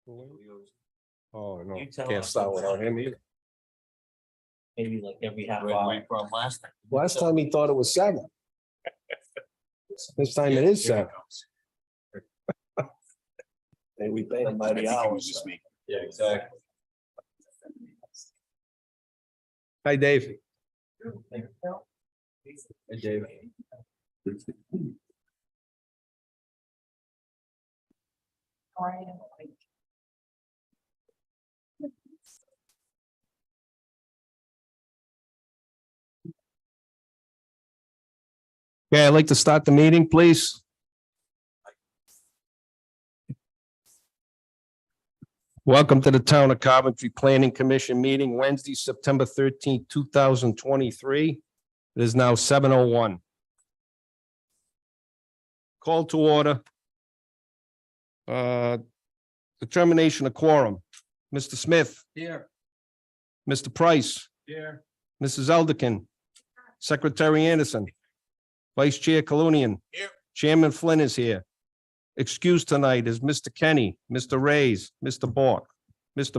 Oh, no, You tell can't us. start without him either. Maybe like every half Where hour. we from last time? Last time he thought it was 7. This time it is 7. And we pay him by the hour. Yeah, exactly. Hi, Dave. Hey, David. Okay, I'd like to start the meeting, please. Welcome to the Town of Coventry Planning Commission meeting Wednesday, September 13th, 2023. It is now 7:01. Call to order. Determination of quorum. Mr. Smith, Here. Mr. Price, Here. Mrs. Elderkin, Secretary Anderson, Vice Chair Colunian. Here. Chairman Flynn is here. Excused tonight is Mr. Kenny, Mr. Reyes, Mr.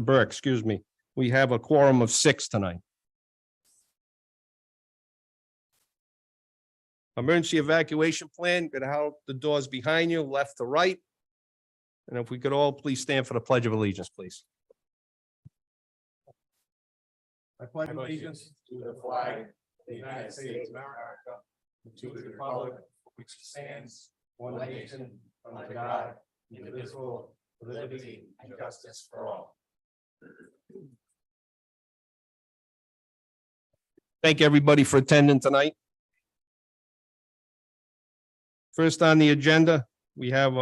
Burke, excuse me. We have a quorum of 6 tonight. Emergency evacuation plan, gonna have the doors behind you, left to right. And if we could all please stand for the Pledge of Allegiance, please. I pledge allegiance To the flag of the United States of America, and to the republic which stands one nation under God, indivisible, with liberty and justice for all. Thank everybody for attending tonight. First on the agenda, we have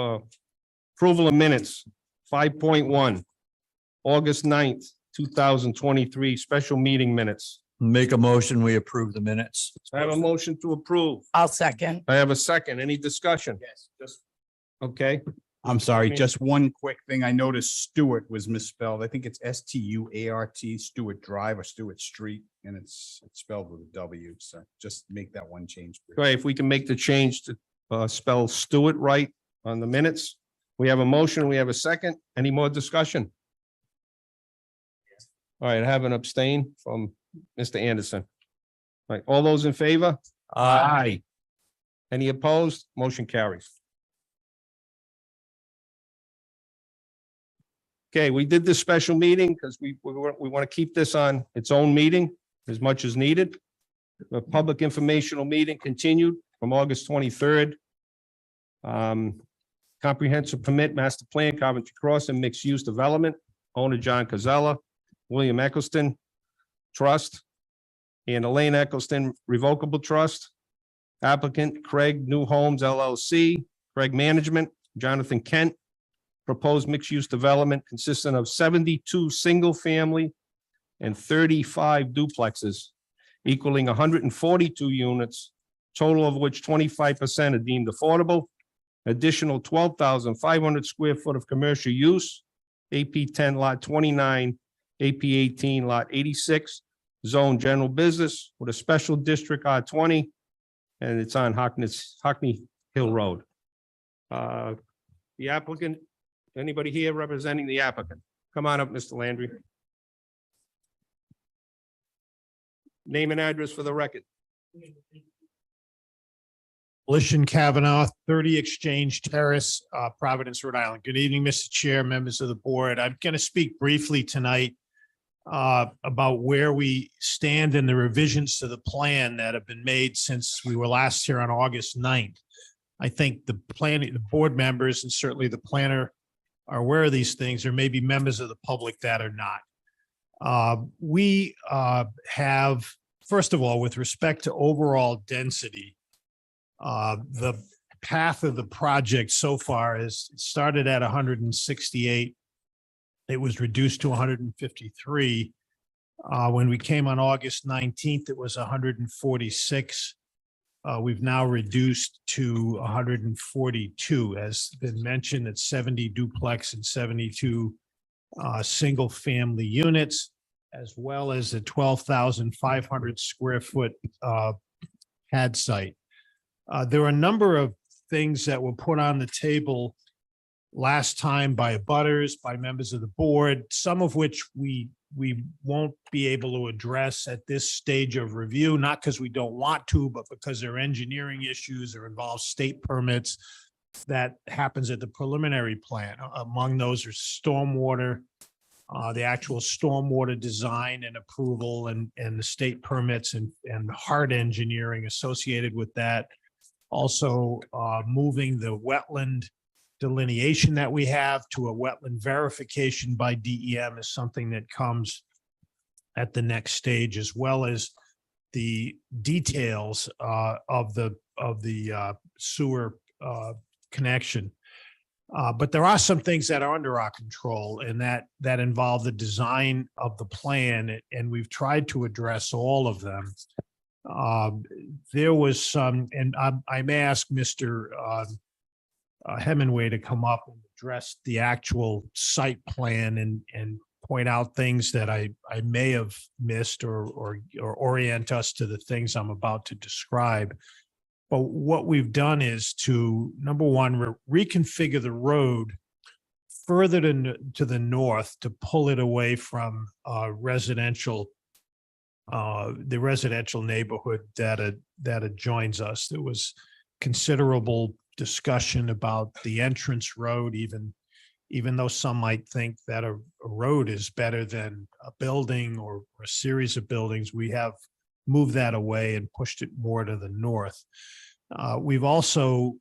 approval of minutes, 5.1, August 9th, 2023, special meeting minutes. Make a motion, we approve the minutes. I have a motion to approve. I'll second. I have a second. Any discussion? Yes, just. Okay, I'm sorry, Me. just one quick thing. I noticed Stewart was misspelled. I think it's Stuart, Stewart Drive or Stewart Street, and it's spelled with a W. So just make that one change. please. great. If we can make the change to spell Stewart right on the minutes. We have a motion, we have a second. Any more discussion? All right, I have an abstain from Mr. Anderson. All right, all those in favor? Aye. Any opposed? Motion carries. Okay, we did this special meeting because we want to keep this on its own meeting as much as needed. The public informational meeting continued from August 23rd. Comprehensive permit master plan, Coventry Crossing mixed use development, owner John Cazella, William Eccleston Trust, and Elaine Eccleston Revocable Trust. Applicant Craig New Homes LLC, Craig Management, Jonathan Kent. Proposed mixed-use development consisting of 72 single-family and 35 duplexes equaling 142 units, total of which 25% are deemed affordable. Additional 12,500 square foot of commercial use, AP 10 lot 29, AP 18 lot 86, zone general business with a special district R20, and it's on Hockney Hill Road. The applicant, anybody here representing the applicant? Come on up, Mr. Landry. Name and address for the record. Lishan Kavanaugh, 30 Exchange Terrace, Providence, Rhode Island. Good evening, Mr. Chair, members of the board. I'm going to speak briefly tonight about where we stand in the revisions to the plan that have been made since we were last here on August 9th. I think the board members and certainly the planner are aware of these things. There may be members of the public that are not. We have, first of all, with respect to overall density, the path of the project so far is started at 168. It was reduced to 153. When we came on August 19th, it was 146. We've now reduced to 142. As been mentioned, it's 70 duplex and 72 single-family units, as well as a 12,500 square foot pad site. There are a number of things that were put on the table last time by abutters, by members of the board, some of which we won't be able to address at this stage of review, not because we don't want to, but because there are engineering issues or involve state permits. That happens at the preliminary plan. Among those are stormwater, the actual stormwater design and approval and the state permits and hard engineering associated with that. Also, moving the wetland delineation that we have to a wetland verification by DEM is something that comes at the next stage, as well as the details of the sewer connection. But there are some things that are under our control and that involve the design of the plan, and we've tried to address all of them. There was some, and I may ask Mr. Hemingway to come up and address the actual site plan and point out things that I may have missed or orient us to the things I'm about to describe. But what we've done is to, number one, reconfigure the road further to the north to pull it away from the residential neighborhood that adjoins us. There was considerable discussion about the entrance road, even though some might think that a road is better than a building or a series of buildings. We have moved that away and pushed it more to the north. We've also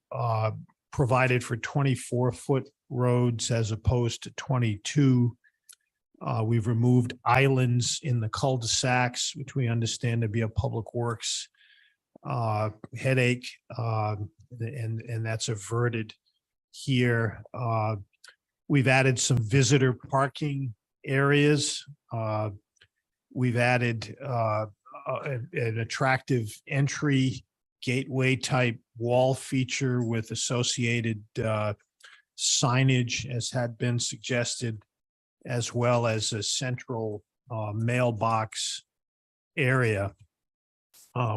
provided for 24-foot roads as opposed to 22. We've removed islands in the cul-de-sacs, which we understand to be a public works headache, and that's averted here. We've added some visitor parking areas. We've added an attractive entry gateway type wall feature with associated signage, as had been suggested, as well as a central mailbox area.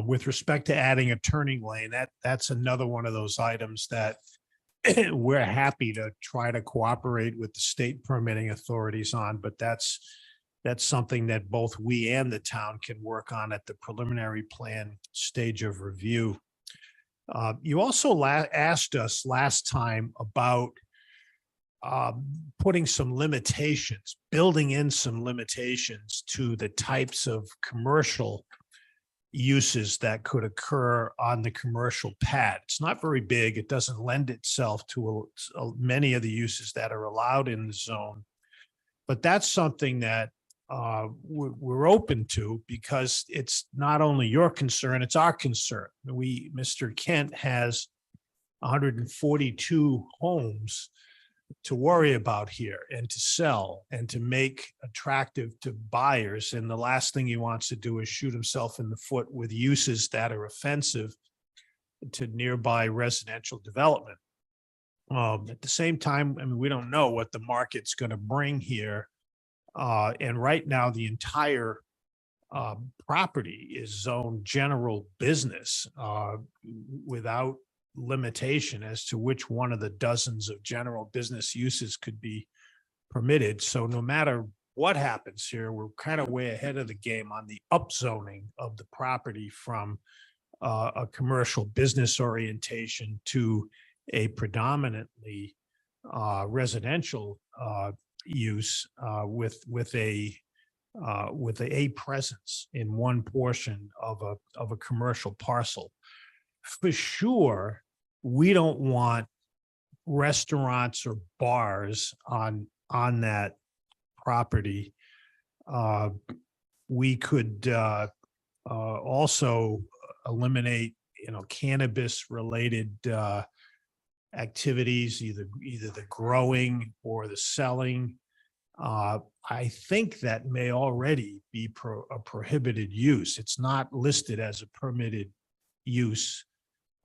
With respect to adding a turning lane, that's another one of those items that we're happy to try to cooperate with the state permitting authorities on, but that's something that both we and the town can work on at the preliminary plan stage of review. You also asked us last time about putting some limitations, building in some limitations to the types of commercial uses that could occur on the commercial pad. It's not very big. It doesn't lend itself to many of the uses that are allowed in the zone. But that's something that we're open to, because it's not only your concern, it's our concern. Mr. Kent has 142 homes to worry about here and to sell and to make attractive to buyers. And the last thing he wants to do is shoot himself in the foot with uses that are offensive to nearby residential development. At the same time, I mean, we don't know what the market's going to bring here. And right now, the entire property is zoned general business without limitation as to which one of the dozens of general business uses could be permitted. So no matter what happens here, we're kind of way ahead of the game on the upzoning of the property from a commercial business orientation to a predominantly residential use with a presence in one portion of a commercial parcel. For sure, we don't want restaurants or bars on that property. We could also eliminate, cannabis related activities, either the growing or the selling. I think that may already be a prohibited use. It's not listed as a permitted use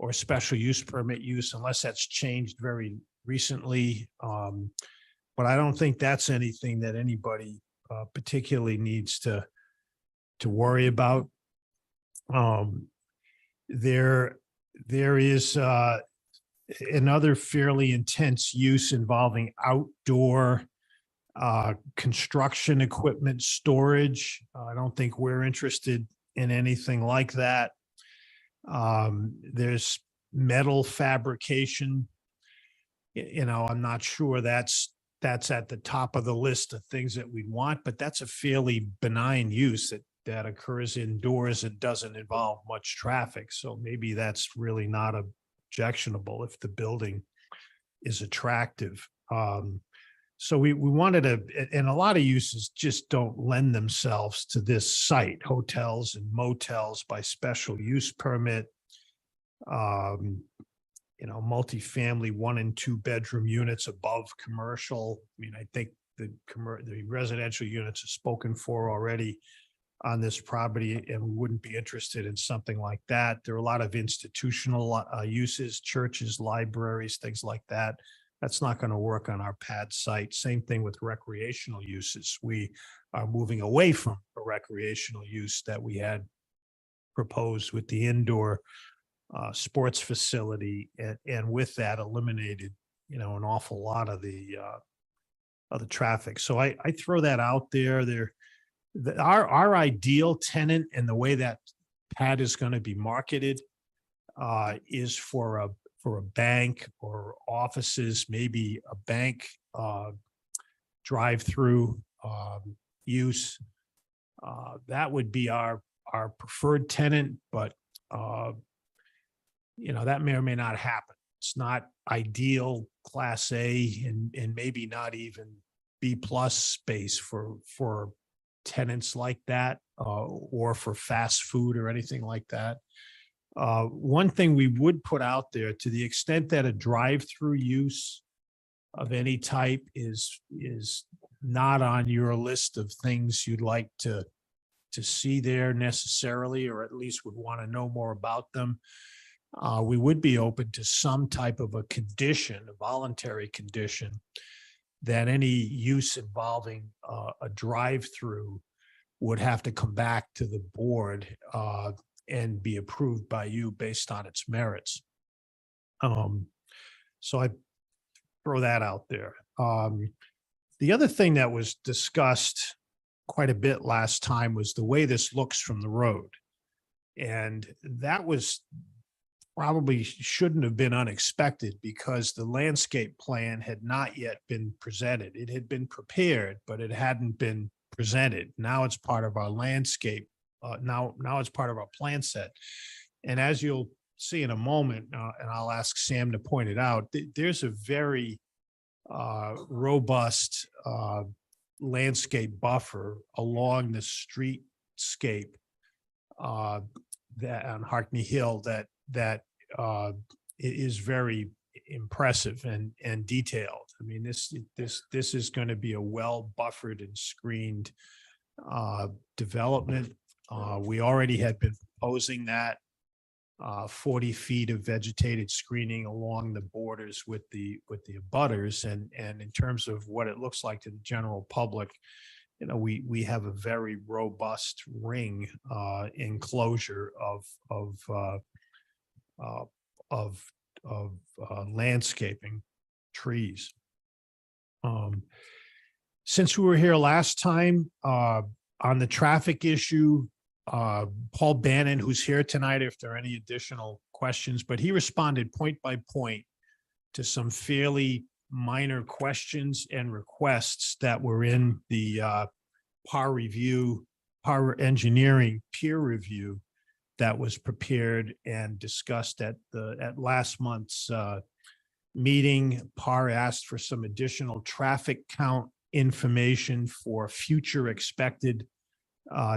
or special use permit use unless that's changed very recently. But I don't think that's anything that anybody particularly needs to worry about. There is another fairly intense use involving outdoor construction equipment storage. I don't think we're interested in anything like that. There's metal fabrication. I'm not sure that's at the top of the list of things that we want, but that's a fairly benign use that occurs indoors and doesn't involve much traffic. So maybe that's really not objectionable if the building is attractive. So we wanted to, and a lot of uses just don't lend themselves to this site, hotels and motels by special use permit. Multifamily 1 and 2 bedroom units above commercial. I mean, I think the residential units are spoken for already on this property, and we wouldn't be interested in something like that. There are a lot of institutional uses, churches, libraries, things like that. That's not going to work on our pad site. Same thing with recreational uses. We are moving away from a recreational use that we had proposed with the indoor sports facility, and with that eliminated, an awful lot of the traffic. So I throw that out there. Our ideal tenant and the way that pad is going to be marketed is for a bank or offices, maybe a bank drive-through use. That would be our preferred tenant, but that may or may not happen. It's not ideal Class A and maybe not even B+ space for tenants like that, or for fast food or anything like that. One thing we would put out there, to the extent that a drive-through use of any type is not on your list of things you'd like to see there necessarily, or at least would want to know more about them, we would be open to some type of a condition, a voluntary condition, that any use involving a drive-through would have to come back to the board and be approved by you based on its merits. So I throw that out there. The other thing that was discussed quite a bit last time was the way this looks from the road. And that was probably shouldn't have been unexpected, because the landscape plan had not yet been presented. It had been prepared, but it hadn't been presented. Now it's part of our landscape. Now it's part of our plan set. And as you'll see in a moment, and I'll ask Sam to point it out, there's a very robust landscape buffer along the streetscape that on Hackney Hill that is very impressive and detailed. I mean, this is going to be a well buffered and screened development. We already had been proposing that 40 feet of vegetated screening along the borders with the abutters, and in terms of what it looks like to the general public, we have a very robust ring enclosure of landscaping trees. Since we were here last time on the traffic issue, Paul Bannon, who's here tonight, if there are any additional questions, but he responded point by point to some fairly minor questions and requests that were in the PAR engineering peer review that was prepared and discussed at last month's meeting. PAR asked for some additional traffic count information for future expected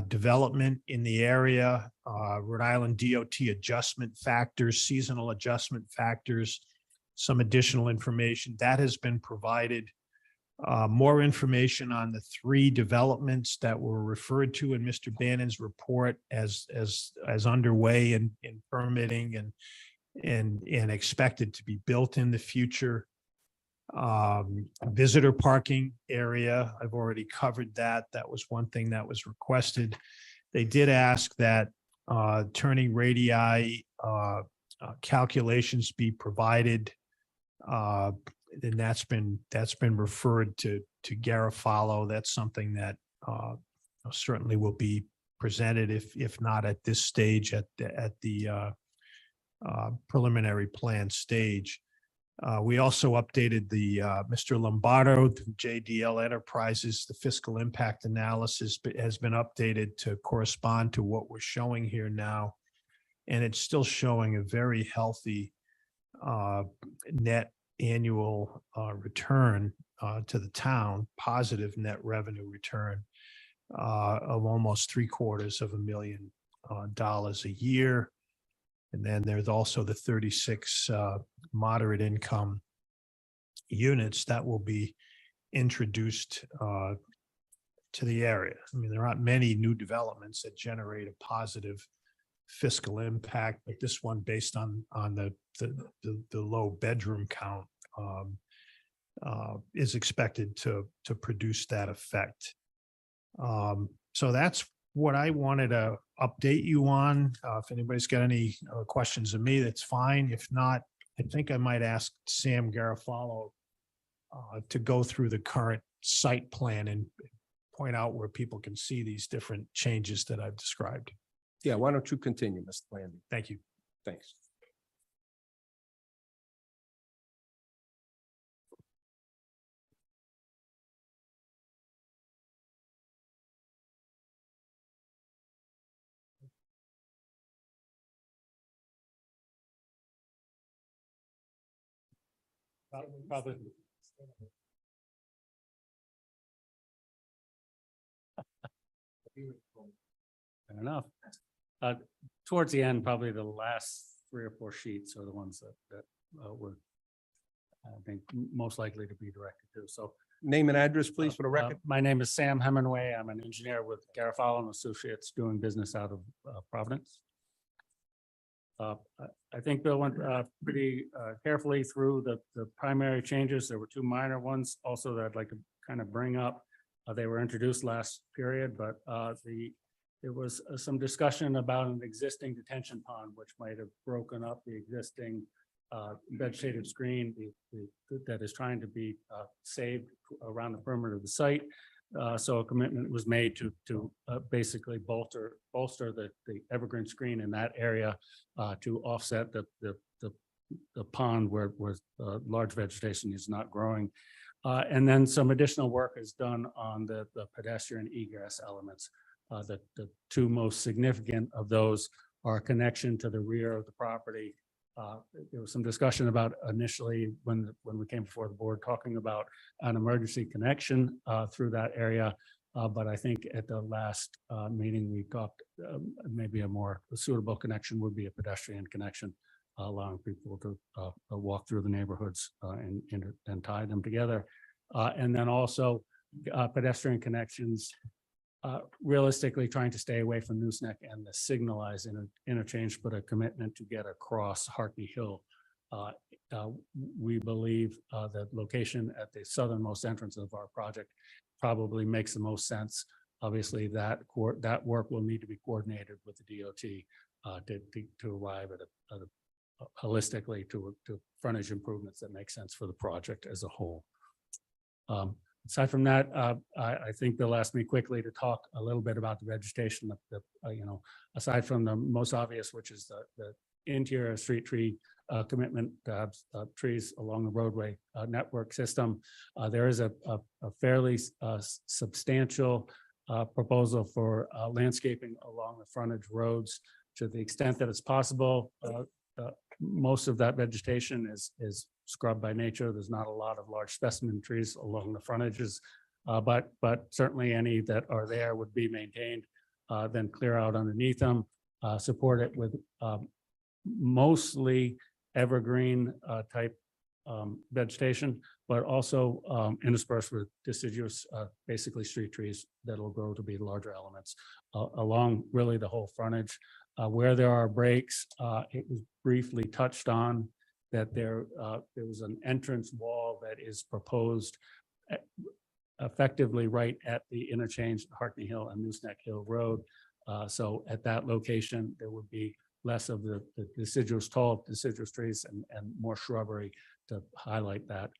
development in the area, Rhode Island DOT adjustment factors, seasonal adjustment factors, some additional information that has been provided. More information on the 3 developments that were referred to in Mr. Bannon's report as underway in permitting and expected to be built in the future. Visitor parking area, I've already covered that. That was one thing that was requested. They did ask that turning radii calculations be provided Then that's been referred to Garofalo. That's something that certainly will be presented if not at this stage, at the preliminary plan stage. We also updated the Mr. Lombardo, to JDL Enterprises. The fiscal impact analysis has been updated to correspond to what we're showing here now. And it's still showing a very healthy net annual return to the town, positive net revenue return of almost $750,000 a year. And then there's also the 36 moderate income units that will be introduced to the area. I mean, there aren't many new developments that generate a positive fiscal impact, but this one, based on the low bedroom count, is expected to produce that effect. So that's what I wanted to update you on. If anybody's got any questions of me, that's fine. If not, I think I might ask Sam Garofalo to go through the current site plan and point out where people can see these different changes that I've described. Yeah, why don't you continue, Mr. Landy? Thank you. Thanks. Probably. Fair enough. Towards the end, probably the last 3 or 4 sheets are the ones that were, I think, most likely to be directed to. So Name and address, please, for the record. my name is Sam Hemingway. I'm an engineer with Garofalo and Associates doing business out of Providence. I think Bill went pretty carefully through the primary changes. There were 2 minor ones also that I'd like to kind of bring up. They were introduced last period, but there was some discussion about an existing detention pond, which might have broken up the existing vegetative screen that is trying to be saved around the perimeter of the site. So a commitment was made to basically bolster the evergreen screen in that area to offset the pond where large vegetation is not growing. And then some additional work is done on the pedestrian egress elements. The 2 most significant of those are a connection to the rear of the property. There was some discussion about initially when we came before the board talking about an emergency connection through that area. But I think at the last meeting, we talked maybe a more suitable connection would be a pedestrian connection, allowing people to walk through the neighborhoods and tie them together. And then also pedestrian connections, realistically trying to stay away from Nooseneck and the signalized interchange, but a commitment to get across Hartney Hill. We believe the location at the southernmost entrance of our project probably makes the most sense. Obviously, that work will need to be coordinated with the DOT to arrive at a holistically to frontage improvements that make sense for the project as a whole. Aside from that, I think Bill asked me quickly to talk a little bit about the vegetation. Aside from the most obvious, which is the interior street tree commitment to have trees along the roadway network system, there is a fairly substantial proposal for landscaping along the frontage roads to the extent that it's possible. Most of that vegetation is scrubbed by nature. There's not a lot of large specimen trees along the frontages, but certainly any that are there would be maintained, then clear out underneath them, support it with mostly evergreen type vegetation, but also interspersed with deciduous, basically street trees that'll grow to be larger elements along really the whole frontage. Where there are breaks, it was briefly touched on that there was an entrance wall that is proposed effectively right at the interchange, Hartney Hill and Nooseneck Hill Road. So at that location, there would be less of the deciduous, tall deciduous trees and more shrubbery to highlight that.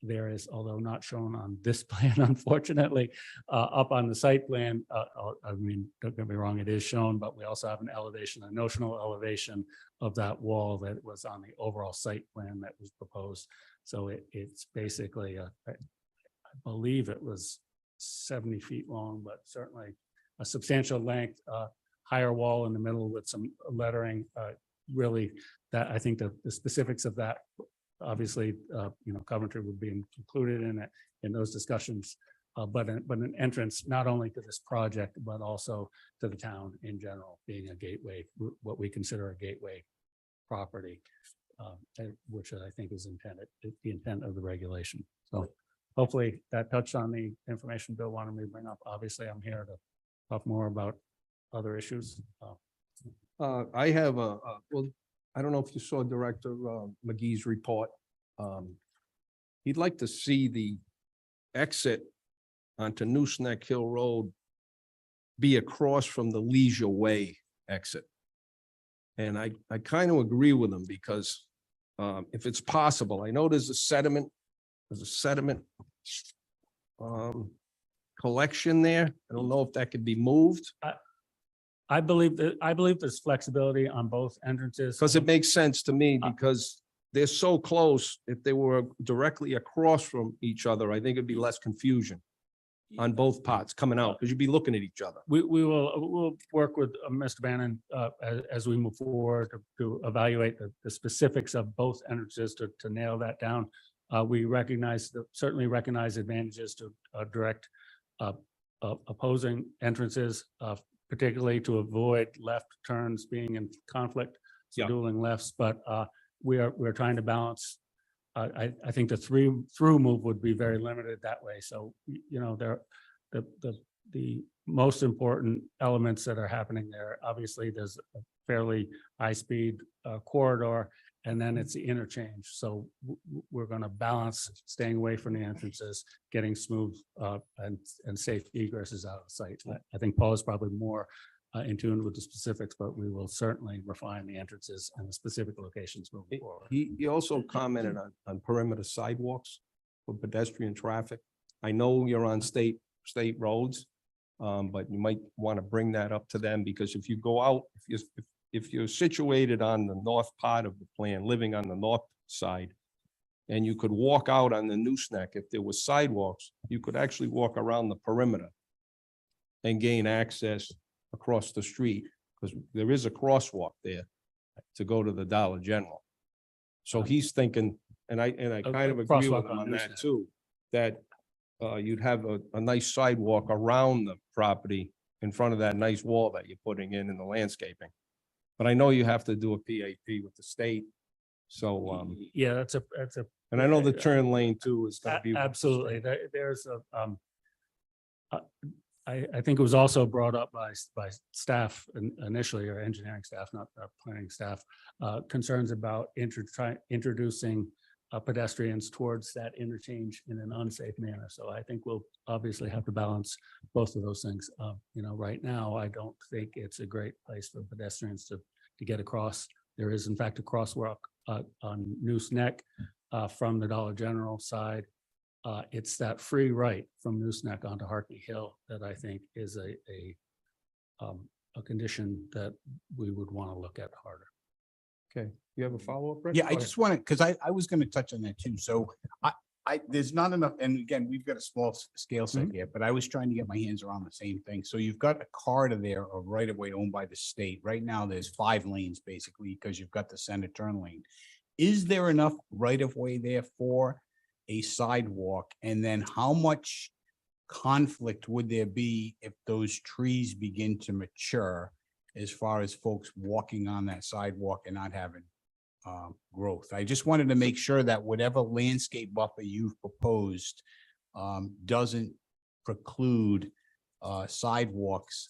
There is, although not shown on this plan, unfortunately, up on the site plan, I mean, don't get me wrong, it is shown, but we also have an elevation, a notional elevation of that wall that was on the overall site plan that was proposed. So it's basically, I believe it was 70 feet long, but certainly a substantial length, higher wall in the middle with some lettering, really, that I think the specifics of that, obviously, Coventry would be included in it, in those discussions. But an entrance not only to this project, but also to the town in general, being a gateway, what we consider a gateway property, which I think is intended, the intent of the regulation. So hopefully that touched on the information Bill wanted me to bring up. Obviously, I'm here to talk more about other issues. I have well, I don't know if you saw Director McGee's report. He'd like to see the exit onto Nooseneck Hill Road be across from the Leisure Way exit. And I kind of agree with him because if it's possible, I know there's a sediment collection there. I don't know if that could be moved. I believe there's flexibility on both entrances. Because it makes sense to me because they're so close. If they were directly across from each other, I think it'd be less confusion on both parts coming out because you'd be looking at each other. We'll work with Mr. Bannon as we move forward to evaluate the specifics of both entrances to nail that down. We certainly recognize advantages to direct opposing entrances, particularly to avoid left turns being in conflict, Yeah. dueling lefts, but we're trying to balance. I think the through move would be very limited that way. So, the most important elements that are happening there, obviously, there's a fairly high-speed corridor, and then it's the interchange. So we're going to balance staying away from the entrances, getting smooth and safe egresses out of sight. I think Paul is probably more in tune with the specifics, but we will certainly refine the entrances and the specific locations moving forward. He also commented on perimeter sidewalks for pedestrian traffic. I know you're on state roads, but you might want to bring that up to them because if you go out, if you're situated on the north part of the plan, living on the north side, and you could walk out on the Nooseneck, if there was sidewalks, you could actually walk around the perimeter and gain access across the street, because there is a crosswalk there to go to the Dollar General. So he's thinking, and I kind of agree with crosswalk him on on that Nooseneck. too, that you'd have a nice sidewalk around the property in front of that nice wall that you're putting in the landscaping. But I know you have to do a PAP with the state. So, Yeah, that's a. and I know the turn lane too is gonna be. Absolutely. There's I think it was also brought up by staff initially, or engineering staff, not planning staff, concerns about introducing pedestrians towards that interchange in an unsafe manner. So I think we'll obviously have to balance both of those things. Right now, I don't think it's a great place for pedestrians to get across. There is in fact a crosswalk on Nooseneck from the Dollar General side. It's that free right from Nooseneck onto Hartney Hill that I think is a condition that we would want to look at harder. Okay, you have a follow-up, Rick? Yeah, I Go ahead. just wanted, because I was going to touch on that too. So there's not enough, and again, we've got a small scale set here, but I was trying to get my hands around the same thing. So you've got a corridor there of right of way owned by the state. Right now, there's 5 lanes basically, because you've got the center turn lane. Is there enough right of way there for a sidewalk? And then how much conflict would there be if those trees begin to mature as far as folks walking on that sidewalk and not having growth? I just wanted to make sure that whatever landscape buffer you've proposed doesn't preclude sidewalks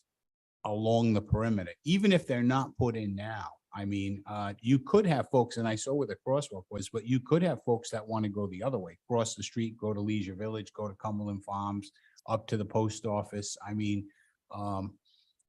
along the perimeter, even if they're not put in now. I mean, you could have folks, and I saw where the crosswalk was, but you could have folks that want to go the other way, cross the street, go to Leisure Village, go to Cumberland Farms, up to the post office. I mean,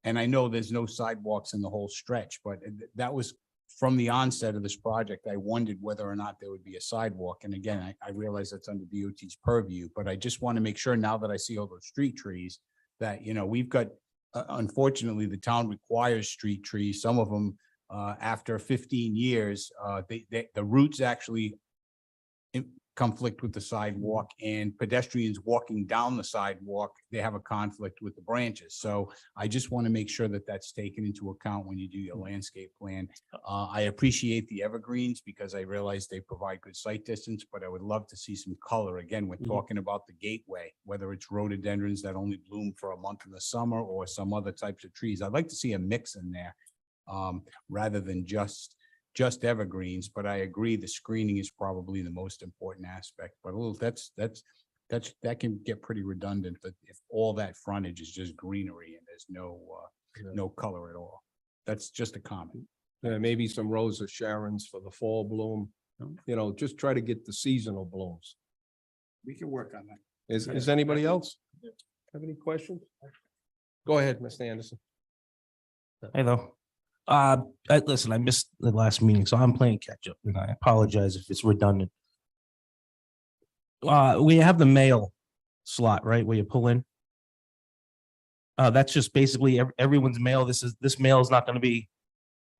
And I know there's no sidewalks in the whole stretch, but that was from the onset of this project. I wondered whether or not there would be a sidewalk. And again, I realize that's under DOT's purview, but I just want to make sure now that I see all those street trees that, we've got, unfortunately, the town requires street trees. Some of them, after 15 years, the roots actually conflict with the sidewalk, and pedestrians walking down the sidewalk, they have a conflict with the branches. So I just want to make sure that that's taken into account when you do your landscape plan. I appreciate the evergreens because I realize they provide good sight distance, but I would love to see some color. Again, we're talking about the gateway, whether it's rhododendrons that only bloom for a month in the summer or some other types of trees. I'd like to see a mix in there, rather than just evergreens, but I agree the screening is probably the most important aspect. But that can get pretty redundant, but if all that frontage is just greenery and there's no color at all. That's just a comment. Maybe some Rose of Sharons for the fall bloom, just try to get the seasonal blooms. We can work on that. Is anybody else have any questions? Go ahead, Mr. Anderson. Hello. Listen, I missed the last meeting, so I'm playing catch up, and I apologize if it's redundant. We have the mail slot, right, where you pull in. That's just basically everyone's mail. This mail is not going to be.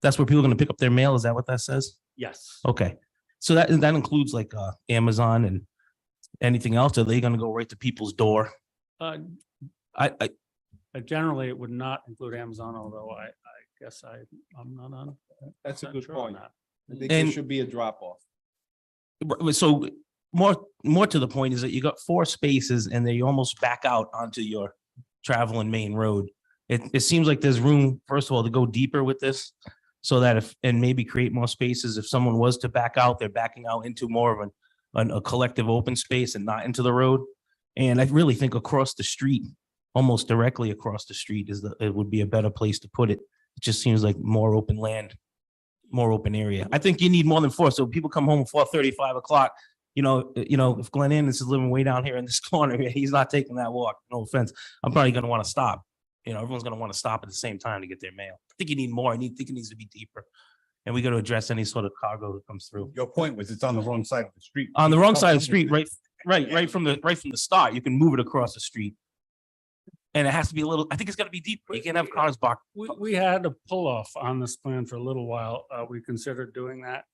That's where people are going to pick up their mail. Is that what that says? Yes. Okay, so that includes like Amazon and anything else. Are they going to go right to people's door? Generally, it would not include Amazon, although I guess I'm not on. That's a not good sure on point. that. I think there And- should be a drop off. So more to the point is that you got 4 spaces and they almost back out onto your traveling main road. It seems like there's room, first of all, to go deeper with this so that and maybe create more spaces. If someone was to back out, they're backing out into more of a collective open space and not into the road. And I really think across the street, almost directly across the street it would be a better place to put it. It just seems like more open land, more open area. I think you need more than 4. So people come home at 4:30, 5 o'clock. If Glenn Anderson is living way down here in this corner, he's not taking that walk. No offense. I'm probably going to want to stop. Everyone's going to want to stop at the same time to get their mail. I think you need more. I think it needs to be deeper. And we got to address any sort of cargo that comes through. Your point was it's on the wrong side of the street. On the wrong side of the street, right from the start, you can move it across the street. And it has to be I think it's got to be deeper. You can't have cars parked. We had a pull off on this plan for a little while. We considered doing that.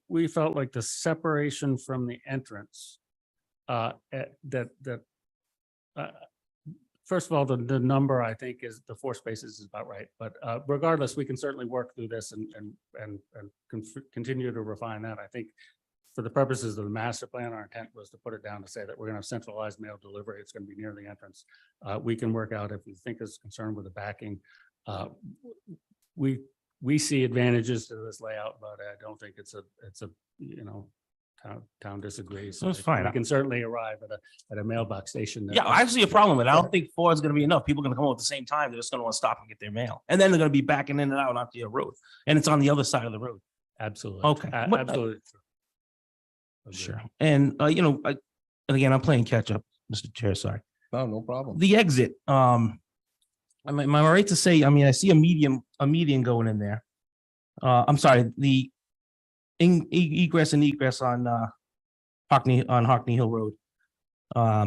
We felt like the separation from the entrance, first of all, the number I think is the 4 spaces is about right. But regardless, we can certainly work through this and continue to refine that. I think for the purposes of the master plan, our intent was to put it down to say that we're going to have centralized mail delivery. It's going to be near the entrance. We can work out if you think is concerned with the backing. We see advantages to this layout, but I don't think it's a town disagrees. That's fine. We can certainly arrive at a mailbox station. Yeah, I see a problem with it. I don't think 4 is going to be enough. People are going to come at the same time. They're just going to want to stop and get their mail. And then they're going to be backing in and out onto your road. And it's on the other side of the road. Absolutely. Okay. Absolutely. Agreed. Sure. And, and again, I'm playing catch up, Mr. Chair, sorry. No problem. The exit, am I right to say, I see a median going in there. I'm sorry, the egress and egress on Hockney Hill Road. How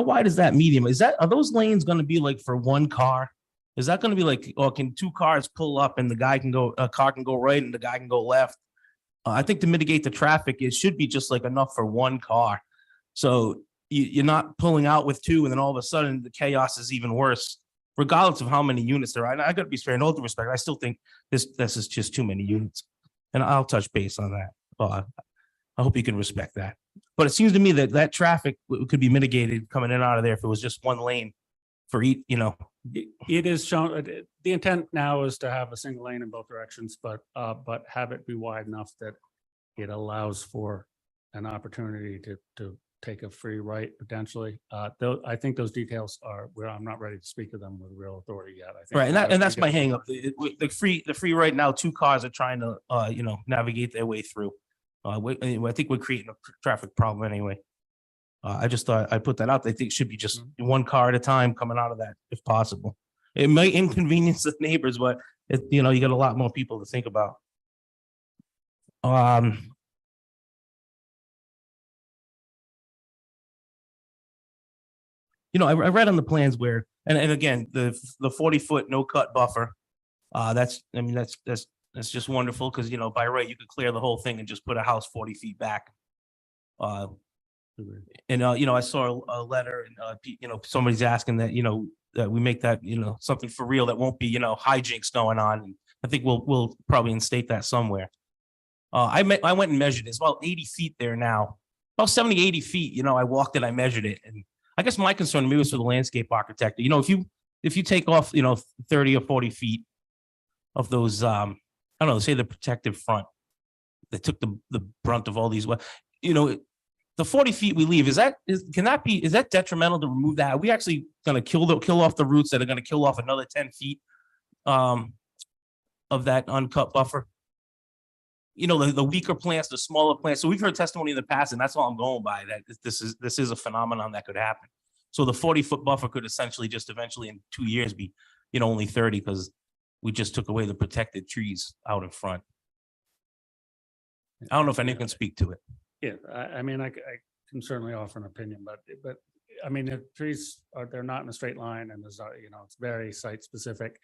wide is that medium? Are those lanes going to be like for one car? Is that going to be like, or can 2 cars pull up and a car can go right and the guy can go left? I think to mitigate the traffic, it should be just like enough for one car. So you're not pulling out with 2 and then all of a sudden the chaos is even worse, regardless of how many units there are. And I got to be straight, in all due respect, I still think this is just too many units. And I'll touch base on that. I hope you can respect that. But it seems to me that traffic could be mitigated coming in and out of there if it was just one lane for each, It is shown, the intent now is to have a single lane in both directions, but have it be wide enough that it allows for an opportunity to take a free right potentially. Though I think those details I'm not ready to speak to them with real authority yet. I think Right, and that's my hang up. The free right now, 2 cars are trying to navigate their way through. I think we're creating a traffic problem anyway. I just thought I'd put that out. I think it should be just one car at a time coming out of that if possible. It might inconvenience the neighbors, but it, you know, you got a lot more people to think about. You know, I read on the plans where, and again, the 40-foot no cut buffer. That's, I mean, that's just wonderful because, you know, by right, you could clear the whole thing and just put a house 40 feet back. And, you know, I saw a letter and, you know, somebody's asking that, you know, that we make that, you know, something for real that won't be, you know, hijinks going on. And I think we'll probably instate that somewhere. I went and measured it. It's about 80 feet there now, about 70, 80 feet. You know, I walked it, I measured it. And I guess my concern maybe was for the landscape architect. You know, if you take off, you know, 30 or 40 feet of those, I don't know, say the protective front that took the brunt of all these, you know, the 40 feet we leave, is that detrimental to remove that? Are we actually going to kill off the roots that are going to kill off another 10 feet of that uncut buffer? You know, the weaker plants, the smaller plants. So we've heard testimony in the past, and that's all I'm going by, that this is a phenomenon that could happen. So the 40-foot buffer could essentially just eventually in 2 years be, you know, only 30 because we just took away the protected trees out in front. I don't know if anyone can speak to it. Yeah, I mean, I can certainly offer an opinion, but I mean, the trees they're not in a straight line, and there's, you know, it's very site specific.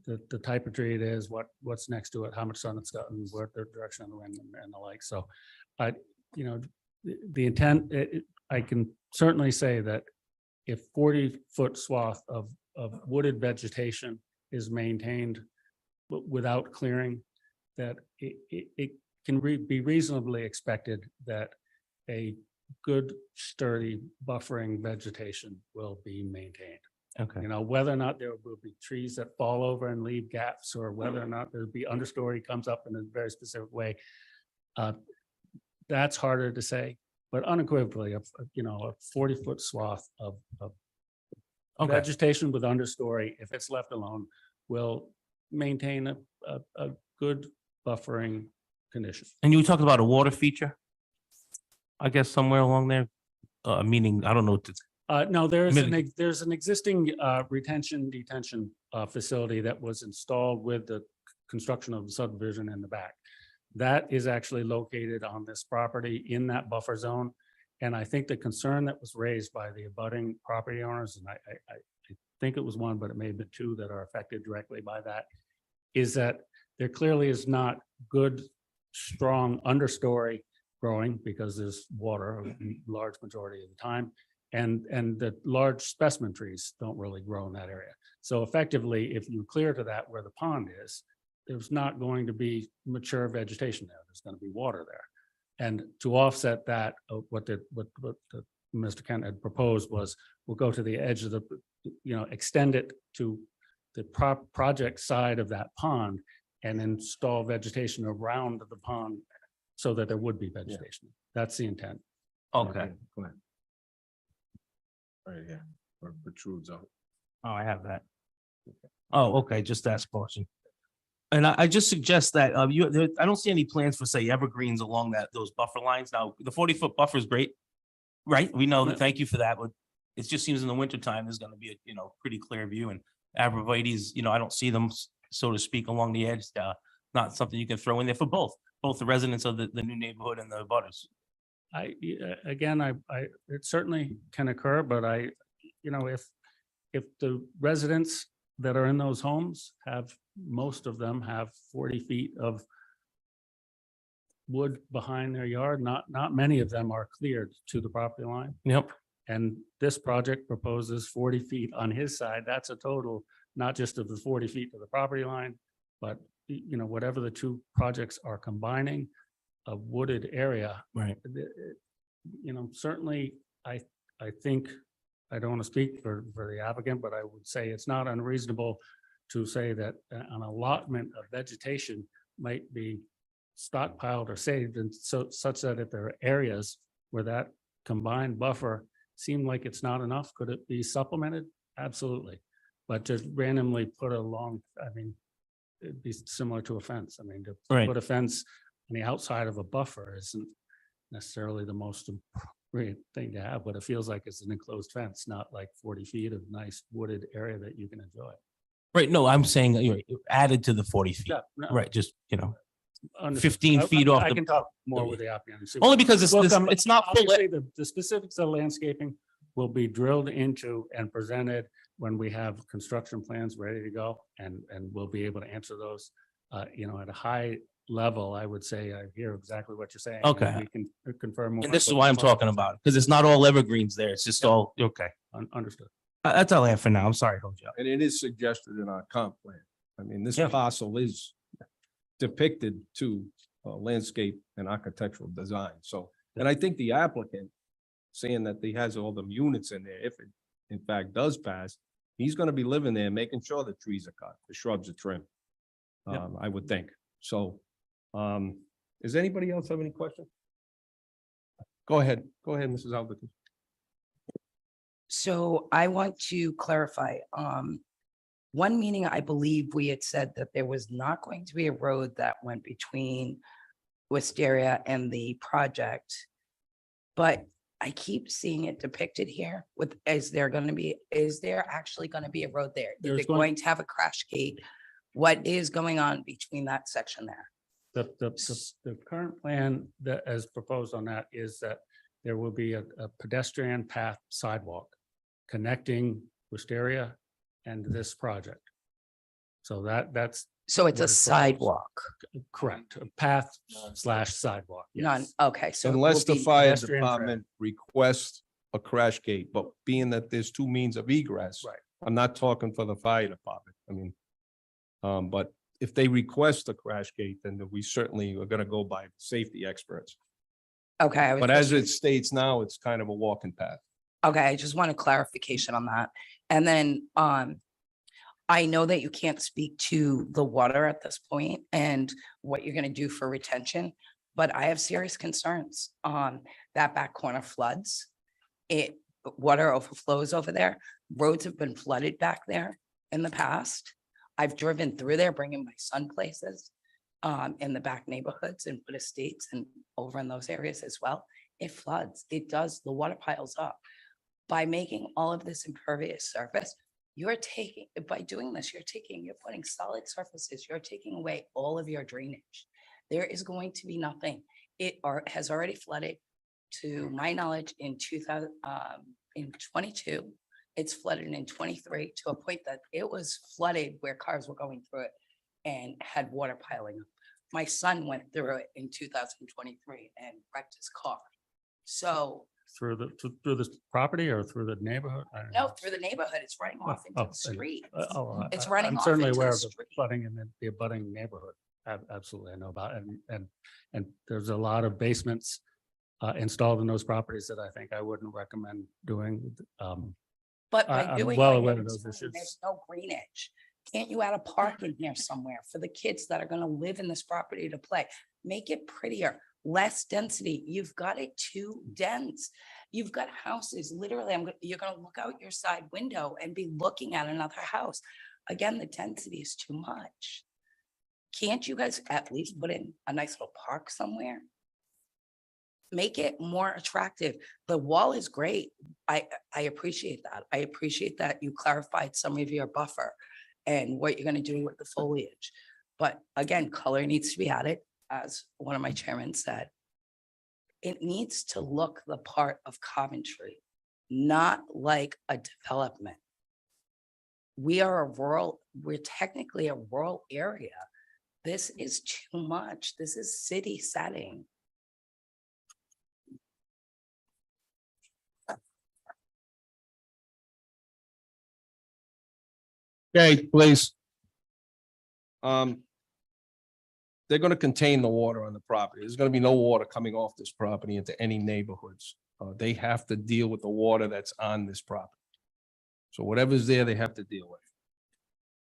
The type of tree it is, what's next to it, how much sun it's gotten, what the direction of the wind and the like. So, you know, the intent, I can certainly say that if 40-foot swath of wooded vegetation is maintained without clearing, that it can be reasonably expected that a good sturdy buffering vegetation will be maintained. Okay. You know, whether or not there will be trees that fall over and leave gaps, or whether or not there'll be understory comes up in a very specific way, that's harder to say. But unequivocally, you know, a 40-foot swath of Okay. vegetation with understory, if it's left alone, will maintain a good buffering condition. And you talked about a water feature, I guess somewhere along there, meaning, I don't know. No, there's Maybe- there's an existing detention facility that was installed with the construction of the subdivision in the back. That is actually located on this property in that buffer zone. And I think the concern that was raised by the abutting property owners, and I think it was one, but it may have been two that are affected directly by that, is that there clearly is not good, strong understory growing because there's water a large majority of the time. And the large specimen trees don't really grow in that area. So effectively, if you clear to that where the pond is, there's not going to be mature vegetation there. There's going to be water there. And to offset that, what Mr. Kent had proposed was we'll go to the edge of the, you know, extend it to the project side of that pond and install vegetation around the pond so that there would be vegetation. That's the intent. Okay. Right here, or protrudes out. Oh, I have that. Oh, okay, just that portion. And I just suggest that I don't see any plans for, say, evergreens along those buffer lines. Now, the 40-foot buffer is great, right? We know that. Thank you for that, but it just seems in the wintertime, there's going to be a, you know, pretty clear view, and arborvitaes, you know, I don't see them, so to speak, along the edge. Not something you can throw in there for both the residents of the new neighborhood and the butters. Again, it certainly can occur, but you know, if the residents that are in those homes most of them have 40 feet of wood behind their yard, not many of them are cleared to the property line. Yep. And this project proposes 40 feet on his side. That's a total, not just of the 40 feet to the property line, but you know, whatever the two projects are combining, a wooded area. Right. You know, certainly, I think, I don't want to speak for the applicant, but I would say it's not unreasonable to say that an allotment of vegetation might be stockpiled or saved, and so such that if there are areas where that combined buffer seem like it's not enough, could it be supplemented? Absolutely. But just randomly put along, I mean, it'd be similar to a fence. I mean, to Right. put a fence on the outside of a buffer isn't necessarily the most great thing to have, but it feels like it's an enclosed fence, not like 40 feet of nice wooded area that you can enjoy. Right, no, I'm saying you're added to the 40 feet, Yeah, no, right, just, understood. 15 feet off I the- can talk more with the applicant. and see only what- because it's, Welcome. it's not full. Obviously, the specifics of landscaping will be drilled into and presented when we have construction plans ready to go, and we'll be able to answer those. At a high level, I would say I hear exactly what you're saying. and Okay. We can confirm. more, And this is but why I'm that's all. talking about it, because it's not all evergreens there. It's just Yeah. all, okay. Understood. That's all I have for now. I'm sorry, to hold you up. And it is suggested in our comp plan. I mean, this Yeah. parcel is depicted to landscape and architectural design. So, and I think the applicant saying that he has all the units in there, if it in fact does pass, he's gonna be living there, making sure the trees are cut, the shrubs are trimmed. Yeah. I would think. So, does anybody else have any questions? Go ahead, Mrs. Albertine. So I want to clarify, one meeting, I believe we had said that there was not going to be a road that went between Wisteria and the project. But I keep seeing it depicted here with, is there actually going to be a road there? Is There's it going- going to have a crash gate? What is going on between that section there? The current plan that as proposed on that is that there will be a pedestrian path sidewalk connecting Wisteria and this project. So that's So it's What a is proposed. sidewalk, correct, a path / sidewalk. yes. none, okay, so. it Unless will the be- fire pedestrian trail. department requests a crash gate, but being that there's two means of egress. Right. I'm not talking for the fire department. I mean, but if they request a crash gate, then we certainly are gonna go by safety experts. Okay. I was But as just- it states now, it's kind of a walking path. Okay, I just want a clarification on that. And then, I know that you can't speak to the water at this point and what you're gonna do for retention, but I have serious concerns. That back corner floods. Water overflows over there. Roads have been flooded back there in the past. I've driven through there, bringing my son places, in the back neighborhoods and Wood Estates and over in those areas as well. It floods. It does, the water piles up. By making all of this impervious surface, by doing this, you're putting solid surfaces, you're taking away all of your drainage. There is going to be nothing. Has already flooded, to my knowledge, in 22. It's flooded in 23 to a point that it was flooded where cars were going through it and had water piling up. My son went through it in 2023 and wrecked his car. So, Through the property or through the neighborhood? I don't no, know. through the neighborhood, it's running off into oh, the street. It's I- running I'm off certainly into aware the of the street. flooding in the abutting neighborhood. Absolutely, I know about it. And there's a lot of basements installed in those properties that I think I wouldn't recommend doing. But I- by I'm doing. well what aware you're of those doing, issues. There's no greenage. Can't you add a park in here somewhere for the kids that are gonna live in this property to play? Make it prettier, less density. You've got it too dense. You've got houses, literally, you're gonna look out your side window and be looking at another house. Again, the density is too much. Can't you guys at least put in a nice little park somewhere? Make it more attractive. The wall is great. I appreciate that. I appreciate that you clarified some of your buffer and what you're gonna do with the foliage. But again, color needs to be added, as one of my chairmen said. It needs to look the part of Coventry, not like a development. We're technically a rural area. This is too much. This is city setting. Okay, please. They're gonna contain the water on the property. There's gonna be no water coming off this property into any neighborhoods. They have to deal with the water that's on this property. So whatever's there, they have to deal with.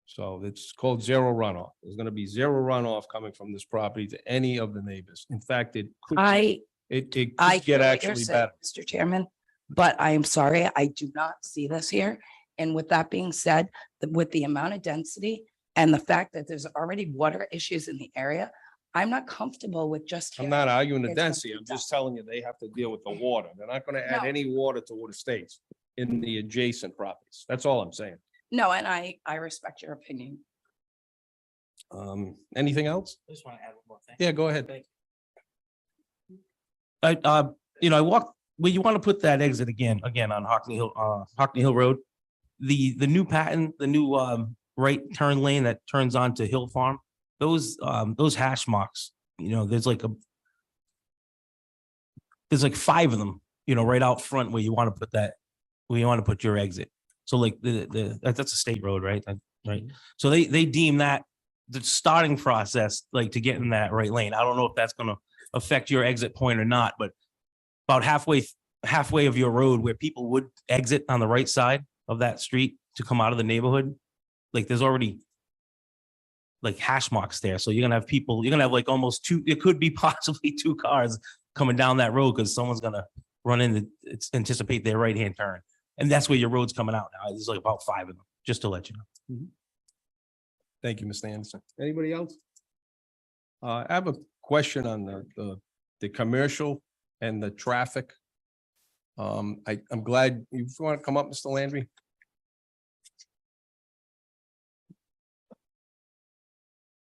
So it's called zero runoff. There's gonna be zero runoff coming from this property to any of the neighbors. In fact, it could, I it hear could get what you're actually saying, better. Mr. Chairman, but I am sorry, I do not see this here. And with that being said, with the amount of density and the fact that there's already water issues in the area, I'm not comfortable with just. I'm hearing not arguing the it's gonna density. be I'm done. just telling you, they have to deal with the water. They're not gonna add No. any water to what estates in the adjacent properties. That's all I'm saying. No, and I respect your opinion. Anything else? I just want to add one more thing. Yeah, go ahead. I walked, where you want to put that exit again on Hockney Hill Road. The new patent, the new right turn lane that turns onto Hill Farm, those hash marks, there's like 5 of them, right out front where you want to put that, where you want to put your exit. So like that's a state road, right? Right. So they deem that the starting process, like to get in that right lane. I don't know if that's gonna affect your exit point or not, but about halfway of your road where people would exit on the right side of that street to come out of the neighborhood, like there's already like hash marks there. So you're gonna have like almost 2, it could be possibly 2 cars coming down that road because someone's gonna run in anticipate their right-hand turn. And that's where your road's coming out now. There's like about 5 of them, just to let you know. Thank you, Mr. Anderson. Anybody else? I have a question on the commercial and the traffic. I'm glad you want to come up, Mr. Landry.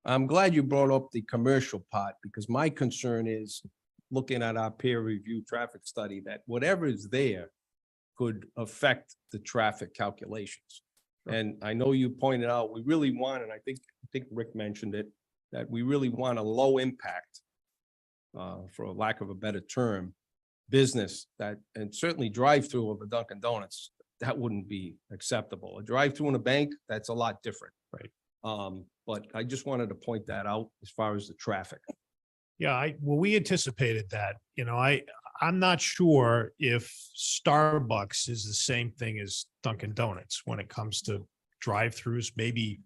I'm glad you brought up the commercial part because my concern is looking at our peer review traffic study that whatever is there could affect the traffic calculations. And I know you pointed out, we really want, and I think Rick mentioned it, that we really want a low impact, for a lack of a better term, business that, and certainly drive-through of a Dunkin' Donuts, that wouldn't be acceptable. A drive-through in a bank, that's a lot different. Right. But I just wanted to point that out as far as the traffic. Yeah, we anticipated that, I'm not sure if Starbucks is the same thing as Dunkin' Donuts when it comes to drive-throughs. Maybe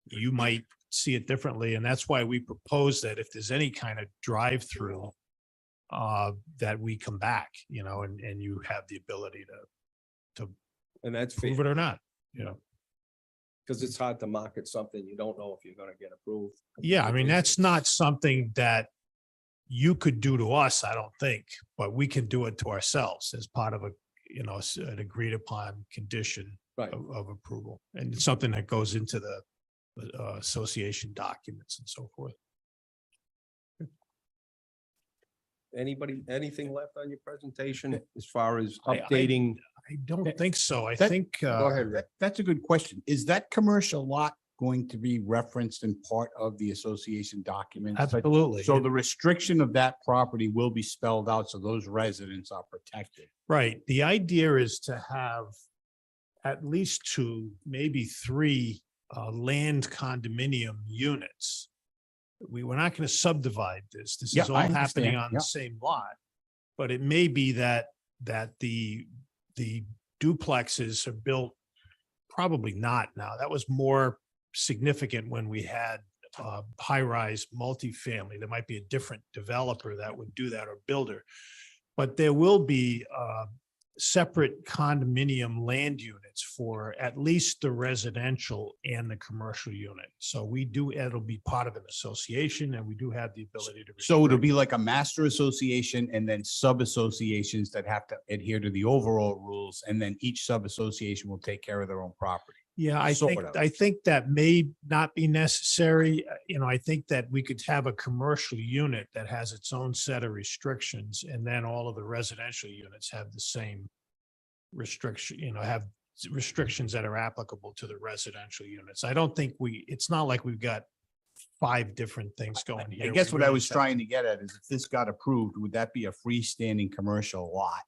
you might see it differently, and that's why we propose that if there's any kind of drive-through, that we come back, and you have the ability to And that's prove it or not, because it's hard to market something you don't know if you're gonna get approved. Yeah, I mean, that's not something that you could do to us, I don't think, but we can do it to ourselves as part of an agreed upon condition Right. of approval. And it's something that goes into the association documents and so forth. Anybody, anything left on your presentation as far as I- updating? I don't think so. I That- think, Go ahead, Rick. That's a good question. Is that commercial lot going to be referenced in part of the association documents? absolutely. So the restriction of that property will be spelled out, so those residents are protected. Right. The idea is to have at least 2, maybe 3 land condominium units. We're not going to subdivide this. This Yeah, is all I happening understand. on Yeah. the same lot. But it may be that the duplexes are built, probably not now. That was more significant when we had high-rise multifamily. There might be a different developer that would do that or builder. But there will be separate condominium land units for at least the residential and the commercial unit. So it'll be part of an association and we do have the ability to. So it'll restrict. be like a master association and then sub-associations that have to adhere to the overall rules, and then each sub-association will take care of their own property. Yeah, sort of. I think that may not be necessary. I think that we could have a commercial unit that has its own set of restrictions, and then all of the residential units have the same restriction, have restrictions that are applicable to the residential units. I don't think it's not like we've got 5 different things going here. I guess We what I really was just have trying to get at is if this got approved, would that be a freestanding commercial lot?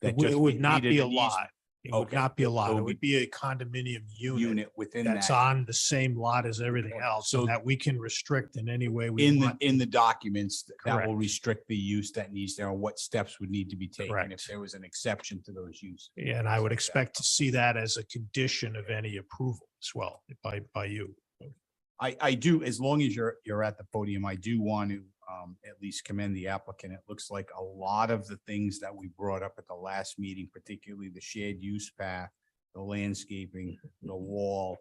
that It just would not needed be a an lot. It would Okay. not be a lot. So It it would would be a condominium unit Unit within that's that, on the same lot as everything else, So- so that we can restrict in any way we in the, want. in the documents that will Correct. restrict the use that needs there, and what steps would need to be taken if Correct. there was an exception to those uses. And I would expect to see that as a condition of any approval as well by you. I do, as long as you're at the podium, I do want to at least commend the applicant. It looks like a lot of the things that we brought up at the last meeting, particularly the shared use path, the landscaping, the wall,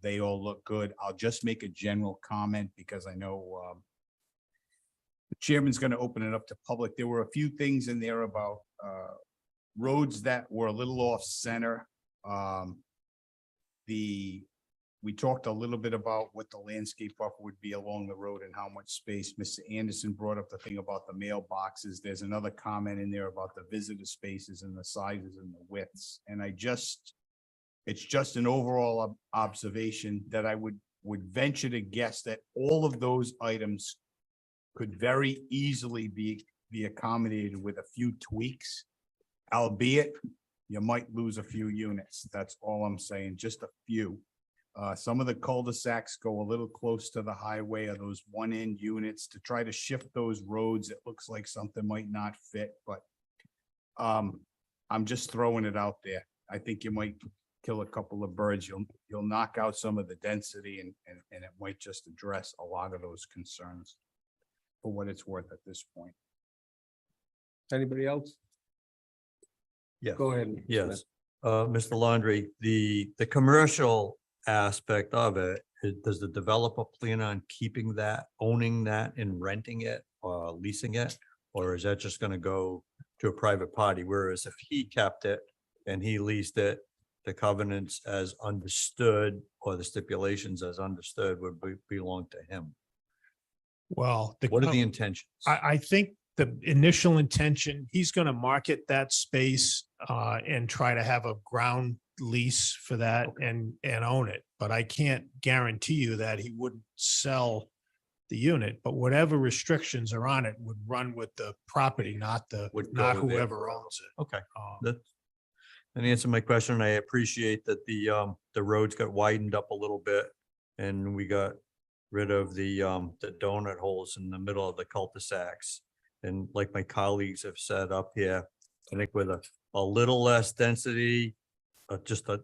they all look good. I'll just make a general comment because I know Chairman's gonna open it up to public. There were a few things in there about roads that were a little off center. We talked a little bit about what the landscape buffer would be along the road and how much space. Mr. Anderson brought up the thing about the mailboxes. There's another comment in there about the visitor spaces and the sizes and the widths. And it's just an overall observation that I would venture to guess that all of those items could very easily be accommodated with a few tweaks, albeit you might lose a few units. That's all I'm saying, just a few. Some of the cul-de-sacs go a little close to the highway or those one-end units to try to shift those roads. It looks like something might not fit, but I'm just throwing it out there. I think you might kill a couple of birds. You'll knock out some of the density and it might just address a lot of those concerns for what it's worth at this point. Anybody else? Yeah. Go ahead. Mr. Yes. Mr. Laundry, the commercial aspect of it, does the developer plan on keeping that, owning that and renting it or leasing it? Or is that just gonna go to a private party? Whereas if he kept it and he leased it, the covenants as understood or the stipulations as understood would belong to him. Well, What are the intentions? I think the initial intention, he's going to market that space and try to have a ground lease for that and own it. But I can't guarantee you that he wouldn't sell the unit, but whatever restrictions are on it would run with the property, not Would not go there. whoever owns it. Okay, Um, that answered my question. I appreciate that the roads got widened up a little bit and we got rid of the donut holes in the middle of the cul-de-sacs. And like my colleagues have said up here, I think with a little less density, just a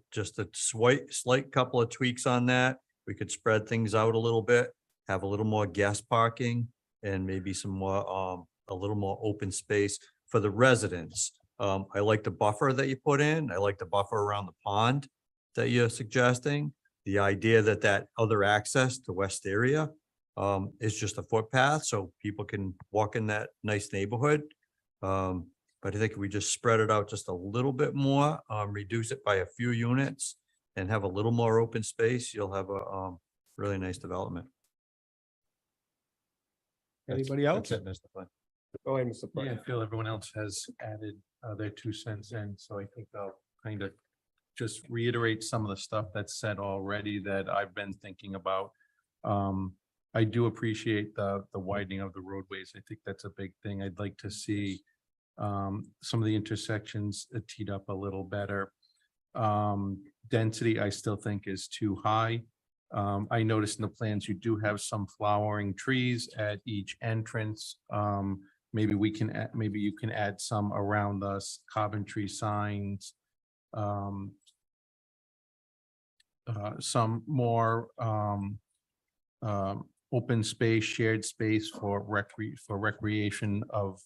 slight couple of tweaks on that, we could spread things out a little bit, have a little more guest parking and maybe some more, a little more open space for the residents. I like the buffer that you put in. I like the buffer around the pond that you're suggesting. The idea that that other access to West area is just a footpath so people can walk in that nice neighborhood. But I think if we just spread it out just a little bit more, reduce it by a few units and have a little more open space, you'll have a really nice development. Anybody else? That's it, Mr. Flynn. Go ahead, Mr. Yeah, I President. feel everyone else has added their 2 cents in, so I think I'll kind of just reiterate some of the stuff that's said already that I've been thinking about. I do appreciate the widening of the roadways. I think that's a big thing. I'd like to see some of the intersections teed up a little better. Density, I still think is too high. I noticed in the plans, you do have some flowering trees at each entrance. Maybe we can, maybe you can add some around the Coventry signs. Some more open space, shared space for recreation of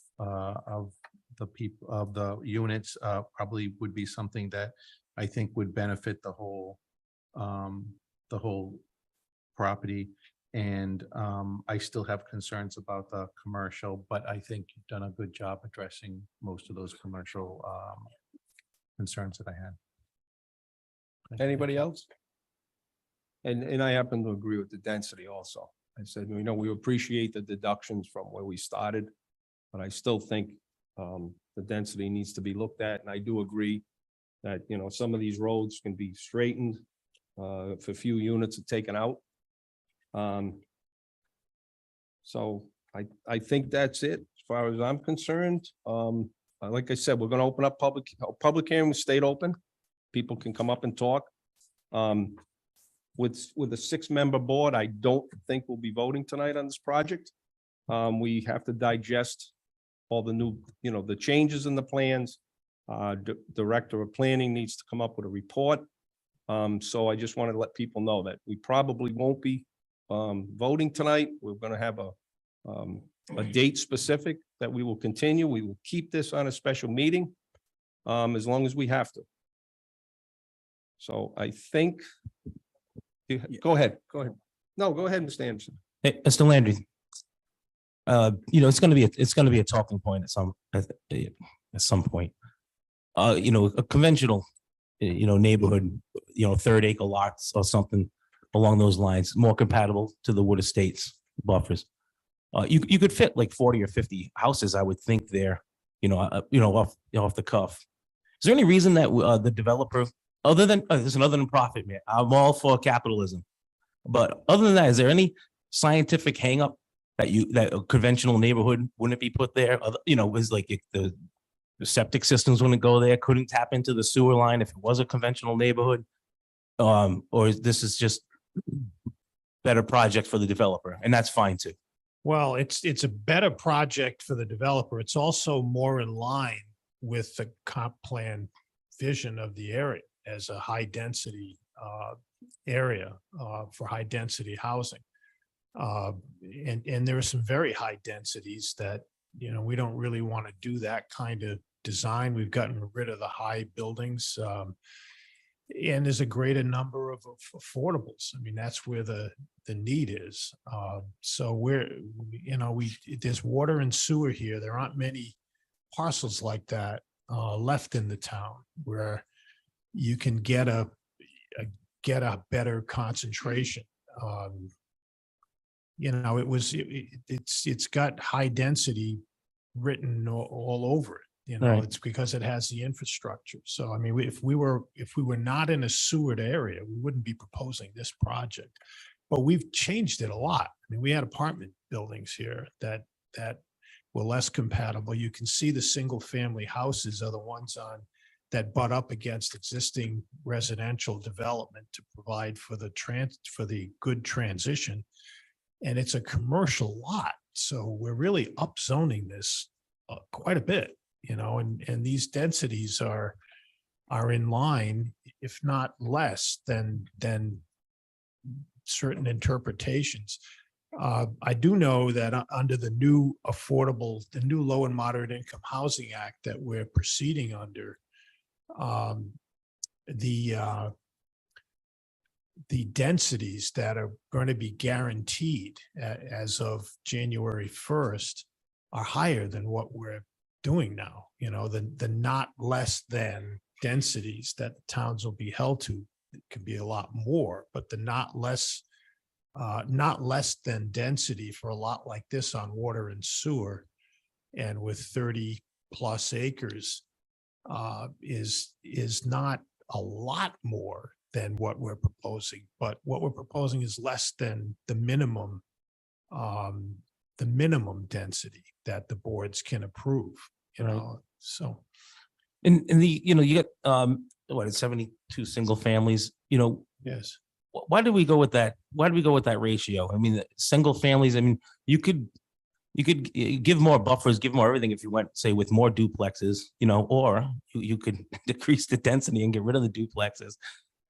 the people, of the units, probably would be something that I think would benefit the whole property. And I still have concerns about the commercial, but I think you've done a good job addressing most of those commercial concerns that I had. Anybody else? And I happen to agree with the density also. I said, we appreciate the deductions from where we started, but I still think the density needs to be looked at. And I do agree that, some of these roads can be straightened if a few units are taken out. So I think that's it as far as I'm concerned. Like I said, we're going to open up public hearing, stayed open. People can come up and talk. With a 6-member board, I don't think we'll be voting tonight on this project. We have to digest all the new, the changes in the plans. Director of Planning needs to come up with a report. So I just wanted to let people know that we probably won't be voting tonight. We're going to have a date specific that we will continue. We will keep this on a special meeting as long as we have to. So I think, go ahead. No, go ahead, Mr. Anderson. Hey, Mr. Landry, it's gonna be a talking point at some point. A conventional, neighborhood, 3rd acre lots or something along those lines, more compatible to the Wood Estates buffers. You could fit like 40 or 50 houses, I would think there, off the cuff. Is there any reason that the developer, other than, there's another than profit, man, I'm all for capitalism. But other than that, is there any scientific hangup that a conventional neighborhood wouldn't be put there? Was like if the septic systems wouldn't go there, couldn't tap into the sewer line if it was a conventional neighborhood? Or this is just better project for the developer, and that's fine too. Well, it's a better project for the developer. It's also more in line with the comp plan vision of the area as a high density area for high density housing. And there are some very high densities that, we don't really want to do that kind of design. We've gotten rid of the high buildings. And there's a greater number of affordables. I mean, that's where the need is. So there's water and sewer here. There aren't many parcels like that left in the town where you can get a better concentration. It's got high density written all over it. Right. It's because it has the infrastructure. So, I mean, if we were not in a sewered area, we wouldn't be proposing this project. But we've changed it a lot. I mean, we had apartment buildings here that were less compatible. You can see the single family houses are the ones that butt up against existing residential development to provide for the good transition. And it's a commercial lot. So we're really upzoning this quite a bit. And these densities are in line, if not less than certain interpretations. I do know that under the new low and moderate income housing act that we're proceeding under, the densities that are going to be guaranteed as of January 1st are higher than what we're doing now. The not less than densities that the towns will be held to could be a lot more, but the not less than density for a lot like this on water and sewer and with 30 plus acres is not a lot more than what we're proposing, but what we're proposing is less than the minimum density that the boards can approve, so. And you get, it's 72 single families, Yes. why do we go with that? Why do we go with that ratio? I mean, single families, I mean, you could give more buffers, give more everything if you went, say, with more duplexes, or you could decrease the density and get rid of the duplexes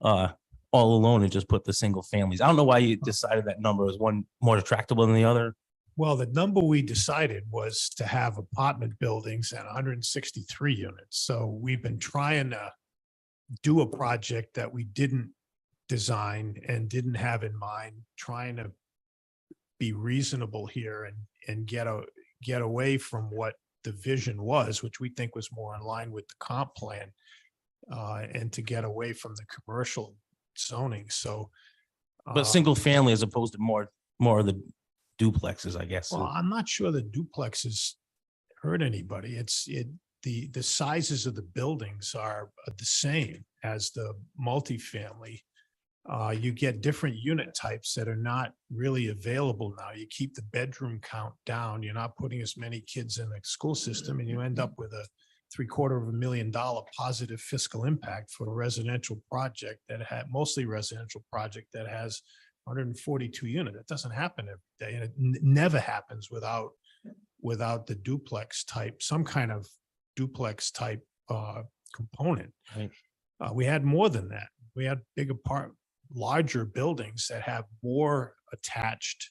all alone and just put the single families. I don't know why you decided that number was one more attractable than the other. Well, the number we decided was to have apartment buildings at 163 units. So we've been trying to do a project that we didn't design and didn't have in mind, trying to be reasonable here and get away from what the vision was, which we think was more in line with the comp plan, and to get away from the commercial zoning. So, But single family as opposed to more of the duplexes, I guess. well, I'm not sure the duplexes hurt anybody. The sizes of the buildings are the same as the multifamily. You get different unit types that are not really available now. You keep the bedroom count down. You're not putting as many kids in the school system, and you end up with a $750,000 positive fiscal impact for a residential project mostly residential project that has 142 units. It doesn't happen every day, and it never happens without the duplex type, some kind of duplex type component. Right. We had more than that. We had larger buildings that have more attached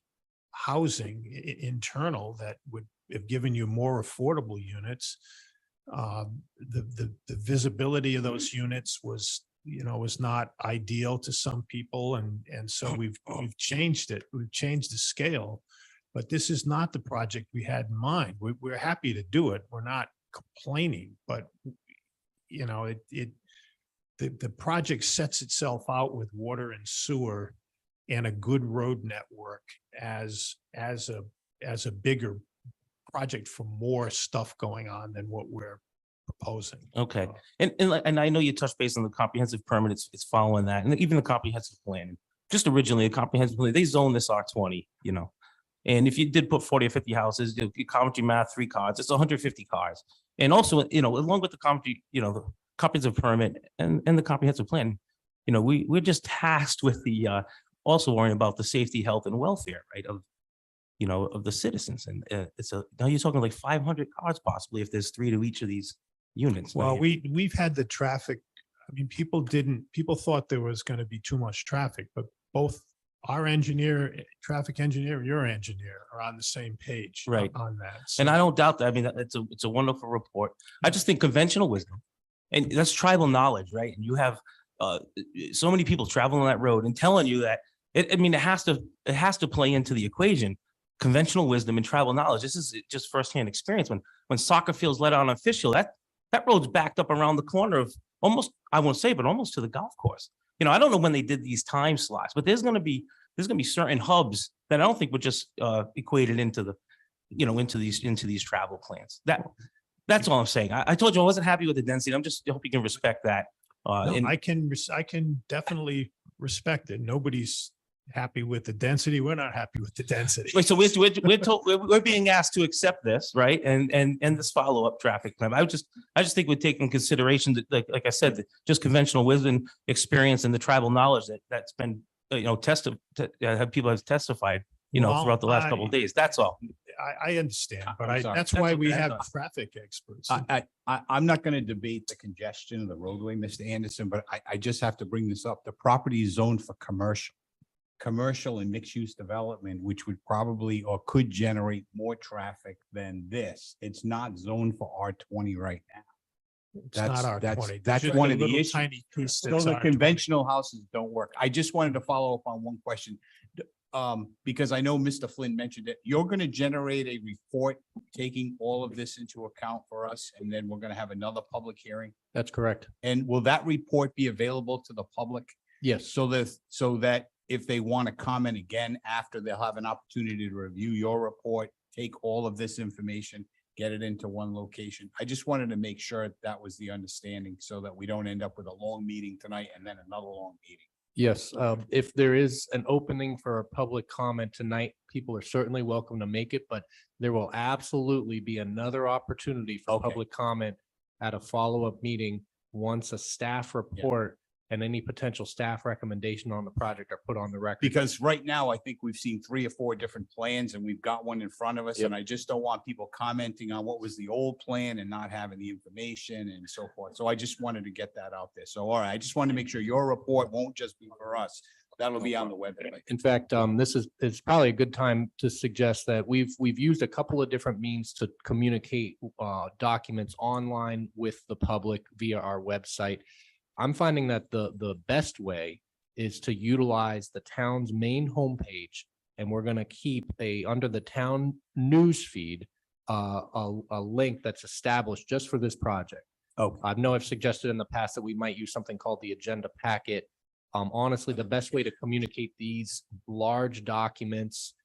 housing internal that would have given you more affordable units. The visibility of those units was not ideal to some people. And so we've changed it. We've changed the scale but this is not the project we had in mind. We're happy to do it. We're not complaining, but you know, the project sets itself out with water and sewer and a good road network as a bigger project for more stuff going on than what we're proposing. Okay. And I know you touched base on the comprehensive permit, it's following that, and even the comprehensive plan. Just originally, a comprehensive plan, they zoned this R20, you know. And if you did put 40 or 50 houses, you Coventry math, 3 cars, it's 150 cars. And also, you know, along with the Coventry, you know, the comprehensive permit and the comprehensive plan, you know, we're just tasked with the also worrying about the safety, health, and welfare, right, of, you know, of the citizens. And now you're talking like 500 cars possibly if there's 3 to each of these units. Well, Now, we've had the traffic. I mean, people thought there was going to be too much traffic, but both our engineer, traffic engineer, and your engineer are on the same page Right. on that. And So- I don't doubt that. I mean, it's a wonderful report. I just think conventional wisdom, and that's tribal knowledge, right? And you have so many people traveling on that road and telling you that I mean, it has to play into the equation. Conventional wisdom and tribal knowledge. This is just firsthand experience. When soccer fields let out an official, that road's backed up around the corner of almost, I won't say, but almost to the golf course. You know, I don't know when they did these time slots, but there's going to be certain hubs that I don't think were just equated into the, you know, into these travel plans. That's all I'm saying. I told you I wasn't happy with the density. I'm just hope you can respect that. No, And I can definitely respect it. Nobody's happy with the density. We're not happy with the density. wait, so we're being asked to accept this, right? And this follow-up traffic plan. I just think we take in consideration that, like I said, that just conventional wisdom, experience, and the tribal knowledge that's been, you know, people have testified, you know, Well, throughout the last couple of days. That's all. I understand, but I'm sorry. that's why That's we okay. have traffic experts. I'm not going to debate the congestion of the roadway, Mr. Anderson, but I just have to bring this up. The property is zoned for commercial and mixed-use development, which would probably or could generate more traffic than this. It's not zoned for R20 right now. It's not our that's- 20. that's There's one a of the little issues. Tiny piece So that's the R20. conventional houses don't work. I just wanted to follow up on one question. Because I know Mr. Flynn mentioned it, you're going to generate a report taking all of this into account for us, and then we're going to have another public hearing. That's correct. And will that report be available to the public? Yes. So that if they want to comment again after, they'll have an opportunity to review your report, take all of this information, get it into one location. I just wanted to make sure that was the understanding so that we don't end up with a long meeting tonight and then another long meeting. Yes, if there is an opening for a public comment tonight, people are certainly welcome to make it, but there will absolutely be another opportunity for Okay. public comment at a follow-up meeting once a staff report and any potential staff recommendation on the project are put on the record. Because right now, I think we've seen 3 or 4 different plans and we've got one in front of us. Yep. And I just don't want people commenting on what was the old plan and not having the information and so forth. So I just wanted to get that out there. So, all right, I just wanted to make sure your report won't just be for us. That'll be on the website. In fact, it's probably a good time to suggest that we've used a couple of different means to communicate documents online with the public via our website. I'm finding that the best way is to utilize the town's main homepage, and we're going to keep under the town news feed a link that's established just for this project. Oh, I know I've suggested in the past that we might use something called the agenda packet. Honestly, the best way to communicate these large documents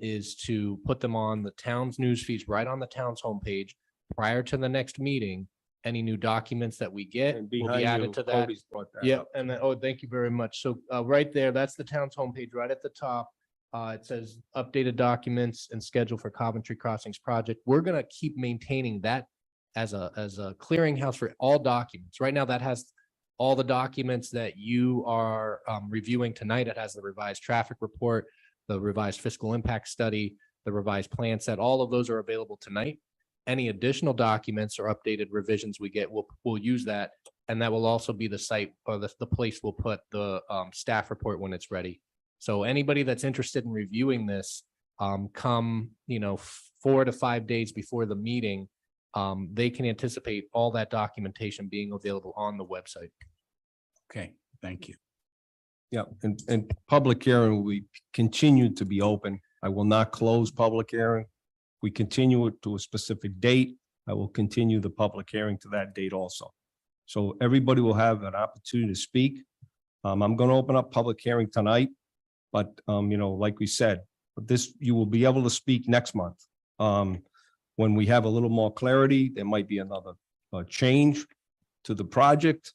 is to put them on the town's news feeds, right on the town's homepage. Prior to the next meeting, any new documents that we get will be added to that. Yeah, and then, thank you very much. So right there, that's the town's homepage, right at the top. It says updated documents and schedule for Coventry Crossings project. We're gonna keep maintaining that as a clearinghouse for all documents. Right now, that has all the documents that you are reviewing tonight. It has the revised traffic report, the revised fiscal impact study, the revised plan set. All of those are available tonight. Any additional documents or updated revisions we get, we'll use that. And that will also be the site or the place we'll put the staff report when it's ready. So anybody that's interested in reviewing this, come, 4 to 5 days before the meeting, they can anticipate all that documentation being available on the website. okay. Thank you. Yeah, and public hearing, we continue to be open. I will not close public hearing. We continue it to a specific date. I will continue the public hearing to that date also. So everybody will have an opportunity to speak. I'm going to open up public hearing tonight, but like we said, this, you will be able to speak next month. When we have a little more clarity, there might be another change to the project.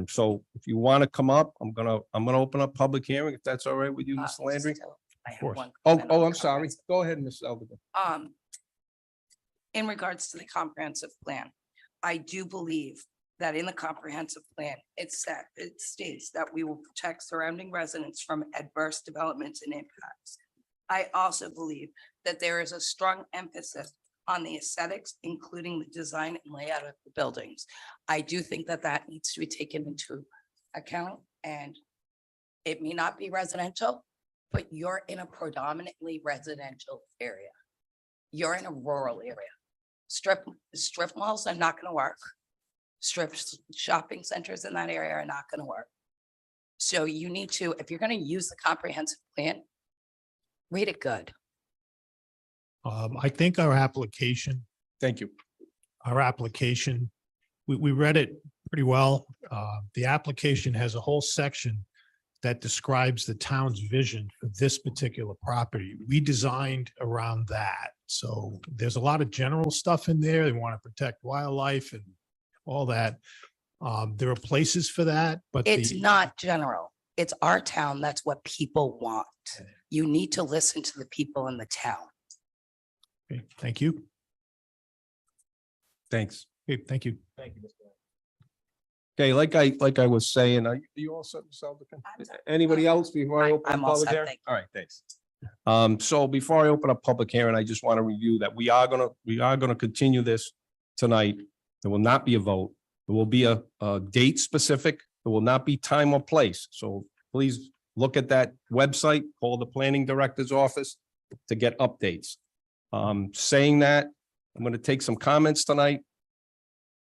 So if you want to come up, I'm gonna open up public hearing, if that's all right with you, Mr. Landry. Still, I have course. one Oh, comment on the I'm sorry. comprehensive- Go ahead, Ms. Elderman. In regards to the comprehensive plan, I do believe that in the comprehensive plan, it states that we will protect surrounding residents from adverse developments and impacts. I also believe that there is a strong emphasis on the aesthetics, including the design and layout of the buildings. I do think that that needs to be taken into account, and it may not be residential, but you're in a predominantly residential area. You're in a rural area. Strip malls are not gonna work. Strip shopping centers in that area are not gonna work. So you need to, if you're gonna use the comprehensive plan, read it good. I think our application, Thank you. we read it pretty well. The application has a whole section that describes the town's vision for this particular property. We designed around that. So there's a lot of general stuff in there. They want to protect wildlife and all that. There are places for that, but It's not general. It's our town. That's what people want. You need to listen to the people in the town. Okay, thank you. Thanks. Okay, thank you. Okay, like I was saying, are you all set, Ms. Elderman? I'm set. Anybody else before I open? I'm up all public set, hearing? thank you. All right, thanks. So before I open up public hearing, I just want to review that we are gonna continue this tonight. There will not be a vote. There will be a date specific. There will not be time or place. So please look at that website, call the planning director's office to get updates. Saying that, I'm going to take some comments tonight.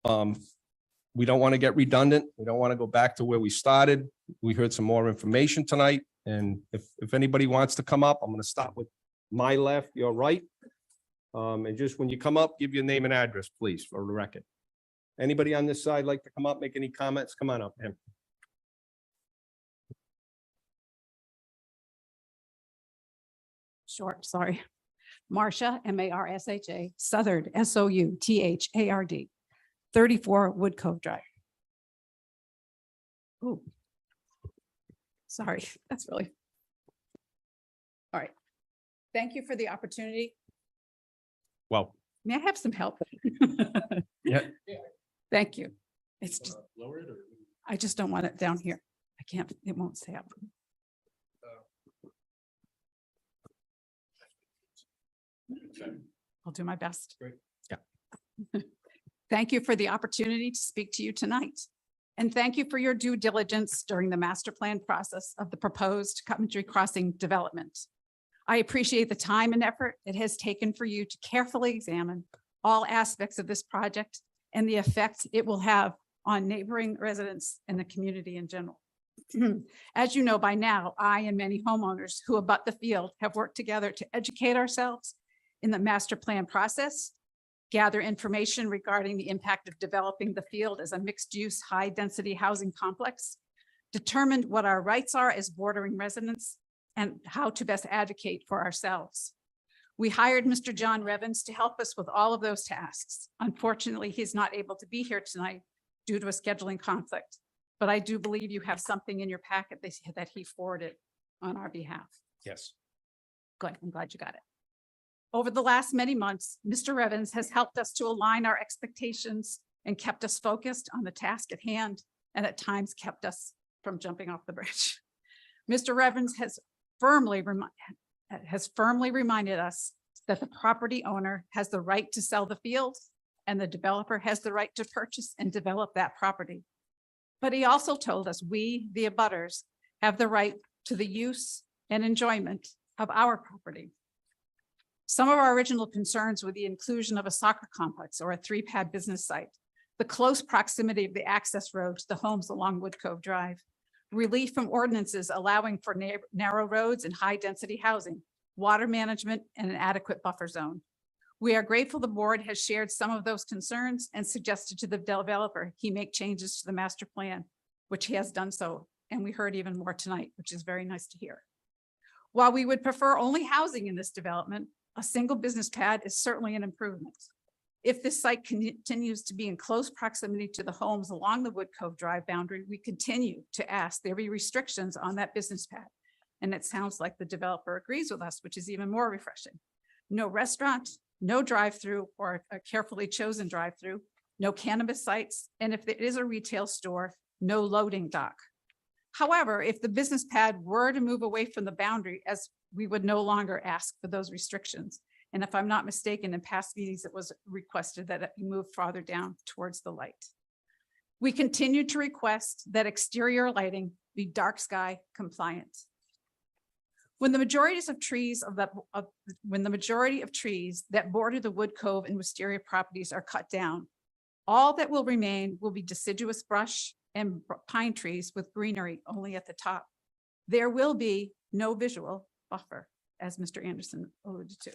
We don't want to get redundant. We don't want to go back to where we started. We heard some more information tonight. And if anybody wants to come up, I'm going to start with my left, your right. And just when you come up, give your name and address, please, for the record. Anybody on this side like to come up, make any comments? Come on up, man. Short, sorry. Marcia, M-A-R-S-H-A, Southard, S-O-U-T-H-A-R-D, 34 Wood Cove Drive. Ooh. Sorry, that's really. All right. Thank you for the opportunity. Well, May I have some help? Yeah. Thank you. It's just, I just don't want it down here. I can't, it won't stay up. I'll do my best. Great. Yeah. Thank you for the opportunity to speak to you tonight. And thank you for your due diligence during the master plan process of the proposed Coventry Crossing development. I appreciate the time and effort it has taken for you to carefully examine all aspects of this project and the effect it will have on neighboring residents and the community in general. As you know by now, I and many homeowners who abut the field have worked together to educate ourselves in the master plan process, gather information regarding the impact of developing the field as a mixed-use, high-density housing complex, determined what our rights are as bordering residents, and how to best advocate for ourselves. We hired Mr. John Revens to help us with all of those tasks. Unfortunately, he's not able to be here tonight due to a scheduling conflict, but I do believe you have something in your packet that he forwarded on our behalf. yes. Good, I'm glad you got it. Over the last many months, Mr. Revens has helped us to align our expectations and kept us focused on the task at hand, and at times kept us from jumping off the bridge. Mr. Revens has firmly reminded us that the property owner has the right to sell the field and the developer has the right to purchase and develop that property. But he also told us we, the abutters, have the right to the use and enjoyment of our property. Some of our original concerns were the inclusion of a soccer complex or a 3-pad business site, the close proximity of the access road to the homes along Wood Cove Drive, relief from ordinances allowing for narrow roads and high-density housing, water management, and an adequate buffer zone. We are grateful the board has shared some of those concerns and suggested to the developer he make changes to the master plan, which he has done so, and we heard even more tonight, which is very nice to hear. While we would prefer only housing in this development, a single business pad is certainly an improvement. If this site continues to be in close proximity to the homes along the Wood Cove Drive boundary, we continue to ask there be restrictions on that business pad. And it sounds like the developer agrees with us, which is even more refreshing. No restaurant, no drive-through or a carefully chosen drive-through, no cannabis sites, and if there is a retail store, no loading dock. However, if the business pad were to move away from the boundary, as we would no longer ask for those restrictions. And if I'm not mistaken, in past meetings, it was requested that it be moved farther down towards the light. We continue to request that exterior lighting be dark sky compliant. When the majority of trees that border the Wood Cove and Wisteria properties are cut down, all that will remain will be deciduous brush and pine trees with greenery only at the top. There will be no visual buffer, as Mr. Anderson alluded to.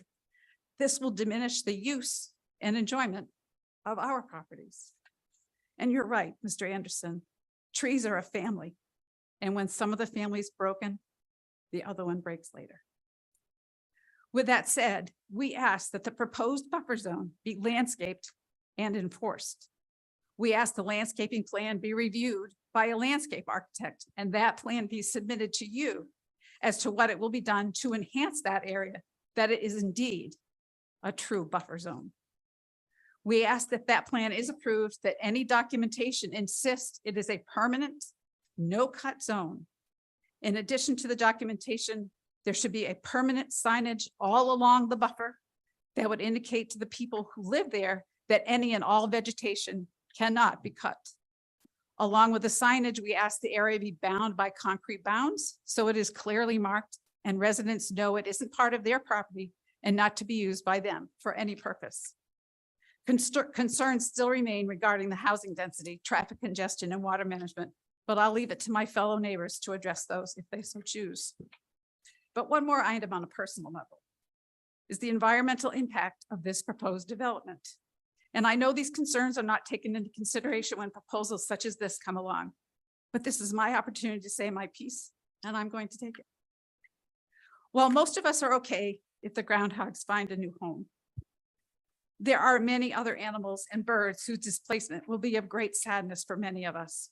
This will diminish the use and enjoyment of our properties. And you're right, Mr. Anderson, trees are a family. And when some of the family is broken, the other one breaks later. With that said, we ask that the proposed buffer zone be landscaped and enforced. We ask the landscaping plan be reviewed by a landscape architect and that plan be submitted to you as to what it will be done to enhance that area, that it is indeed a true buffer zone. We ask that that plan is approved, that any documentation insists it is a permanent, no-cut zone. In addition to the documentation, there should be a permanent signage all along the buffer that would indicate to the people who live there that any and all vegetation cannot be cut. Along with the signage, we ask the area be bound by concrete bounds, so it is clearly marked and residents know it isn't part of their property and not to be used by them for any purpose. Concerns still remain regarding the housing density, traffic congestion, and water management, but I'll leave it to my fellow neighbors to address those if they so choose. But one more item on a personal level is the environmental impact of this proposed development. And I know these concerns are not taken into consideration when proposals such as this come along, but this is my opportunity to say my piece, and I'm going to take it. While most of us are okay if the groundhogs find a new home, there are many other animals and birds whose displacement will be of great sadness for many of us.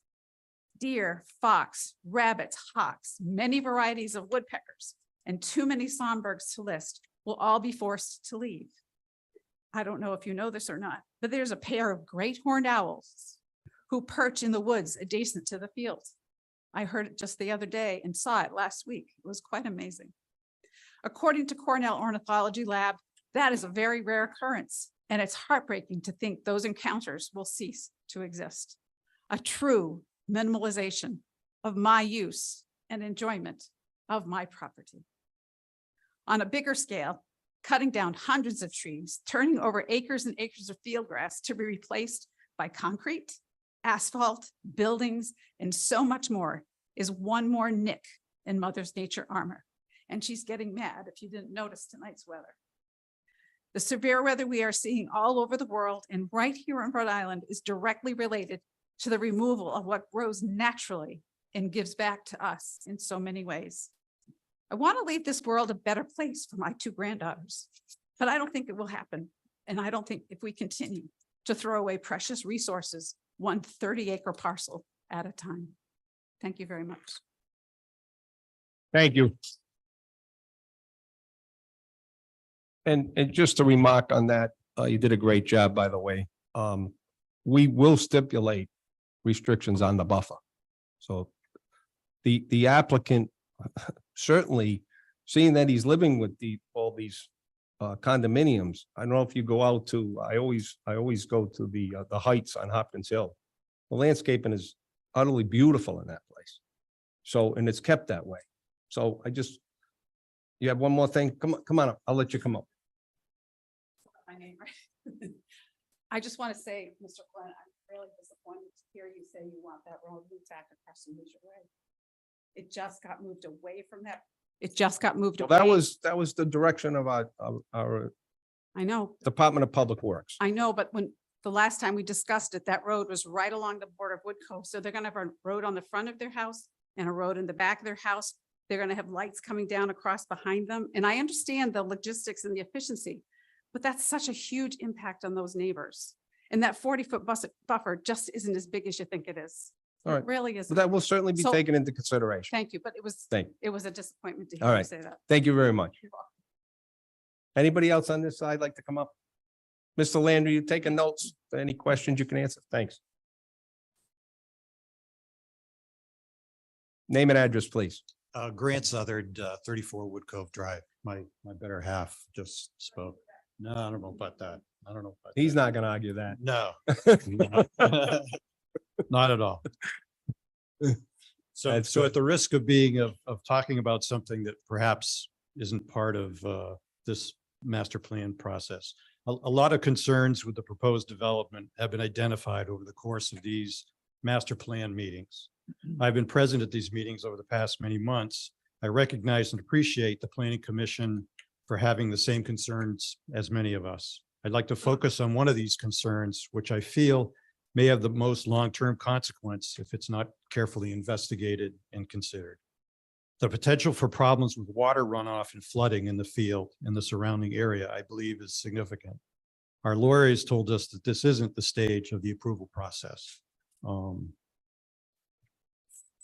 Deer, fox, rabbits, hawks, many varieties of woodpeckers, and too many songbirds to list will all be forced to leave. I don't know if you know this or not, but there's a pair of great horned owls who perch in the woods adjacent to the field. I heard it just the other day and saw it last week. It was quite amazing. According to Cornell Ornithology Lab, that is a very rare occurrence, and it's heartbreaking to think those encounters will cease to exist. A true minimalization of my use and enjoyment of my property. On a bigger scale, cutting down hundreds of trees, turning over acres and acres of field grass to be replaced by concrete, asphalt, buildings, and so much more is one more nick in Mother Nature's armor. And she's getting mad if you didn't notice tonight's weather. The severe weather we are seeing all over the world and right here in Rhode Island is directly related to the removal of what grows naturally and gives back to us in so many ways. I want to leave this world a better place for my two granddaughters, but I don't think it will happen. And I don't think if we continue to throw away precious resources, one 30-acre parcel at a time. Thank you very much. Thank you. And just to remark on that, you did a great job, by the way. We will stipulate restrictions on the buffer. So the applicant certainly, seeing that he's living with all these condominiums. I don't know if you go out to, I always go to the Heights on Hopkins Hill. The landscaping is utterly beautiful in that place. So, and it's kept that way. So you have one more thing? Come on up. I'll let you come up. My name, right? I just want to say, Mr. Quinn, I'm really disappointed to hear you say you want that road moved back across the Hoosier Way. It just got moved away from that It just got moved Well, away. that was the direction of our I know, Department of Public Works. I know, but when the last time we discussed it, that road was right along the border of Wood Cove. So they're gonna have a road on the front of their house and a road in the back of their house. They're gonna have lights coming down across behind them. And I understand the logistics and the efficiency, but that's such a huge impact on those neighbors. And that 40-foot buffer just isn't as big as you think it is. All It right. really So isn't. that will certainly be So- taken into consideration. Thank you, but Thank you. it was a disappointment to All hear you right. say that. Thank you very much. You're welcome. Anybody else on this side like to come up? Mr. Landry, you taking notes? Any questions you can answer? Thanks. Name and address, please. Grant Southard, 34 Wood Cove Drive. My better half just spoke. No, I don't know about that. I don't know. about He's that. not going to argue that. No. Not at all. So, That's so good. at the risk of being, of talking about something that perhaps isn't part of this master plan process, a lot of concerns with the proposed development have been identified over the course of these master plan meetings. I've been present at these meetings over the past many months. I recognize and appreciate the Planning Commission for having the same concerns as many of us. I'd like to focus on one of these concerns, which I feel may have the most long-term consequence if it's not carefully investigated and considered. The potential for problems with water runoff and flooding in the field and the surrounding area, I believe, is significant. Our lawyers told us that this isn't the stage of the approval process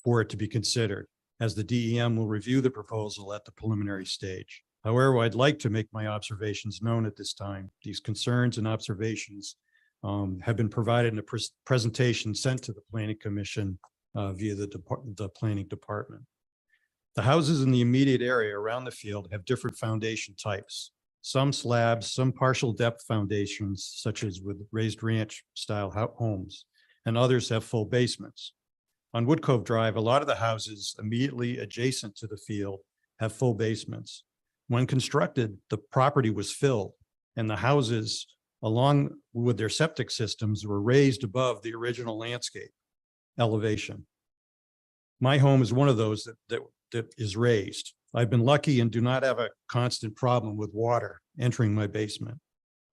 for it to be considered, as the DEM will review the proposal at the preliminary stage. However, I'd like to make my observations known at this time. These concerns and observations have been provided in a presentation sent to the Planning Commission via the Planning Department. The houses in the immediate area around the field have different foundation types. Some slabs, some partial depth foundations, such as with raised ranch style homes, and others have full basements. On Wood Cove Drive, a lot of the houses immediately adjacent to the field have full basements. When constructed, the property was filled and the houses, along with their septic systems, were raised above the original landscape elevation. My home is one of those that is raised. I've been lucky and do not have a constant problem with water entering my basement.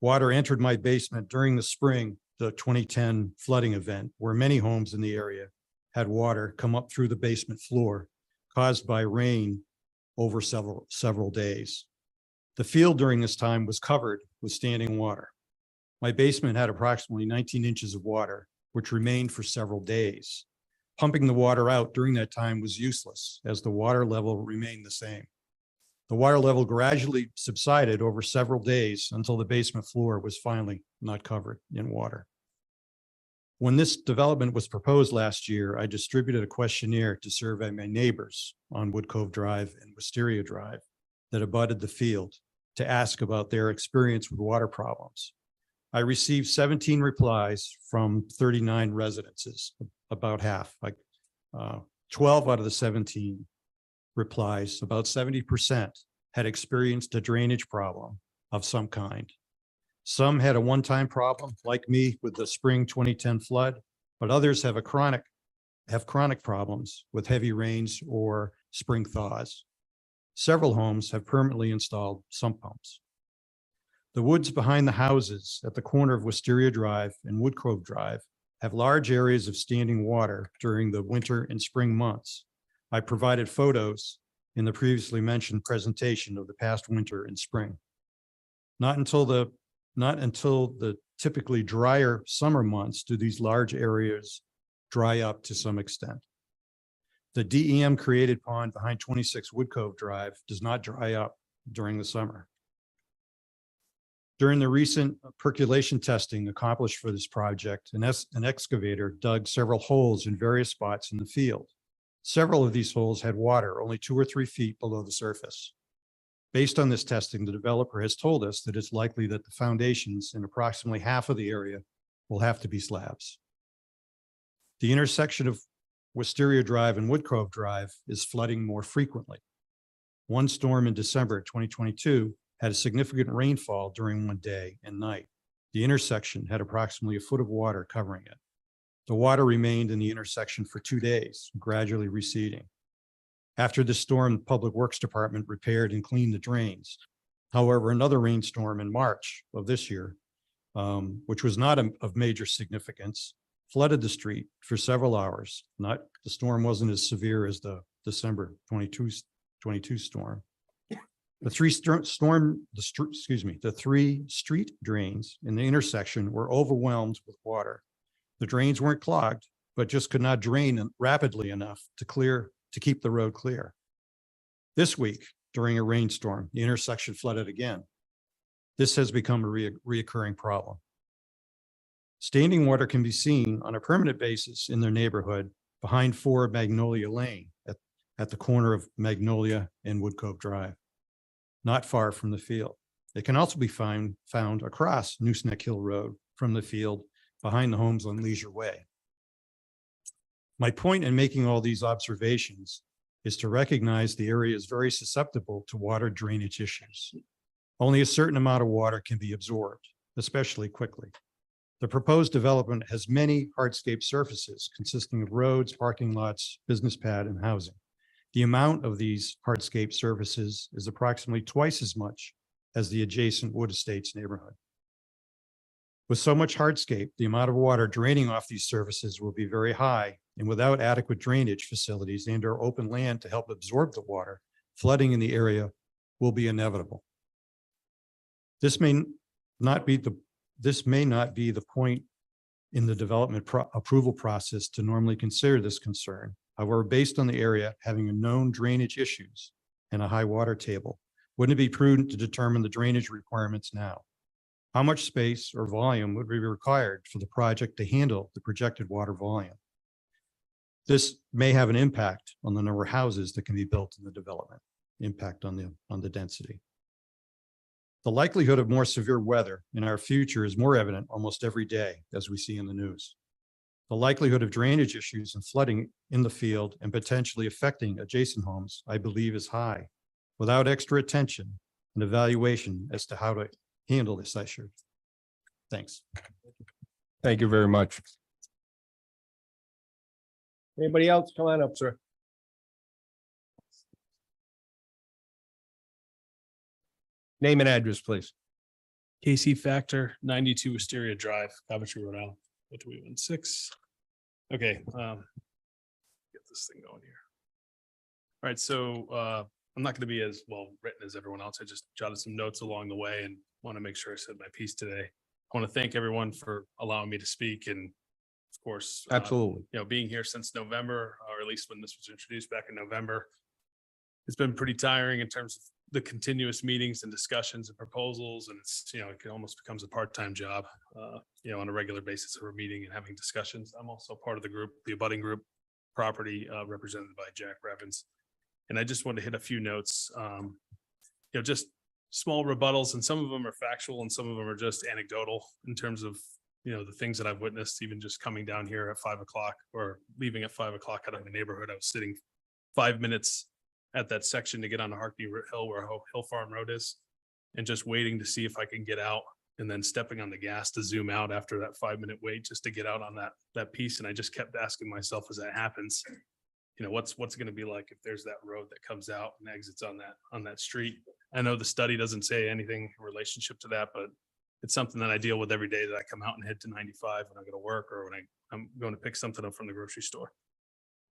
Water entered my basement during the spring, the 2010 flooding event, where many homes in the area had water come up through the basement floor caused by rain over several days. The field during this time was covered with standing water. My basement had approximately 19 inches of water, which remained for several days. Pumping the water out during that time was useless as the water level remained the same. The water level gradually subsided over several days until the basement floor was finally not covered in water. When this development was proposed last year, I distributed a questionnaire to survey my neighbors on Wood Cove Drive and Wisteria Drive that abutted the field to ask about their experience with water problems. I received 17 replies from 39 residences, about half, like 12 out of the 17 replies, about 70% had experienced a drainage problem of some kind. Some had a one-time problem, like me with the spring 2010 flood, but others have chronic problems with heavy rains or spring thaws. Several homes have permanently installed sump pumps. The woods behind the houses at the corner of Wisteria Drive and Wood Cove Drive have large areas of standing water during the winter and spring months. I provided photos in the previously mentioned presentation of the past winter and spring. Not until the typically drier summer months do these large areas dry up to some extent. The DEM created pond behind 26 Wood Cove Drive does not dry up during the summer. During the recent percolation testing accomplished for this project, an excavator dug several holes in various spots in the field. Several of these holes had water only 2 or 3 feet below the surface. Based on this testing, the developer has told us that it's likely that the foundations in approximately half of the area will have to be slabs. The intersection of Wisteria Drive and Wood Cove Drive is flooding more frequently. One storm in December 2022 had a significant rainfall during one day and night. The intersection had approximately 1 foot of water covering it. The water remained in the intersection for 2 days, gradually receding. After the storm, the Public Works Department repaired and cleaned the drains. However, another rainstorm in March of this year, which was not of major significance, flooded the street for several hours. The storm wasn't as severe as the December 22 storm. The three street drains in the intersection were overwhelmed with water. The drains weren't clogged, but just could not drain rapidly enough to keep the road clear. This week, during a rainstorm, the intersection flooded again. This has become a reoccurring problem. Standing water can be seen on a permanent basis in their neighborhood behind 4 Magnolia Lane at the corner of Magnolia and Wood Cove Drive, not far from the field. It can also be found across Nooseneck Hill Road from the field behind the homes on Leisure Way. My point in making all these observations is to recognize the area is very susceptible to water drainage issues. Only a certain amount of water can be absorbed, especially quickly. The proposed development has many hardscape surfaces consisting of roads, parking lots, business pad, and housing. The amount of these hardscape surfaces is approximately twice as much as the adjacent Wood Estates neighborhood. With so much hardscape, the amount of water draining off these surfaces will be very high, and without adequate drainage facilities and/or open land to help absorb the water, flooding in the area will be inevitable. This may not be the point in the development approval process to normally consider this concern. However, based on the area having a known drainage issues and a high water table, wouldn't it be prudent to determine the drainage requirements now? How much space or volume would be required for the project to handle the projected water volume? This may have an impact on the number of houses that can be built in the development, impact on the density. The likelihood of more severe weather in our future is more evident almost every day, as we see in the news. The likelihood of drainage issues and flooding in the field and potentially affecting adjacent homes, I believe, is high, without extra attention and evaluation as to how to handle this issue. Thanks. Thank you very much. Anybody else? Come on up, sir. Name and address, please. KC Factor, 92 Wisteria Drive, Coventry, Rhode Island, 02816. Okay, get this thing going here. All right, so I'm not going to be as well written as everyone else. I just jotted some notes along the way and want to make sure I said my piece today. I want to thank everyone for allowing me to speak, and of course, Absolutely. being here since November, or at least when this was introduced back in November. It's been pretty tiring in terms of the continuous meetings and discussions and proposals, and it's, it almost becomes a part-time job, on a regular basis. We're meeting and having discussions. I'm also part of the group, the abutting group property, represented by Jack Revens. And I just wanted to hit a few notes, just small rebuttals, and some of them are factual and some of them are just anecdotal in terms of, the things that I've witnessed, even just coming down here at 5 o'clock or leaving at 5 o'clock out of the neighborhood. I was sitting 5 minutes at that section to get on the Harkney Hill where Hill Farm Road is, and just waiting to see if I can get out, and then stepping on the gas to zoom out after that 5-minute wait just to get out on that piece. And I just kept asking myself as that happens, what's going to be like if there's that road that comes out and exits on that street. I know the study doesn't say anything in relationship to that, but it's something that I deal with every day that I come out and head to 95 when I go to work or when I'm going to pick something up from the grocery store.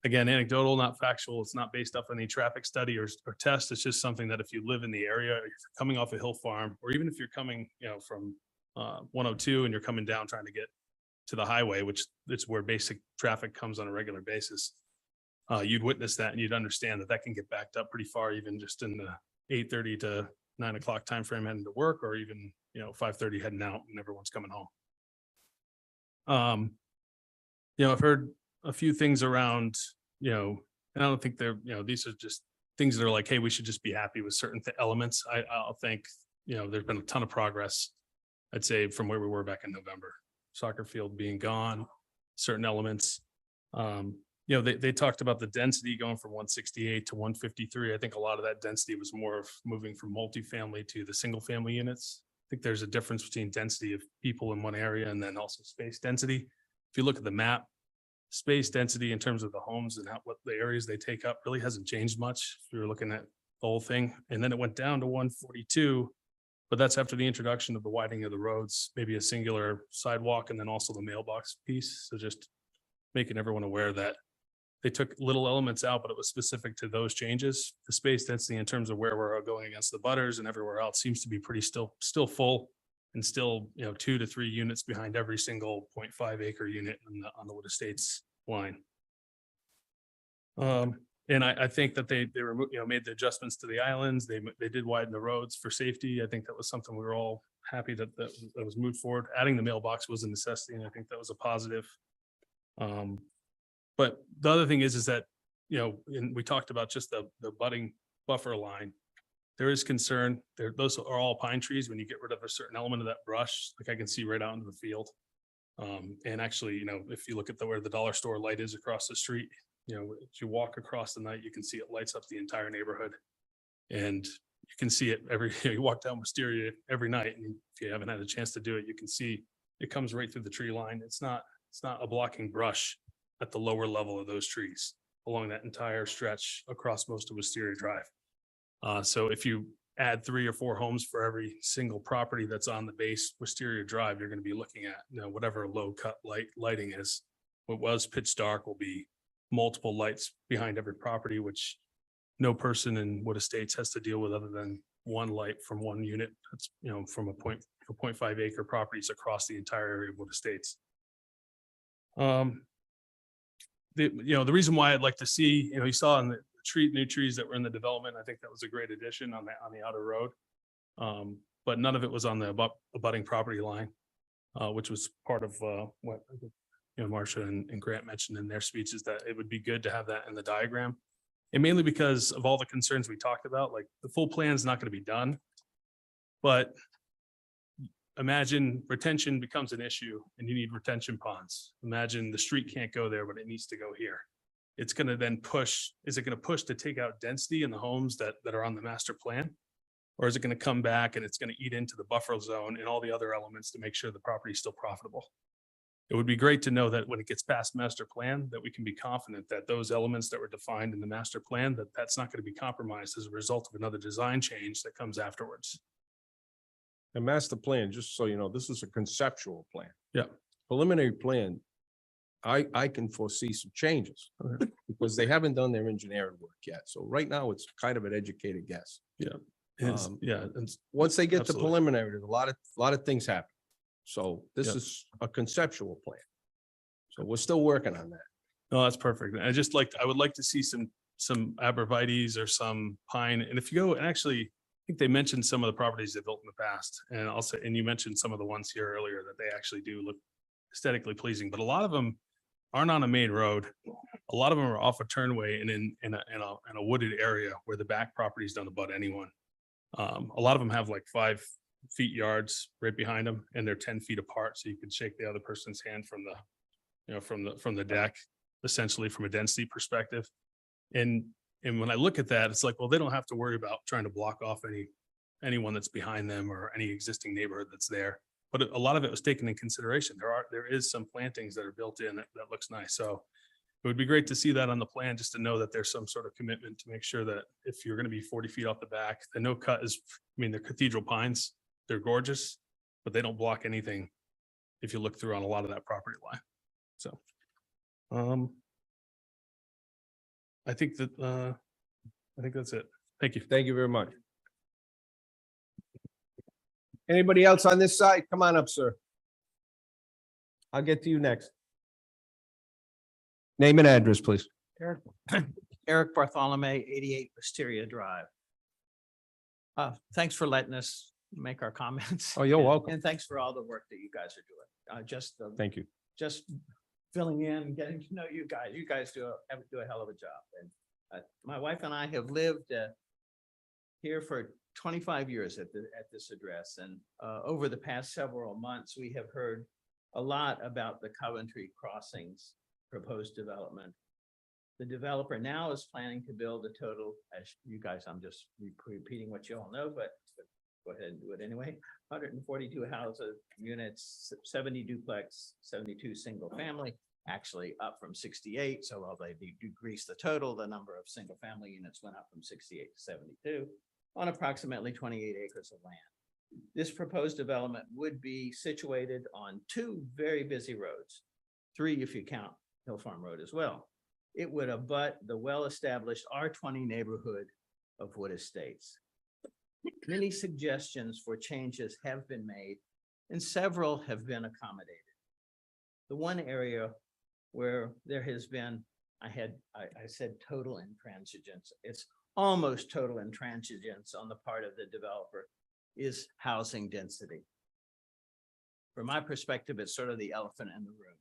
Again, anecdotal, not factual. It's not based off any traffic study or test. It's just something that if you live in the area, or you're coming off a Hill Farm, or even if you're coming, from 102 and you're coming down trying to get to the highway, which it's where basic traffic comes on a regular basis, you'd witness that and you'd understand that can get backed up pretty far, even just in the 8:30 to 9 o'clock timeframe heading to work, or even 5:30 heading out and everyone's coming home. I've heard a few things around, and I don't think they're, these are just things that are like, hey, we should just be happy with certain elements. I'll think, there's been a ton of progress, I'd say, from where we were back in November. Soccer field being gone, certain elements. They talked about the density going from 168 to 153. I think a lot of that density was more of moving from multifamily to the single family units. I think there's a difference between density of people in one area and then also space density. If you look at the map, space density in terms of the homes and what the areas they take up really hasn't changed much. If you're looking at the whole thing, and then it went down to 142. But that's after the introduction of the widening of the roads, maybe a singular sidewalk, and then also the mailbox piece. So just making everyone aware that they took little elements out, but it was specific to those changes. The space density in terms of where we're going against the butters and everywhere else seems to be pretty still full, and still, 2 to 3 units behind every single 0.5 acre unit on the Wood Estates line. And I think that they made the adjustments to the islands. They did widen the roads for safety. I think that was something we were all happy that was moved forward. Adding the mailbox was a necessity, and I think that was a positive. But the other thing is that, and we talked about just the budding buffer line. There is concern there. Those are all pine trees. When you get rid of a certain element of that brush, like I can see right out into the field. And actually, if you look at where the dollar store light is across the street, as you walk across the night, you can see it lights up the entire neighborhood. And you can see it you walk down Wisteria every night. And if you haven't had a chance to do it, you can see it comes right through the tree line. It's not a blocking brush at the lower level of those trees along that entire stretch across most of Wisteria Drive. So if you add 3 or 4 homes for every single property that's on the base Wisteria Drive, you're going to be looking at, whatever low cut lighting is. What was pitch dark will be multiple lights behind every property, which no person in Wood Estates has to deal with other than one light from one unit. That's, from a 0.5 acre properties across the entire area of Wood Estates. The reason why I'd like to see, you saw in the new trees that were in the development, I think that was a great addition on the outer road. But none of it was on the abutting property line, which was part of what Marcia and Grant mentioned in their speeches, that it would be good to have that in the diagram. And mainly because of all the concerns we talked about, like the full plan is not going to be done. But imagine retention becomes an issue and you need retention ponds. Imagine the street can't go there, but it needs to go here. It's going to then is it going to push to take out density in the homes that are on the master plan? Or is it going to come back and it's going to eat into the buffer zone and all the other elements to make sure the property is still profitable? It would be great to know that when it gets past master plan, that we can be confident that those elements that were defined in the master plan, that's not going to be compromised as a result of another design change that comes afterwards. The master plan, just so you know, this is a conceptual plan. Yeah. Preliminary plan, I can foresee some changes because they haven't done their engineering work yet. So right now it's kind of an educated guess. Yeah. And Once they get to Absolutely. preliminary, there's a lot of things happen. So this Yep. is a conceptual plan. So we're still working on that. no, that's perfect. I would like to see some arborvitaes or some pine. And if you go, and actually, I think they mentioned some of the properties they built in the past, and also, and you mentioned some of the ones here earlier that they actually do look aesthetically pleasing, but a lot of them aren't on a main road. A lot of them are off a turnway and in a wooded area where the back properties don't abut anyone. A lot of them have like 5 feet yards right behind them, and they're 10 feet apart, so you can shake the other person's hand from the deck, essentially from a density perspective. And when I look at that, it's like, well, they don't have to worry about trying to block off anyone that's behind them or any existing neighborhood that's there. But a lot of it was taken in consideration. There is some plantings that are built in that looks nice. So it would be great to see that on the plan, just to know that there's some sort of commitment to make sure that if you're going to be 40 feet off the back, the no cut is, they're cathedral pines. They're gorgeous, but they don't block anything if you look through on a lot of that property line. So, I think that's it. Thank you. Thank you very much. Anybody else on this side? Come on up, sir. I'll get to you next. Name and address, please. Eric Bartholomew, 88 Wisteria Drive. Thanks for letting us make our comments. Oh, you're welcome. And thanks for all the work that you guys are doing. Thank you. Just filling in, getting to know you guys. You guys do a hell of a job. And my wife and I have lived here for 25 years at this address. And over the past several months, we have heard a lot about the Coventry Crossings proposed development. The developer now is planning to build a total, as you guys, I'm just repeating what you all know, but go ahead and do it anyway. 142 houses, units, 70 duplex, 72 single family, actually up from 68. So while they decreased the total, the number of single-family units went up from 68 to 72 on approximately 28 acres of land. This proposed development would be situated on two very busy roads, three if you count Hill Farm Road as well. It would abut the well-established R20 neighborhood of Wood Estates. Many suggestions for changes have been made and several have been accommodated. The one area where there has been, I said total intransigence. It's almost total intransigence on the part of the developer is housing density. From my perspective, it's sort of the elephant in the room.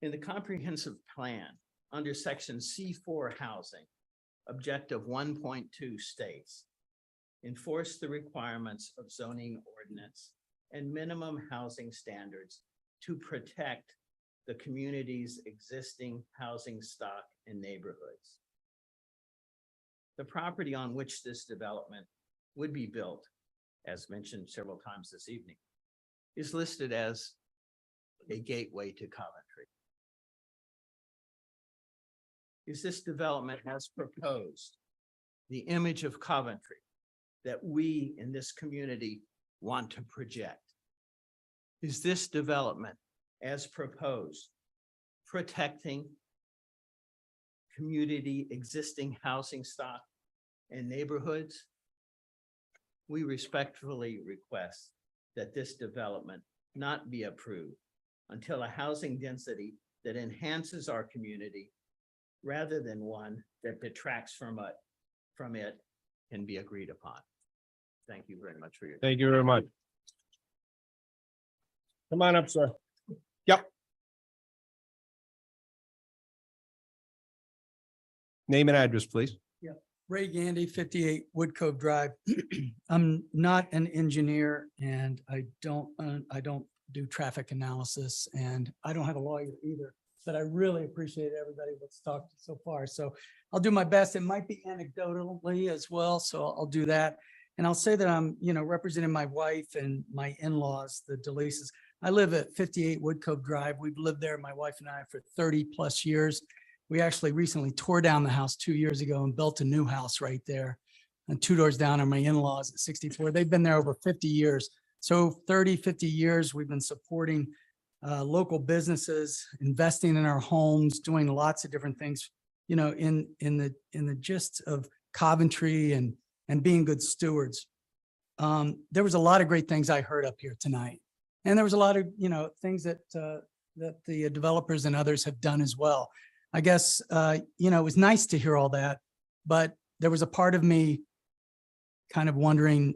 In the comprehensive plan, under section C4 housing, objective 1.2 states, enforce the requirements of zoning ordinance and minimum housing standards to protect the community's existing housing stock and neighborhoods. The property on which this development would be built, as mentioned several times this evening, is listed as a gateway to Coventry. Is this development as proposed the image of Coventry that we in this community want to project? Is this development as proposed protecting community existing housing stock and neighborhoods? We respectfully request that this development not be approved until a housing density that enhances our community rather than one that detracts from it can be agreed upon. Thank you very much for your. Thank you very much. Come on up, sir. Yep. Name and address, please. Ray Gandy, 58 Wood Cove Drive. I'm not an engineer and I don't do traffic analysis and I don't have a lawyer either, but I really appreciate everybody that's talked so far. So I'll do my best. It might be anecdotally as well, so I'll do that. And I'll say that I'm, representing my wife and my in-laws, the DeLises. I live at 58 Wood Cove Drive. We've lived there, my wife and I, for 30 plus years. We actually recently tore down the house 2 years ago and built a new house right there. And 2 doors down are my in-laws at 64. They've been there over 50 years. So 30, 50 years, we've been supporting local businesses, investing in our homes, doing lots of different things, in the gist of Coventry and being good stewards. There was a lot of great things I heard up here tonight. And there was a lot of, things that the developers and others have done as well. I guess, it was nice to hear all that, but there was a part of me kind of wondering,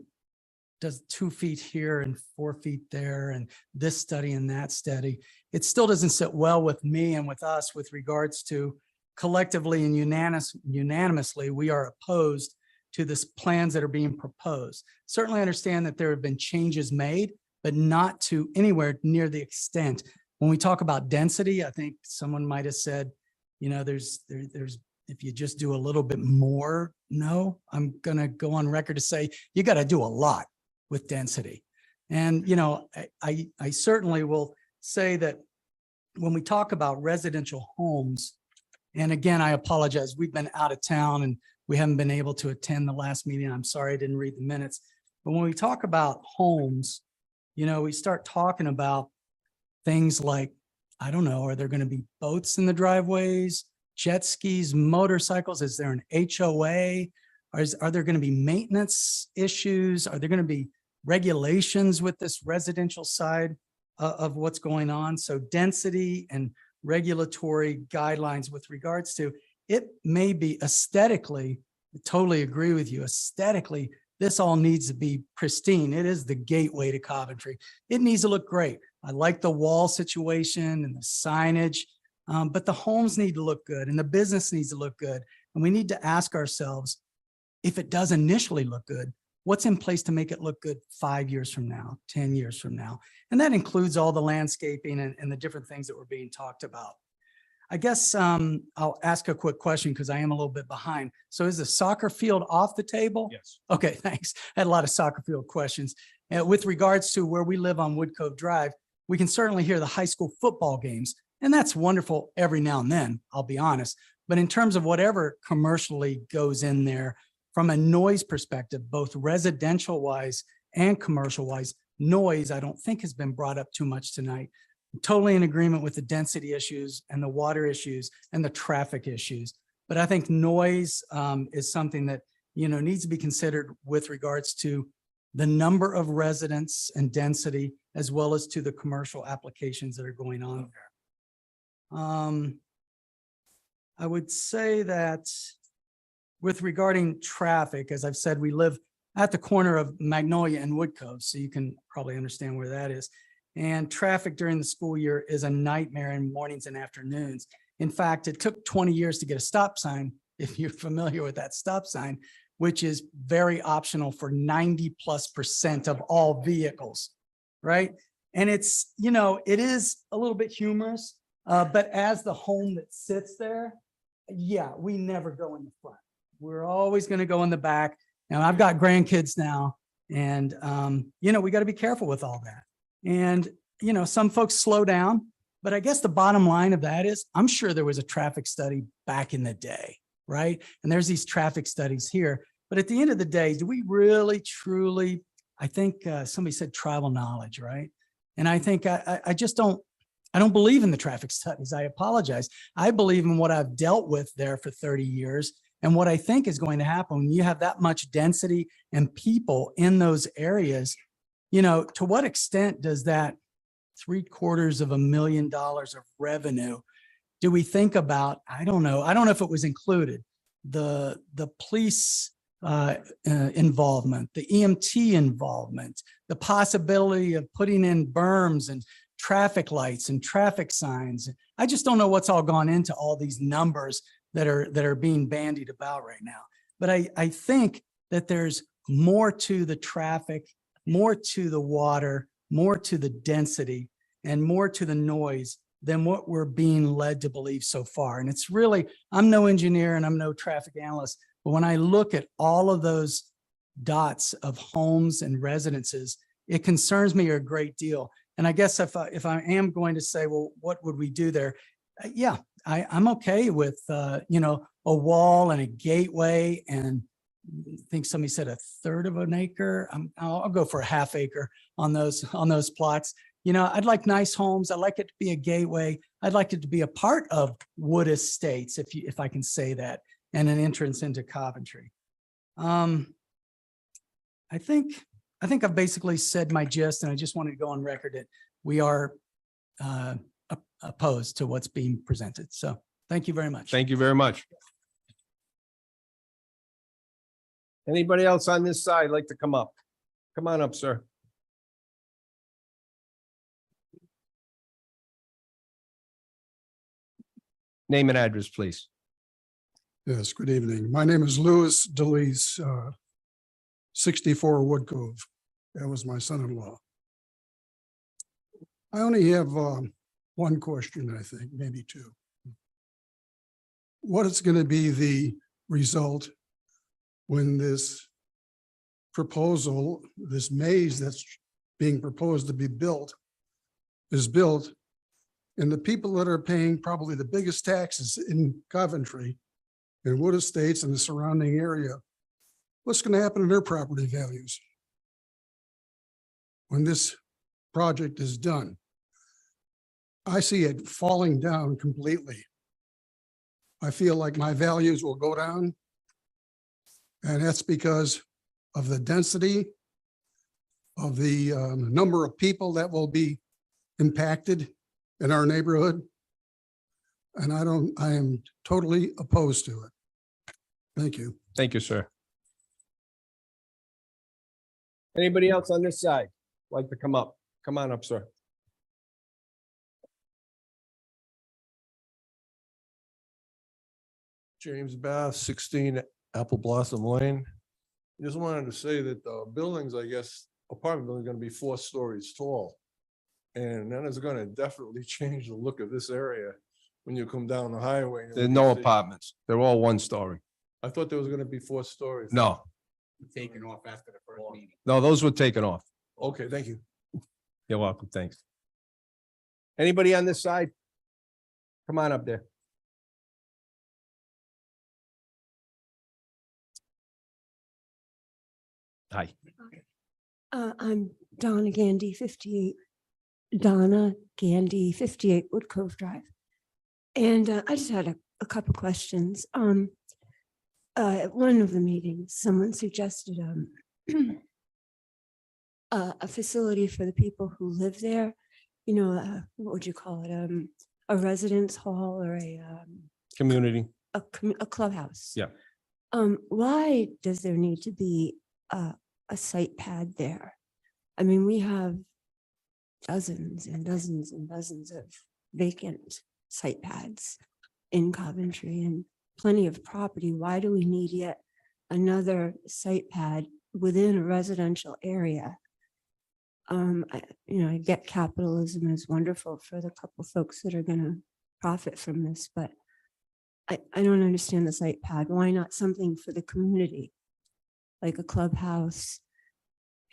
does 2 feet here and 4 feet there and this study and that study, it still doesn't sit well with me and with us with regards to collectively and unanimously, we are opposed to this plans that are being proposed. Certainly understand that there have been changes made, but not to anywhere near the extent. When we talk about density, I think someone might have said, there's if you just do a little bit more. No, I'm going to go on record to say you got to do a lot with density. And, I certainly will say that when we talk about residential homes, and again, I apologize, we've been out of town and we haven't been able to attend the last meeting. I'm sorry, I didn't read the minutes. But when we talk about homes, we start talking about things like, I don't know, are there going to be boats in the driveways, jet skis, motorcycles? Is there an HOA? Are there going to be maintenance issues? Are there going to be regulations with this residential side of what's going on? So density and regulatory guidelines with regards to it may be aesthetically, I totally agree with you. Aesthetically, this all needs to be pristine. It is the gateway to Coventry. It needs to look great. I like the wall situation and the signage, but the homes need to look good and the business needs to look good. And we need to ask ourselves, if it does initially look good, what's in place to make it look good 5 years from now, 10 years from now? And that includes all the landscaping and the different things that were being talked about. I guess I'll ask a quick question because I am a little bit behind. So is the soccer field off the table? Yes. Okay, thanks. I had a lot of soccer field questions. With regards to where we live on Wood Cove Drive, We can certainly hear the high school football games, and that's wonderful every now and then, I'll be honest. But in terms of whatever commercially goes in there, from a noise perspective, both residential wise and commercial wise, noise, I don't think has been brought up too much tonight. I'm totally in agreement with the density issues and the water issues and the traffic issues. But I think noise is something that, needs to be considered with regards to the number of residents and density, as well as to the commercial applications that are going on there. I would say that with regarding traffic, as I've said, we live at the corner of Magnolia and Wood Cove, so you can probably understand where that is. And traffic during the school year is a nightmare in mornings and afternoons. In fact, it took 20 years to get a stop sign, if you're familiar with that stop sign, which is very optional for 90+% of all vehicles, right? And it's, it is a little bit humorous, but as the home that sits there, yeah, we never go in the front. We're always going to go in the back. Now, I've got grandkids now, and, we got to be careful with all that. And, some folks slow down, but I guess the bottom line of that is I'm sure there was a traffic study back in the day, right? And there's these traffic studies here. But at the end of the day, do we really, truly, I think somebody said tribal knowledge, right? And I think I just don't believe in the traffic studies. I apologize. I believe in what I've dealt with there for 30 years. And what I think is going to happen when you have that much density and people in those areas, to what extent does that $750,000 of revenue do we think about? I don't know. I don't know if it was included. The police involvement, the EMT involvement, the possibility of putting in berms and traffic lights and traffic signs. I just don't know what's all gone into all these numbers that are being bandied about right now. But I think that there's more to the traffic, more to the water, more to the density, and more to the noise than what we're being led to believe so far. And it's really, I'm no engineer and I'm no traffic analyst, but when I look at all of those dots of homes and residences, it concerns me a great deal. And I guess if I am going to say, well, what would we do there? Yeah, I'm okay with, a wall and a gateway, and I think somebody said 1/3 of an acre. I'll go for a 1/2 acre on those plots. I'd like nice homes. I'd like it to be a gateway. I'd like it to be a part of Wood Estates, if I can say that, and an entrance into Coventry. I think I've basically said my gist, and I just wanted to go on record that we are opposed to what's being presented. So thank you very much. Thank you very much. Anybody else on this side like to come up? Come on up, sir. Name and address, please. Yes, good evening. My name is Louis DeLeese, 64 Wood Cove. That was my son-in-law. I only have one question, I think, maybe two. What is going to be the result when this proposal, this maze that's being proposed to be built, is built, and the people that are paying probably the biggest taxes in Coventry and Wood Estates and the surrounding area, what's going to happen to their property values when this project is done? I see it falling down completely. I feel like my values will go down, and that's because of the density of the number of people that will be impacted in our neighborhood. And I am totally opposed to it. Thank you. Thank you, sir. Anybody else on this side like to come up? Come on up, sir. James Bass, 16 Apple Blossom Lane. Just wanted to say that the buildings, I guess, apartment building are going to be 4 stories tall. And that is going to definitely change the look of this area when you come down the highway. There's no apartments. They're all 1 story. I thought there was going to be 4 stories. No, Taken off after the first meeting. no, those were taken off. Okay, thank you. You're welcome. Thanks. Anybody on this side? Come on up there. Hi. I'm Donna Gandy, 58. Donna Gandy, 58 Wood Cove Drive. And I just had a couple questions. At one of the meetings, someone suggested a facility for the people who live there. You know, what would you call it? A residence hall or Community. a clubhouse. Yeah. Why does there need to be a site pad there? I mean, we have dozens and dozens and dozens of vacant site pads in Coventry and plenty of property. Why do we need yet another site pad within a residential area? I get capitalism is wonderful for the couple folks that are going to profit from this, but I don't understand the site pad. Why not something for the community? Like a clubhouse,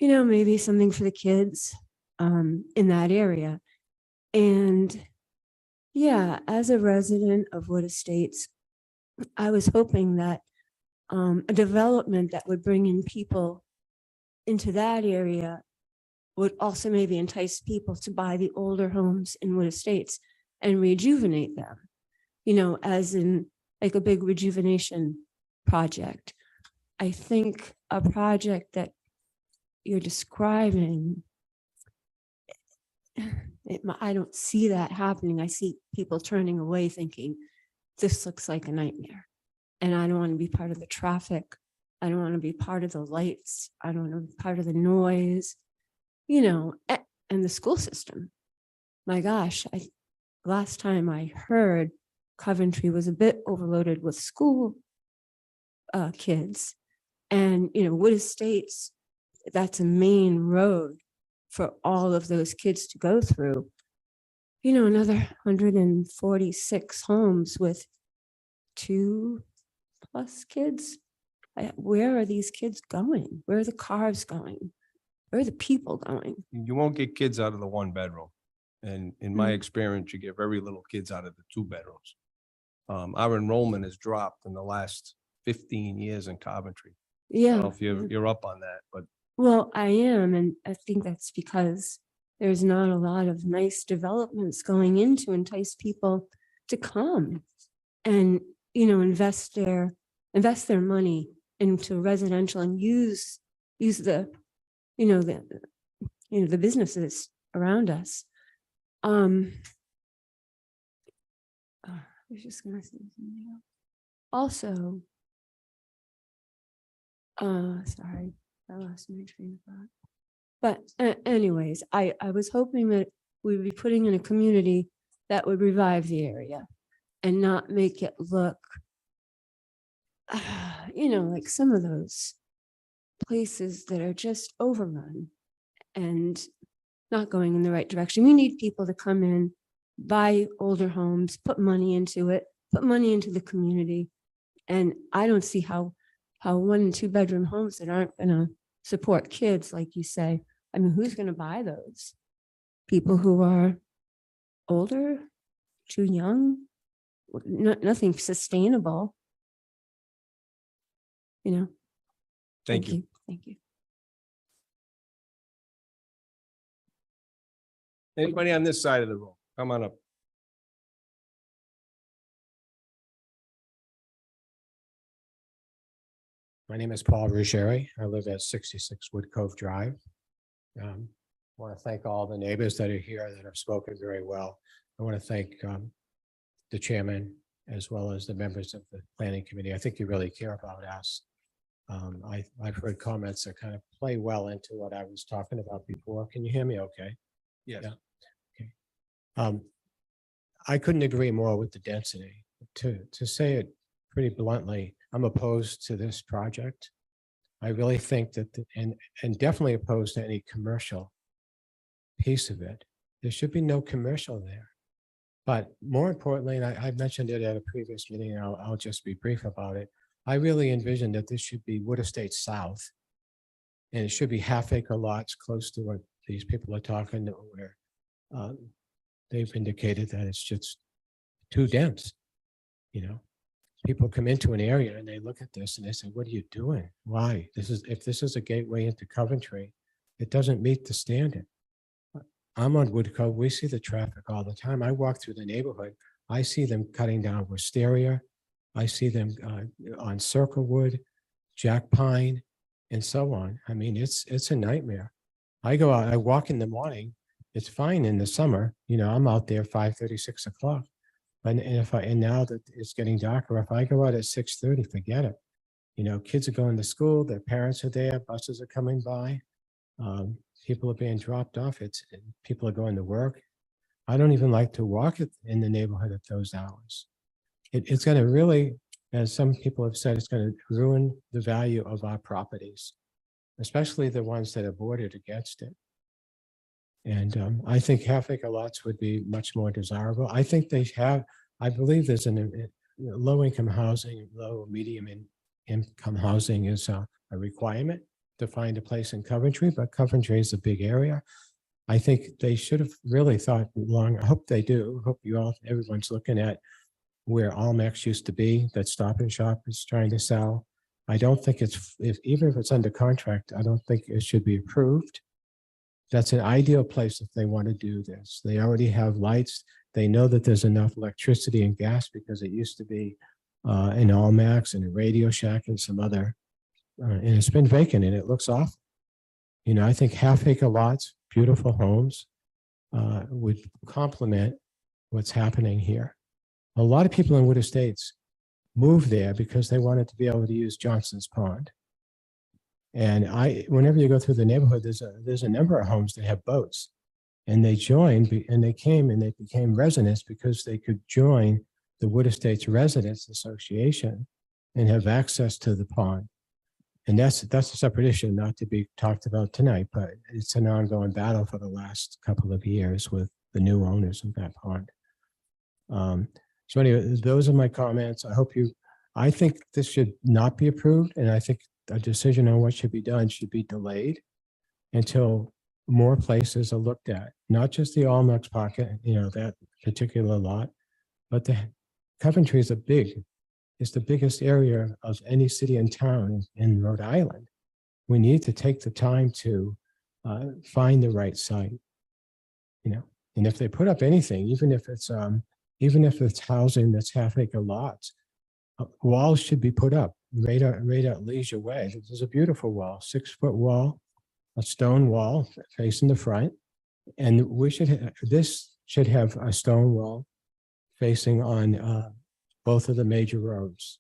maybe something for the kids in that area. And yeah, as a resident of Wood Estates, I was hoping that a development that would bring in people into that area would also maybe entice people to buy the older homes in Wood Estates and rejuvenate them, as in like a big rejuvenation project. I think a project that you're describing, I don't see that happening. I see people turning away thinking, this looks like a nightmare. And I don't want to be part of the traffic. I don't want to be part of the lights. I don't want to be part of the noise, and the school system. My gosh, last time I heard Coventry was a bit overloaded with school kids. And, Wood Estates, that's a main road for all of those kids to go through. Another 146 homes with 2+ kids. Where are these kids going? Where are the cars going? Where are the people going? You won't get kids out of the 1 bedroom. And in my Mm. experience, you get very little kids out of the 2 bedrooms. Our enrollment has dropped in the last 15 years in Coventry. I don't Yeah. know if you're up on that, but Well, I am, and I think that's because there's not a lot of nice developments going in to entice people to come and, invest their money into residential and use the, the businesses around us. I was just gonna say something else. Also, sorry, I lost my train of thought. But anyways, I was hoping that we would be putting in a community that would revive the area and not make it look, like some of those places that are just overrun and not going in the right direction. We need people to come in, buy older homes, put money into it, put money into the community. And I don't see how 1 and 2 bedroom homes that aren't gonna support kids, like you say. I mean, who's gonna buy those? People who are older, too young, nothing sustainable. thank you. Thank you. Anybody on this side of the room? Come on up. My name is Paul Ruggieri. I live at 66 Wood Cove Drive. Want to thank all the neighbors that are here that have spoken very well. I want to thank the chairman as well as the members of the planning committee. I think you really care about us. I've heard comments that kind of play well into what I was talking about before. Can you hear me okay? Yes. Yeah. Okay. I couldn't agree more with the density. To say it pretty bluntly, I'm opposed to this project. I really think that, and definitely opposed to any commercial piece of it. There should be no commercial there. But more importantly, and I mentioned it at a previous meeting, and I'll just be brief about it. I really envision that this should be Wood Estates South. And it should be half-acre lots close to what these people are talking, where they've indicated that it's just too dense. You know, people come into an area and they look at this and they say, what are you doing? Why? If this is a gateway into Coventry, it doesn't meet the standard. I'm on Wood Cove. We see the traffic all the time. I walk through the neighborhood. I see them cutting down Wisteria. I see them on Circlewood, Jack Pine, and so on. I mean, it's a nightmare. I go out, I walk in the morning. It's fine in the summer. You know, I'm out there 5:30, 6 o'clock. And now that it's getting darker, if I go out at 6:30, forget it. You know, kids are going to school, their parents are there, buses are coming by. People are being dropped off. People are going to work. I don't even like to walk in the neighborhood at those hours. It's going to really, as some people have said, it's going to ruin the value of our properties, especially the ones that are bordered against it. And I think half-acre lots would be much more desirable. I think I believe there's low-income housing, low, medium income housing is a requirement to find a place in Coventry, but Coventry is a big area. I think they should have really thought long. I hope they do. I hope everyone's looking at where Almax used to be, that Stop and Shop is trying to sell. I don't think even if it's under contract, I don't think it should be approved. That's an ideal place if they want to do this. They already have lights. They know that there's enough electricity and gas because it used to be an Almax and a Radio Shack and some other, and it's been vacant and it looks awful. You know, I think half-acre lots, beautiful homes would complement what's happening here. A lot of people in Wood Estates moved there because they wanted to be able to use Johnson's Pond. And whenever you go through the neighborhood, there's a number of homes that have boats, and they joined and they came and they became residents because they could join the Wood Estates Residents Association and have access to the pond. And that's a separate issue, not to be talked about tonight, but it's an ongoing battle for the last couple of years with the new owners of that pond. So anyway, those are my comments. I think this should not be approved, and I think a decision on what should be done should be delayed until more places are looked at, not just the Almax pocket, you know, that particular lot, but Coventry is it's the biggest area of any city and town in Rhode Island. We need to take the time to find the right site, you know, and if they put up anything, even if it's housing that's half-acre lots, walls should be put up right at Leisure Way. There's a beautiful wall, 6-foot wall, a stone wall facing the front. And this should have a stone wall facing on both of the major roads.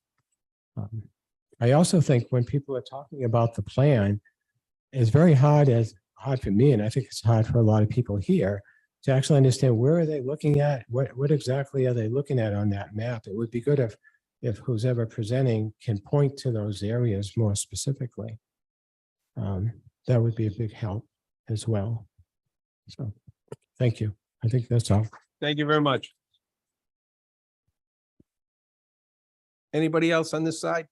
I also think when people are talking about the plan, it's very hard for me, and I think it's hard for a lot of people here to actually understand where are they looking at, what exactly are they looking at on that map. It would be good if who's ever presenting can point to those areas more specifically. That would be a big help as well. So, thank you. I think that's all. Thank you very much. Anybody else on this side?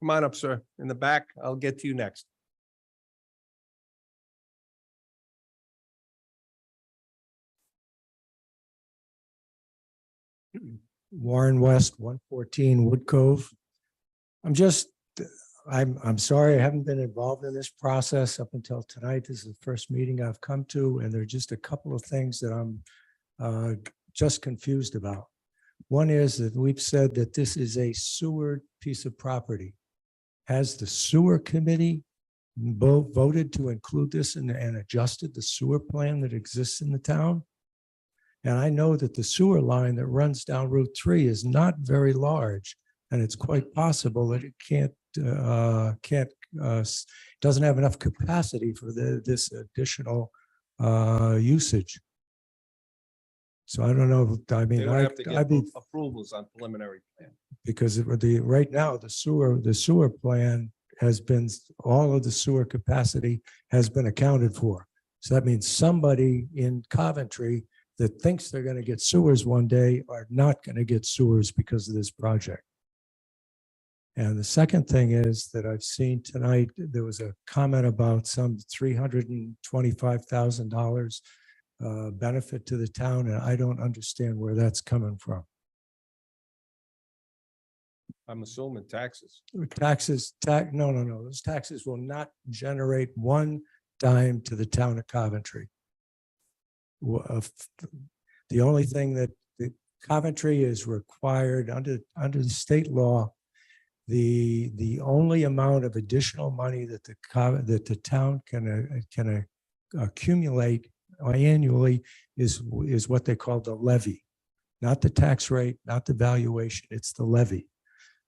Come on up, sir. In the back, I'll get to you next. Warren West, 114 Wood Cove. I'm sorry, I haven't been involved in this process up until tonight. This is the first meeting I've come to, and there are just a couple of things that I'm just confused about. One is that we've said that this is a sewer piece of property. Has the sewer committee voted to include this and adjusted the sewer plan that exists in the town? And I know that the sewer line that runs down Route 3 is not very large, and it's quite possible that it doesn't have enough capacity for this additional usage. So I don't know. I mean, They would have to I'd get be, approvals on preliminary plan. because right now the sewer plan has been, all of the sewer capacity has been accounted for. So that means somebody in Coventry that thinks they're going to get sewers one day are not going to get sewers because of this project. And the second thing is that I've seen tonight, there was a comment about some $325,000 benefit to the town, and I don't understand where that's coming from. I'm assuming taxes. No, those taxes will not generate one dime to the town of Coventry. The only thing that the Coventry is required under the state law, the only amount of additional money that the town can accumulate annually is what they call the levy, not the tax rate, not the valuation, it's the levy.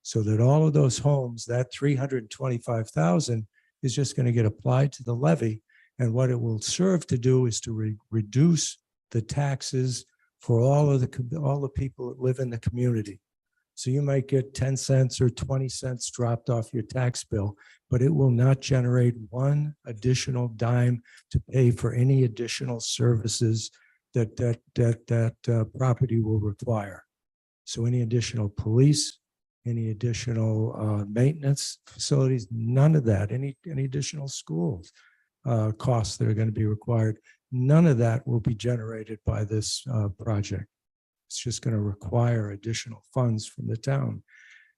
So that all of those homes, that 325,000 is just going to get applied to the levy. And what it will serve to do is to reduce the taxes for all the people that live in the community. So you might get 10 cents or 20 cents dropped off your tax bill, but it will not generate one additional dime to pay for any additional services that property will require. So any additional police, any additional maintenance facilities, none of that, any additional schools costs that are going to be required, none of that will be generated by this project. It's just going to require additional funds from the town.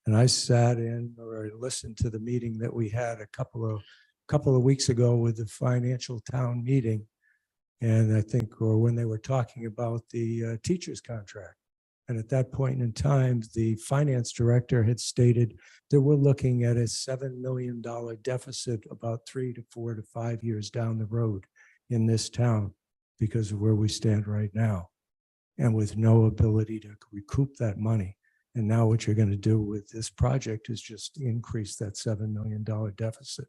And I sat in or I listened to the meeting that we had a couple of weeks ago with the financial town meeting. And I think, or when they were talking about the teacher's contract. And at that point in time, the finance director had stated that we're looking at a $7 million deficit about 3 to 4 to 5 years down the road in this town because of where we stand right now, and with no ability to recoup that money. And now what you're going to do with this project is just increase that $7 million deficit.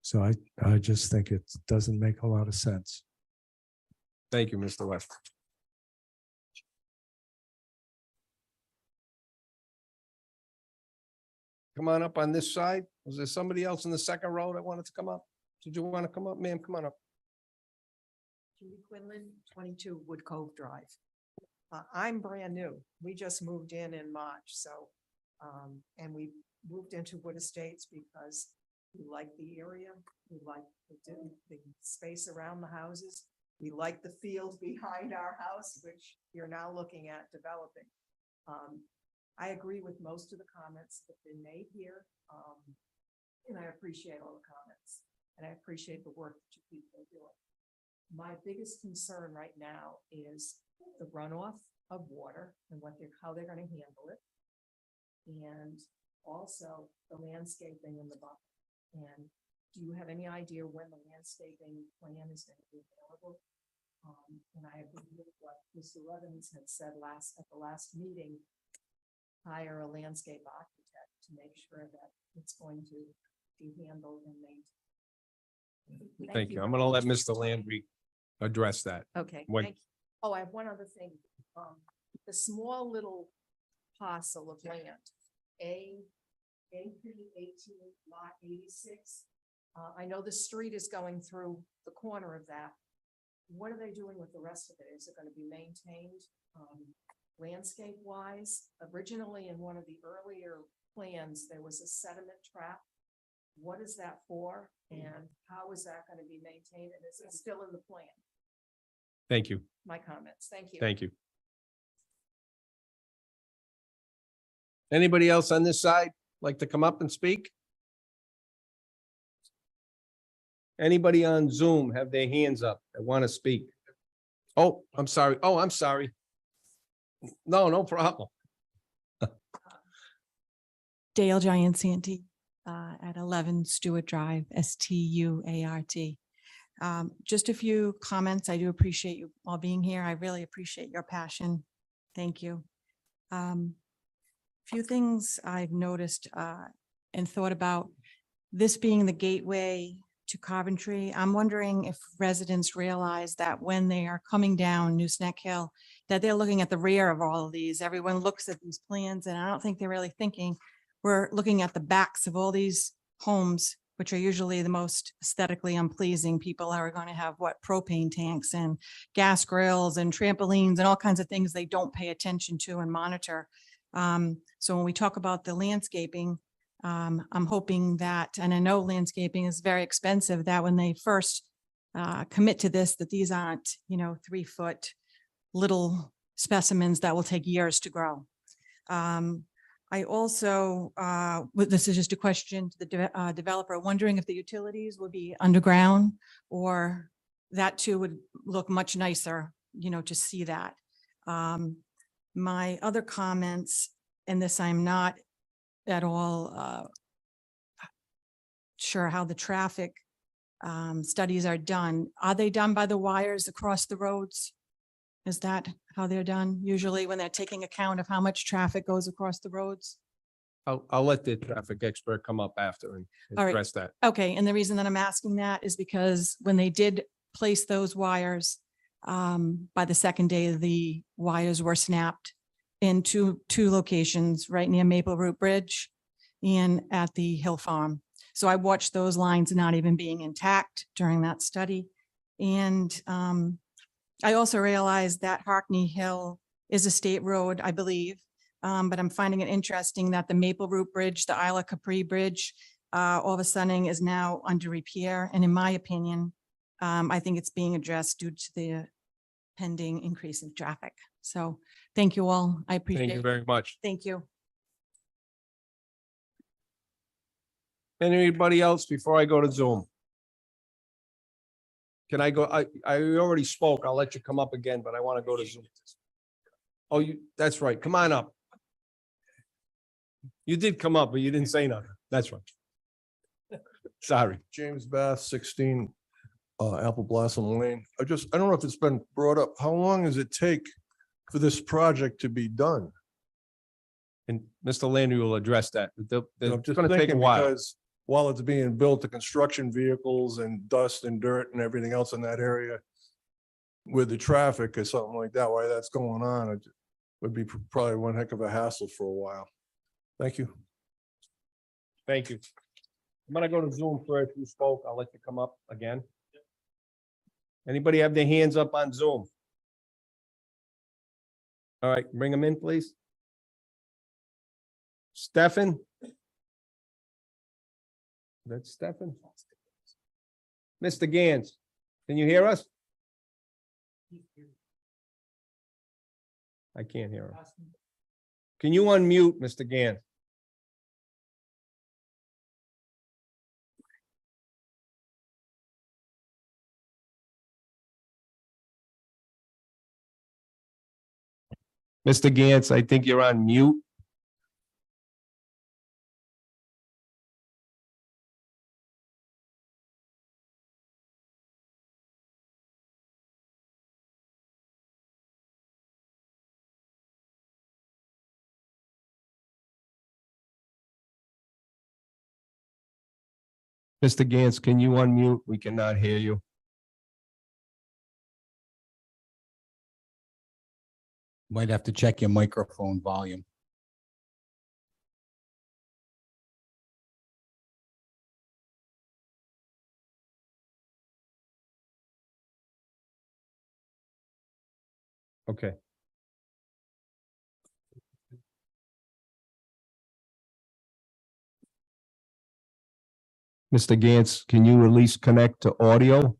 So I just think it doesn't make a lot of sense. Thank you, Mr. West. Come on up on this side. Was there somebody else in the second row that wanted to come up? Did you want to come up, ma'am? Come on up. Judy Quinlan, 22 Wood Cove Drive. I'm brand new. We just moved in March, so, and we moved into Wood Estates because we like the area. We like the space around the houses. We like the field behind our house, which you're now looking at developing. I agree with most of the comments that have been made here. And I appreciate all the comments and I appreciate the work that you people are doing. My biggest concern right now is the runoff of water and how they're going to handle it. And also the landscaping in the buffer. And do you have any idea when the landscaping plan is going to be available? And I agree with what Mr. Evans had said at the last meeting, hire a landscape architect to make sure that it's going to be handled and maintained. Thank you. I'm going to let Mr. Landry address that. Okay. When- Thank you. Oh, I have one other thing. The small little parcel of land, AP 18 lot 86. I know the street is going through the corner of that. What are they doing with the rest of it? Is it going to be maintained landscape wise? Originally, in one of the earlier plans, there was a sediment trap. What is that for? And how is that going to be maintained? And is it still in the plan? Thank you. My comments. Thank you. Thank you. Anybody else on this side like to come up and speak? Anybody on Zoom have their hands up that want to speak? Oh, I'm sorry. Oh, I'm sorry. No problem. Dale Giansanti at 11 Stewart Drive, Stuart. Just a few comments. I do appreciate you all being here. I really appreciate your passion. Thank you. Few things I've noticed and thought about, this being the gateway to Coventry. I'm wondering if residents realize that when they are coming down Nooseneck Hill, that they're looking at the rear of all of these. Everyone looks at these plans and I don't think they're really thinking we're looking at the backs of all these homes, which are usually the most aesthetically unpleasing. People are going to have propane tanks and gas grills and trampolines and all kinds of things they don't pay attention to and monitor. So when we talk about the landscaping, I'm hoping that, and I know landscaping is very expensive, that when they first commit to this, that these aren't, 3-foot little specimens that will take years to grow. I also, this is just a question to the developer, wondering if the utilities would be underground, or that too would look much nicer, to see that. My other comments, and this I'm not at all sure how the traffic studies are done. Are they done by the wires across the roads? Is that how they're done usually when they're taking account of how much traffic goes across the roads? I'll let the traffic expert come up after and All right. address that. Okay, and the reason that I'm asking that is because when they did place those wires, by the second day, the wires were snapped in two locations, right near Maple Root Bridge and at the Hill Farm. So I watched those lines not even being intact during that study. And I also realized that Harkney Hill is a state road, I believe. But I'm finding it interesting that the Maple Root Bridge, the Isla Capri Bridge, all of a sudden is now under repair. And in my opinion, I think it's being addressed due to the pending increase in traffic. So thank you all. I appreciate it. Thank you very much. Thank you. Anybody else before I go to Zoom? Can I go? I already spoke. I'll let you come up again, but I want to go to Zoom. Oh, that's right. Come on up. You did come up, but you didn't say nothing. That's right. Sorry. James Bath, 16 Apple Blossom Lane. I don't know if it's been brought up. How long does it take for this project to be done? And Mr. Landry will address that. I'm It's just going to take a thinking while. because while it's being built, the construction vehicles and dust and dirt and everything else in that area with the traffic or something like that, while that's going on, it would be probably one heck of a hassle for a while. Thank you. Thank you. I'm gonna go to Zoom first. You spoke. I'll let you come up again. Anybody have their hands up on Zoom? All right, bring them in, please. Stefan? That's Stefan. Mr. Gans, can you hear us? I can't hear him. Can you unmute, Mr. Gans? Mr. Gantz, I think you're on mute. Mr. Gantz, can you unmute? We cannot hear you. Might have to check your microphone volume. Okay. Mr. Gantz, can you at least connect to audio?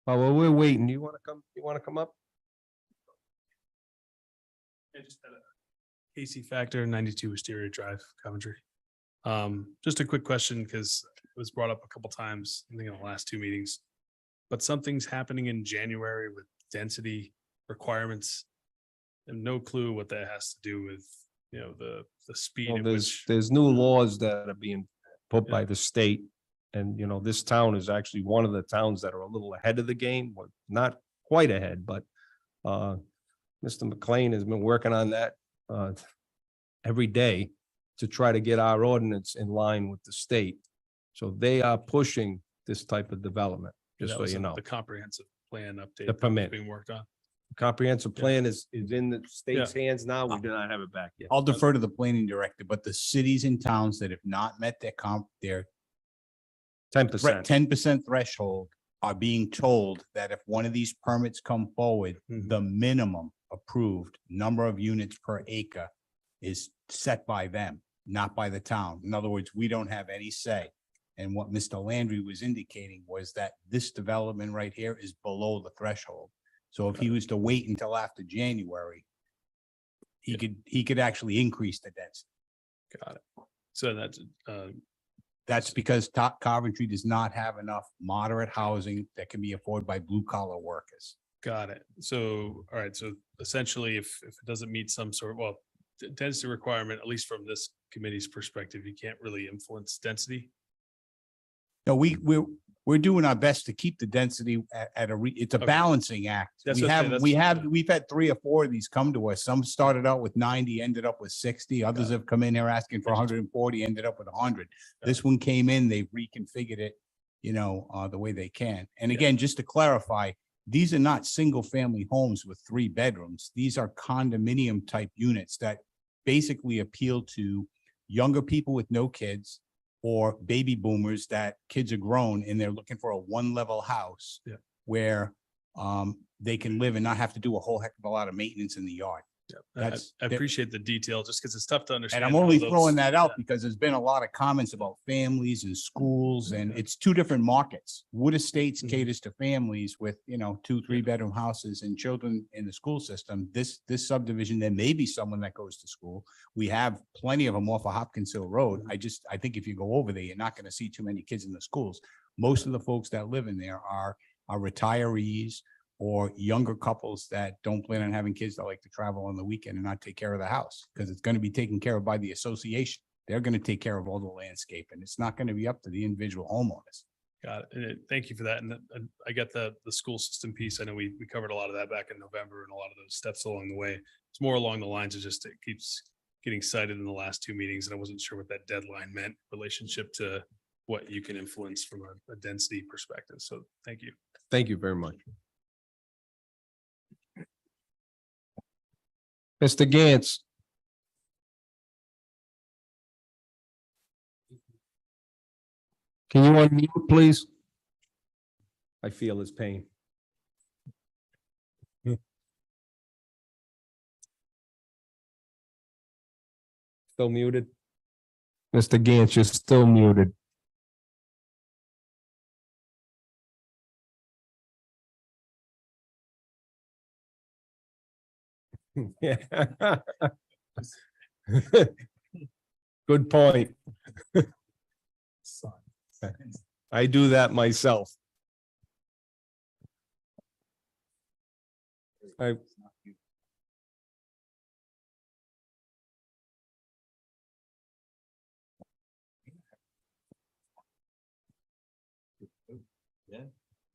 Well, we're waiting. You want to come? You want to come up? I just had a Casey Factor, 92 Wisteria Drive, Coventry. Just a quick question because it was brought up a couple times, I think in the last two meetings. But something's happening in January with density requirements. And no clue what that has to do with, the speed Well, at there's which. new laws that are being put by the state. And, this town is actually one of the towns that are a little ahead of the game, or not quite ahead, but Mr. McLean has been working on that every day to try to get our ordinance in line with the state. So they are pushing this type of development, just That so was you know. The comprehensive plan update. The that was permit. Being worked on. Comprehensive plan is in the state's hands now. We do not have it back yet. I'll defer to the planning director, but the cities and towns that have not met their 10%. 10% threshold are being told that if one of these permits come forward, the minimum approved number of units per acre is set by them, not by the town. In other words, we don't have any say. And what Mr. Landry was indicating was that this development right here is below the threshold. So if he was to wait until after January, he could actually increase the density. Got it. So That's because Coventry does not have enough moderate housing that can be afforded by blue collar workers. got it. So, all right, so essentially, if it doesn't meet some sort of, well, density requirement, at least from this committee's perspective, you can't really influence density. No, we're doing our best to keep the density at it's a Okay. balancing act. That's We okay, have, that's- we've had 3 or 4 of these come to us. Some started out with 90, ended up with 60. Others have come in here asking for 140, ended up with 100. This one came in, they've reconfigured it, the way they can. And again, just to clarify, these are not single family homes with 3 bedrooms. These are condominium type units that basically appeal to younger people with no kids or baby boomers that kids are grown and they're looking for a 1-level house where they can live and not have to do a whole heck of a lot of maintenance in the yard. I appreciate the detail just because it's tough to understand. And I'm only all those- throwing that out because there's been a lot of comments about families and schools, and it's 2 different markets. Wood Estates caters to families with, 2, 3-bedroom houses and children in the school system. This subdivision, there may be someone that goes to school. We have plenty of them off of Hopkins Hill Road. I think if you go over there, you're not going to see too many kids in the schools. Most of the folks that live in there are retirees or younger couples that don't plan on having kids that like to travel on the weekend and not take care of the house because it's going to be taken care of by the association. They're going to take care of all the landscape and it's not going to be up to the individual homeowners. Got it. And thank you for that. And I get the school system piece. I know we covered a lot of that back in November and a lot of those steps along the way. It's more along the lines of just it keeps getting cited in the last 2 meetings. And I wasn't sure what that deadline meant relationship to what you can influence from a density perspective. So thank you. Thank you very much. Mr. Gantz. Can you unmute, please? I feel his pain. Still muted? Mr. Gantz, you're still muted. Yeah. Good point. I do that myself. I.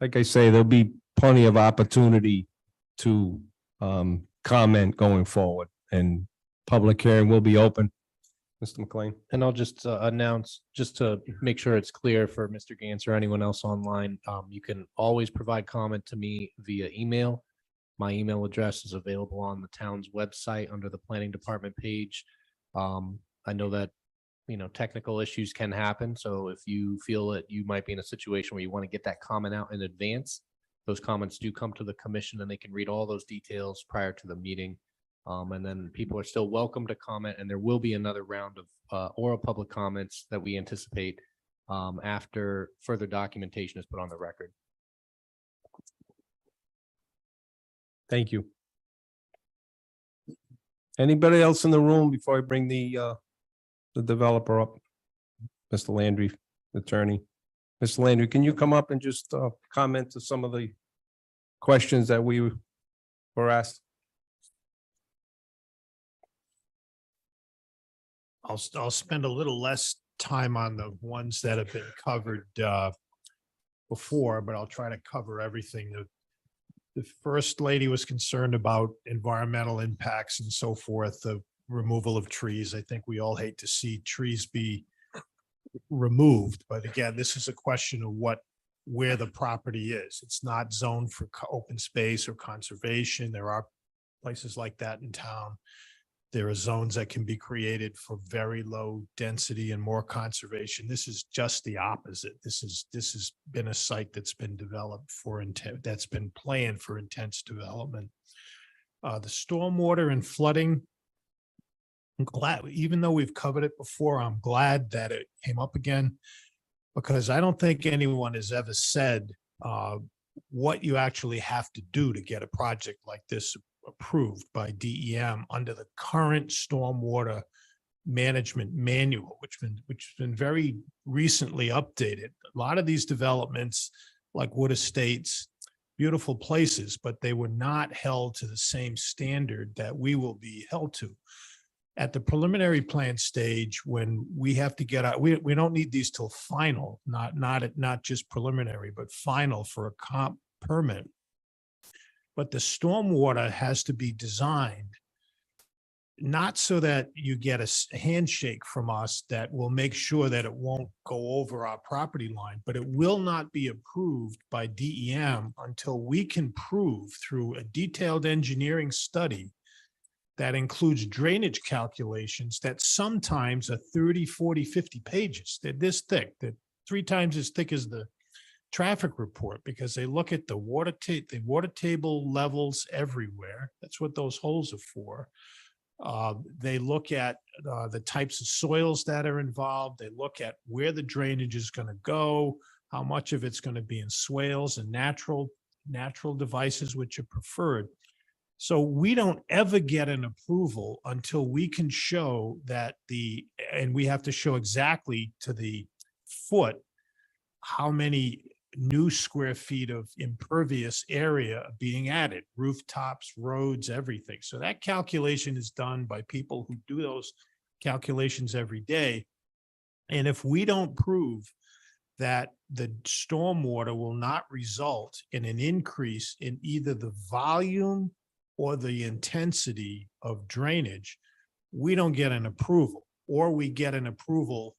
Like I say, there'll be plenty of opportunity to comment going forward and public hearing will be open. Mr. McLean. And I'll just announce, just to make sure it's clear for Mr. Gantz or anyone else online, you can always provide comment to me via email. My email address is available on the town's website under the planning department page. I know that, technical issues can happen. So if you feel that you might be in a situation where you want to get that comment out in advance, those comments do come to the commission and they can read all those details prior to the meeting. And then people are still welcome to comment, and there will be another round of oral public comments that we anticipate after further documentation is put on the record. Thank you. Anybody else in the room before I bring the developer up? Mr. Landry, attorney. Mr. Landry, can you come up and just comment to some of the questions that we were asked? I'll spend a little less time on the ones that have been covered before, but I'll try to cover everything. The first lady was concerned about environmental impacts and so forth, the removal of trees. I think we all hate to see trees be removed, but again, this is a question of where the property is. It's not zoned for open space or conservation. There are places like that in town. There are zones that can be created for very low density and more conservation. This is just the opposite. This has been a site that's been developed for intent, that's been planned for intense development. The stormwater and flooding, I'm glad, even though we've covered it before, I'm glad that it came up again, because I don't think anyone has ever said what you actually have to do to get a project like this approved by DEM under the current stormwater management manual, which has been very recently updated. A lot of these developments, like Wood Estates, beautiful places, but they were not held to the same standard that we will be held to. At the preliminary plan stage, when we have to get out, we don't need these till final, not just preliminary, but final for a comp permit. But the stormwater has to be designed not so that you get a handshake from us that will make sure that it won't go over our property line, but it will not be approved by DEM until we can prove through a detailed engineering study that includes drainage calculations that sometimes are 30, 40, 50 pages. They're this thick. They're 3 times as thick as the traffic report, because they look at the water table levels everywhere. That's what those holes are for. They look at the types of soils that are involved. They look at where the drainage is going to go, how much of it's going to be in swales and natural devices, which are preferred. So we don't ever get an approval until we can show that and we have to show exactly to the foot how many new square feet of impervious area being added, rooftops, roads, everything. So that calculation is done by people who do those calculations every day. And if we don't prove that the stormwater will not result in an increase in either the volume or the intensity of drainage, we don't get an approval, or we get an approval.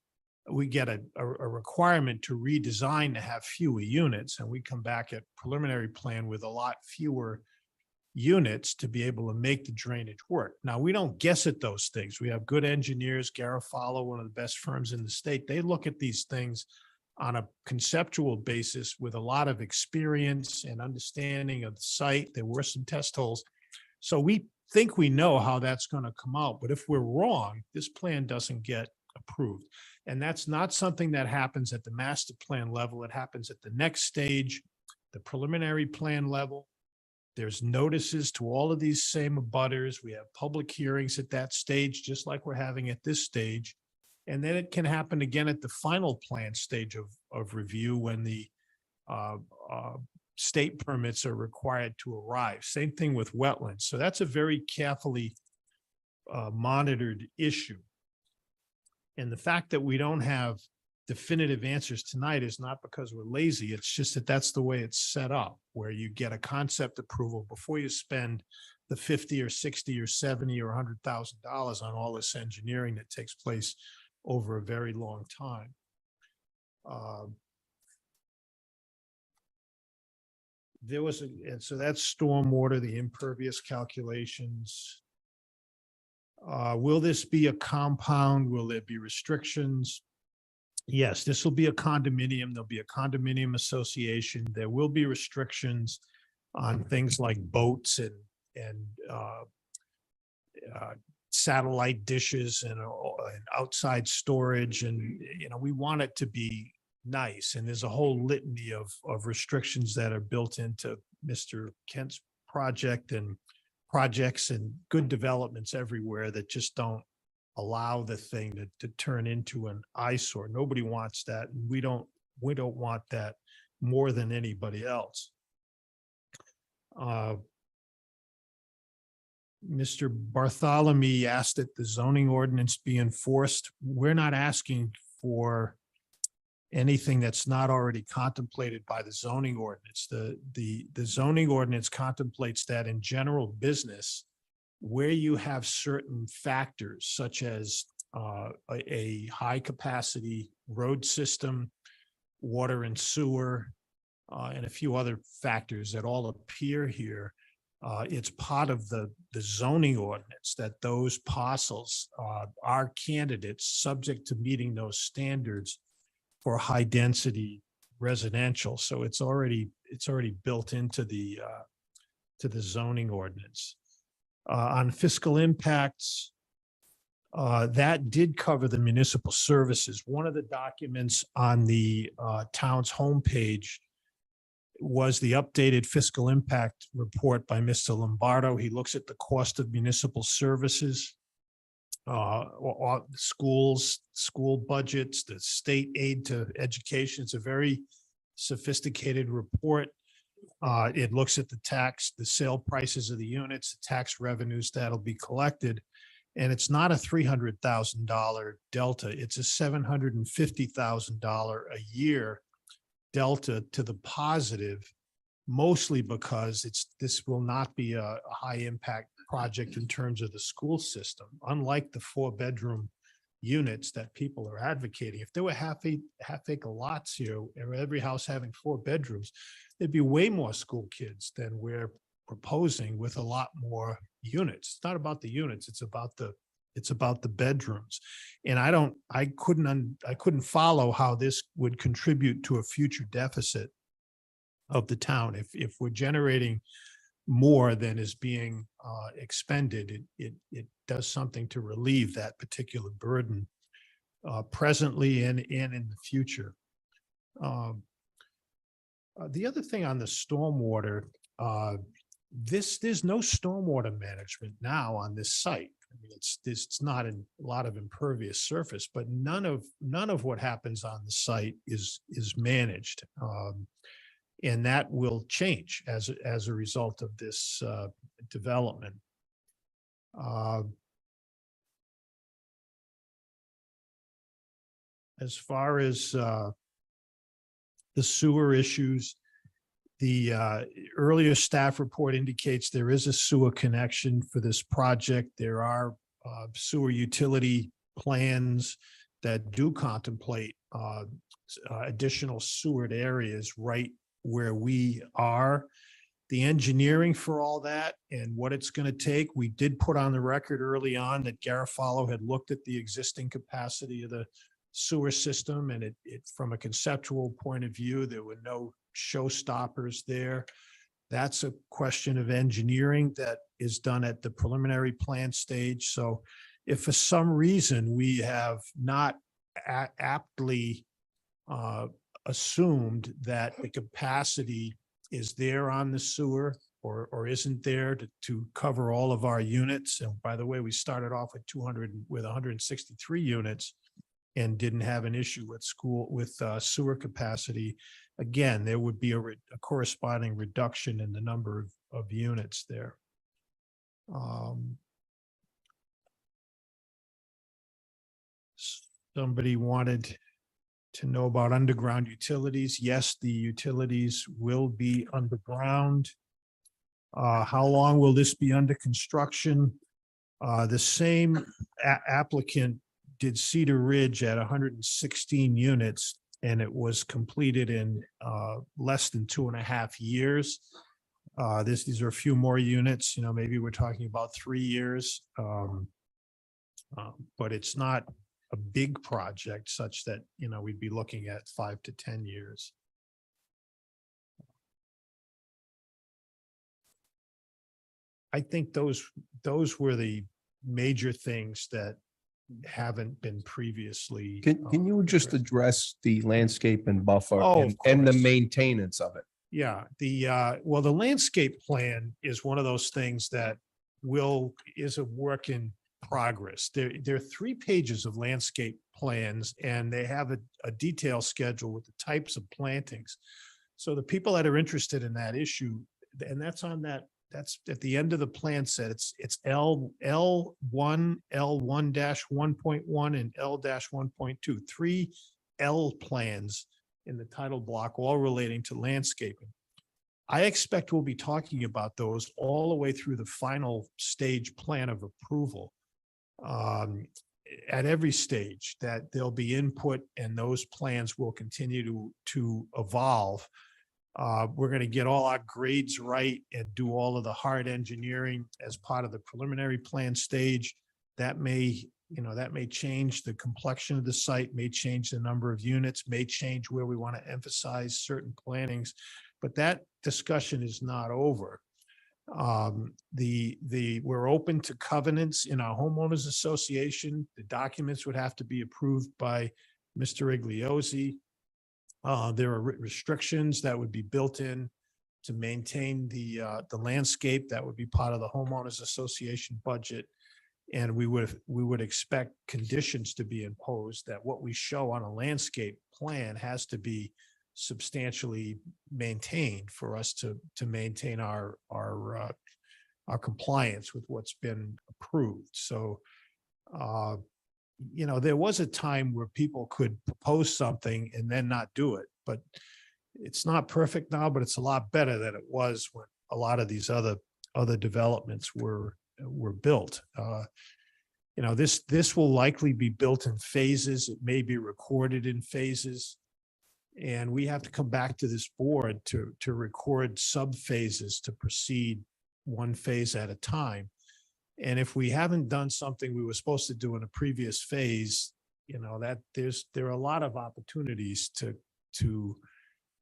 We get a requirement to redesign to have fewer units, and we come back at preliminary plan with a lot fewer units to be able to make the drainage work. Now, we don't guess at those things. We have good engineers, Garofalo, one of the best firms in the state. They look at these things on a conceptual basis with a lot of experience and understanding of the site. There were some test holes. So we think we know how that's going to come out, but if we're wrong, this plan doesn't get approved. And that's not something that happens at the master plan level. It happens at the next stage, the preliminary plan level. There's notices to all of these same abutters. We have public hearings at that stage, just like we're having at this stage. And then it can happen again at the final plan stage of review when the state permits are required to arrive. Same thing with wetlands. So that's a very carefully monitored issue. And the fact that we don't have definitive answers tonight is not because we're lazy. It's just that that's the way it's set up, where you get a concept approval before you spend the 50 or 60 or 70 or $100,000 on all this engineering that takes place over a very long time. And so that's stormwater, the impervious calculations. Will this be a compound? Will there be restrictions? Yes, this will be a condominium. There'll be a condominium association. There will be restrictions on things like boats and satellite dishes and outside storage. And, we want it to be nice. And there's a whole litany of restrictions that are built into Mr. Kent's project and projects and good developments everywhere that just don't allow the thing to turn into an eyesore. Nobody wants that. And we don't want that more than anybody else. Mr. Bartholomew asked that the zoning ordinance be enforced. We're not asking for anything that's not already contemplated by the zoning ordinance. The zoning ordinance contemplates that in general business, where you have certain factors such as a high capacity road system, water and sewer, and a few other factors that all appear here, It's part of the zoning ordinance that those parcels are candidates subject to meeting those standards for high density residential. So it's already built into the zoning ordinance. On fiscal impacts, that did cover the municipal services. One of the documents on the town's homepage was the updated fiscal impact report by Mr. Lombardo. He looks at the cost of municipal services, schools, school budgets, the state aid to education. It's a very sophisticated report. It looks at the tax, the sale prices of the units, the tax revenues that'll be collected. And it's not a $300,000 delta. It's a $750,000 a year delta to the positive, mostly because this will not be a high impact project in terms of the school system. Unlike the 4-bedroom units that people are advocating, if there were half acre lots here, every house having 4 bedrooms, there'd be way more school kids than we're proposing with a lot more units. It's not about the units, it's about the bedrooms. And I couldn't follow how this would contribute to a future deficit of the town. If we're generating more than is being expended, it does something to relieve that particular burden presently and in the future. The other thing on the stormwater, there's no stormwater management now on this site. I mean, it's not a lot of impervious surface, but none of what happens on the site is managed. And that will change as a result of this development. As far as the sewer issues, the earlier staff report indicates there is a sewer connection for this project. There are sewer utility plans that do contemplate additional sewered areas right where we are. The engineering for all that and what it's going to take, we did put on the record early on that Garofalo had looked at the existing capacity of the sewer system, and it from a conceptual point of view, there were no showstoppers there. That's a question of engineering that is done at the preliminary plan stage. So if for some reason we have not aptly assumed that the capacity is there on the sewer or isn't there to cover all of our units, and by the way, we started off with 163 units and didn't have an issue with sewer capacity, again, there would be a corresponding reduction in the number of units there. Somebody wanted to know about underground utilities. Yes, the utilities will be underground. How long will this be under construction? The same applicant did Cedar Ridge at 116 units, and it was completed in less than 2.5 years. These are a few more units, maybe we're talking about 3 years. But it's not a big project such that, we'd be looking at 5 to 10 years. I think those were the major things that haven't been previously. Can you just address the landscape and buffer Oh, of and the course. maintenance of it? Yeah, the landscape plan is one of those things that is a work in progress. There are 3 pages of landscape plans, and they have a detailed schedule with the types of plantings. So the people that are interested in that issue, and that's at the end of the plan set, it's L1, L1-1.1 and L-1.2, 3 L plans in the title block, all relating to landscaping. I expect we'll be talking about those all the way through the final stage plan of approval. At every stage that there'll be input, and those plans will continue to evolve. We're going to get all our grades right and do all of the hard engineering as part of the preliminary plan stage. That may, that may change the complexion of the site, may change the number of units, may change where we want to emphasize certain plannings, but that discussion is not over. We're open to covenants in our homeowners association. The documents would have to be approved by Mr. Igliozzi. There are restrictions that would be built in to maintain the landscape. That would be part of the homeowners association budget. And we would expect conditions to be imposed that what we show on a landscape plan has to be substantially maintained for us to maintain our compliance with what's been approved. So, there was a time where people could propose something and then not do it, but it's not perfect now, but it's a lot better than it was when a lot of these other developments were built. This will likely be built in phases. It may be recorded in phases. And we have to come back to this board to record sub-phases to proceed one phase at a time. And if we haven't done something we were supposed to do in a previous phase, there are a lot of opportunities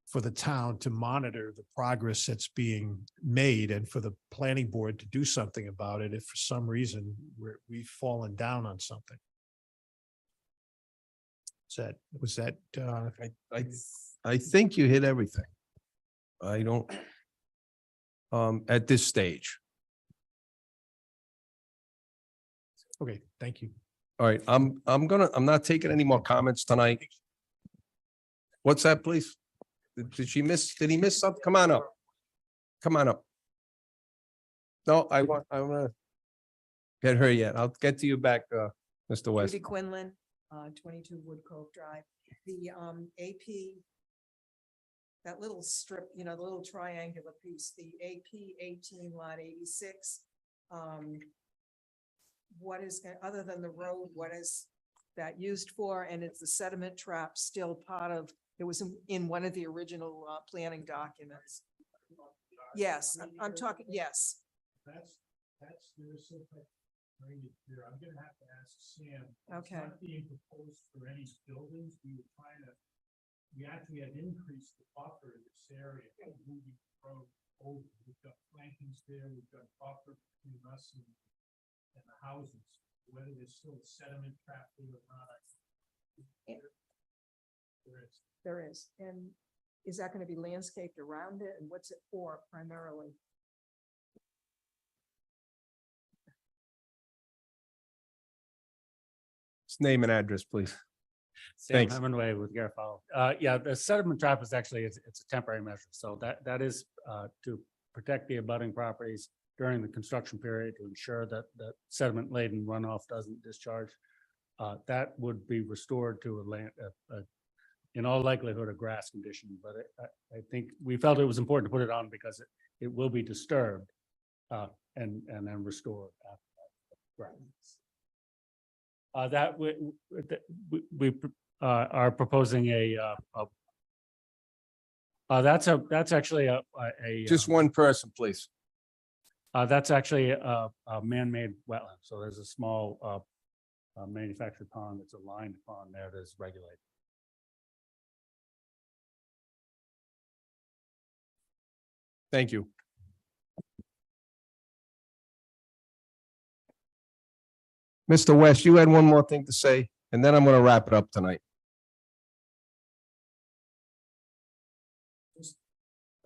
for the town to monitor the progress that's being made and for the planning board to do something about it if for some reason we've fallen down on something. I think you hit everything. I don't, at this stage. Okay, thank you. All right, I'm not taking any more comments tonight. What's that, please? Did he miss something? Come on up. Come on up. No, I want to get her yet. I'll get to you back, Mr. West. Judy Quinlan, 22 Wood Cove Drive. The AP, that little strip, the little triangular piece, the AP 18 lot 86. What is, other than the road, what is that used for? And it's the sediment trap still part of, it was in one of the original planning documents. Yes, I'm talking, yes. That's there's some type of drainage here. I'm gonna have to ask Sam. Okay. It's not being proposed for any buildings. We actually had increased the buffer in this area, moving the road over. We've got plantings there, we've got buffer between us and the houses, whether there's still a sediment trap there or not. There is. And is that going to be landscaped around it? And what's it for primarily? Name and address, please. Sam Thanks. Hemingway with Garofalo. Yeah, the sediment trap is actually, it's a temporary measure. So that is to protect the abutting properties during the construction period to ensure that the sediment laden runoff doesn't discharge. That would be restored to in all likelihood, a grass condition, but I think we felt it was important to put it on because it will be disturbed and then restored after that. That we are proposing that's actually a Just one person, please. that's actually a man-made wetland. So there's a small manufactured pond. It's a lined pond there that's regulated. Thank you. Mr. West, you had one more thing to say, and then I'm going to wrap it up tonight.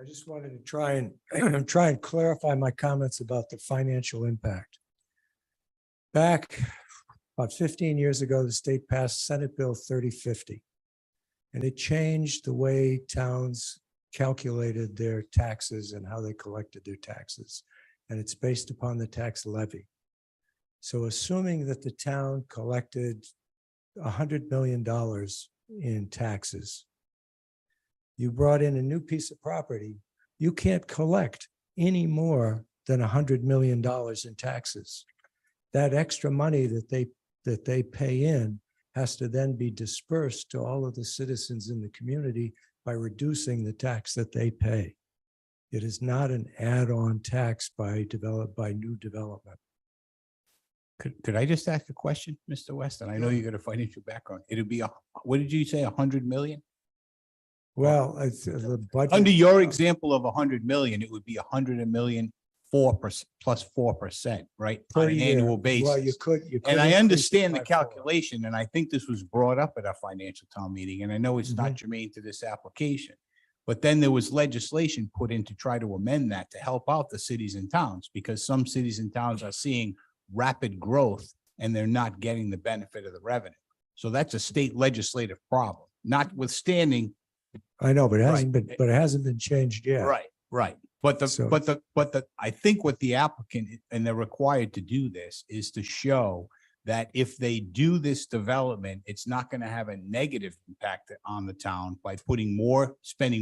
I just wanted to try and clarify my comments about the financial impact. Back about 15 years ago, the state passed Senate Bill 3050, and it changed the way towns calculated their taxes and how they collected their taxes. And it's based upon the tax levy. So assuming that the town collected $100 million in taxes, you brought in a new piece of property, you can't collect any more than $100 million in taxes. That extra money that they pay in has to then be dispersed to all of the citizens in the community by reducing the tax that they pay. It is not an add-on tax by new development. Could I just ask a question, Mr. West? And I know you got a financial background. It'd be, what did you say, 100 million? Well, it's the budget. Under your example of 100 million, it would be 100 million, 4% plus 4%, right? Per On an year. annual Well, basis. you could And I increase it understand the by 4. calculation, and I think this was brought up at our financial town meeting, and I know it's Mm-hmm. not germane to this application. But then there was legislation put in to try to amend that to help out the cities and towns, because some cities and towns are seeing rapid growth and they're not getting the benefit of the revenue. So that's a state legislative problem, notwithstanding. I know, but it hasn't Right. been, but it hasn't been changed yet. Right. But So- I think what the applicant, and they're required to do this, is to show that if they do this development, it's not going to have a negative impact on the town by spending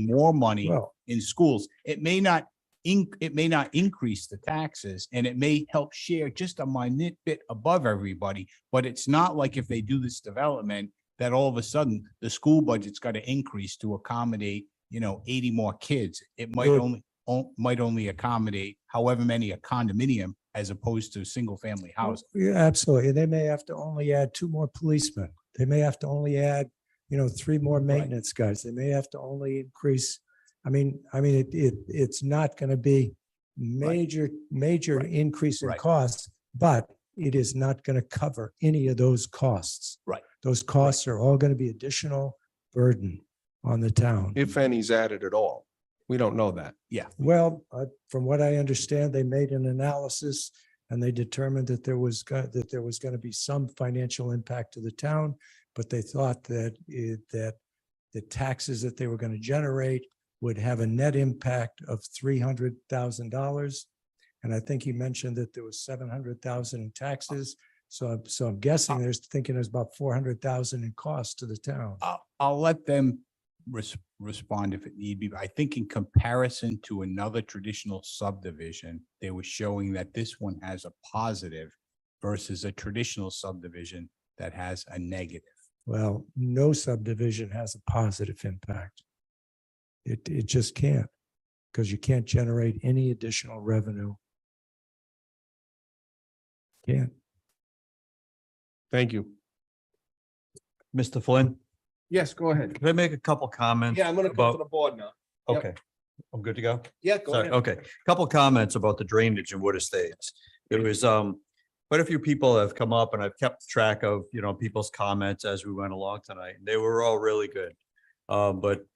more money Well, in schools. It may not increase the taxes, and it may help share just a minute bit above everybody, but it's not like if they do this development, that all of a sudden the school budget's got to increase to accommodate, 80 more kids. It might Good. only accommodate however many a condominium as opposed to single family housing. Yeah, absolutely. They may have to only add 2 more policemen. They may have to only add, 3 more maintenance guys. They may have to only increase. It's not going to be major increase in Right. costs, but it is not going to cover any of those costs. Right. Those costs are all going to be additional burden on the town. If any's added at all. We don't know that. Yeah. Well, from what I understand, they made an analysis and they determined that there was going to be some financial impact to the town, but they thought that the taxes that they were going to generate would have a net impact of $300,000. And I think he mentioned that there was 700,000 in taxes. So I'm guessing they're thinking there's about 400,000 in costs to the town. I'll let them respond if it need be. But I think in comparison to another traditional subdivision, they were showing that this one has a positive versus a traditional subdivision that has a negative. Well, no subdivision has a positive impact. It just can't, because you can't generate any additional revenue. Can't. Thank you. Mr. Flynn, Yes, go ahead. can I make a couple comments? Yeah, I'm gonna come to about- the board now. Yep. Okay, I'm good to go? Yeah, go Sorry, ahead. okay, couple comments about the drainage in Wood Estates. There was quite a few people have come up and I've kept track of, people's comments as we went along tonight. They were all really good. But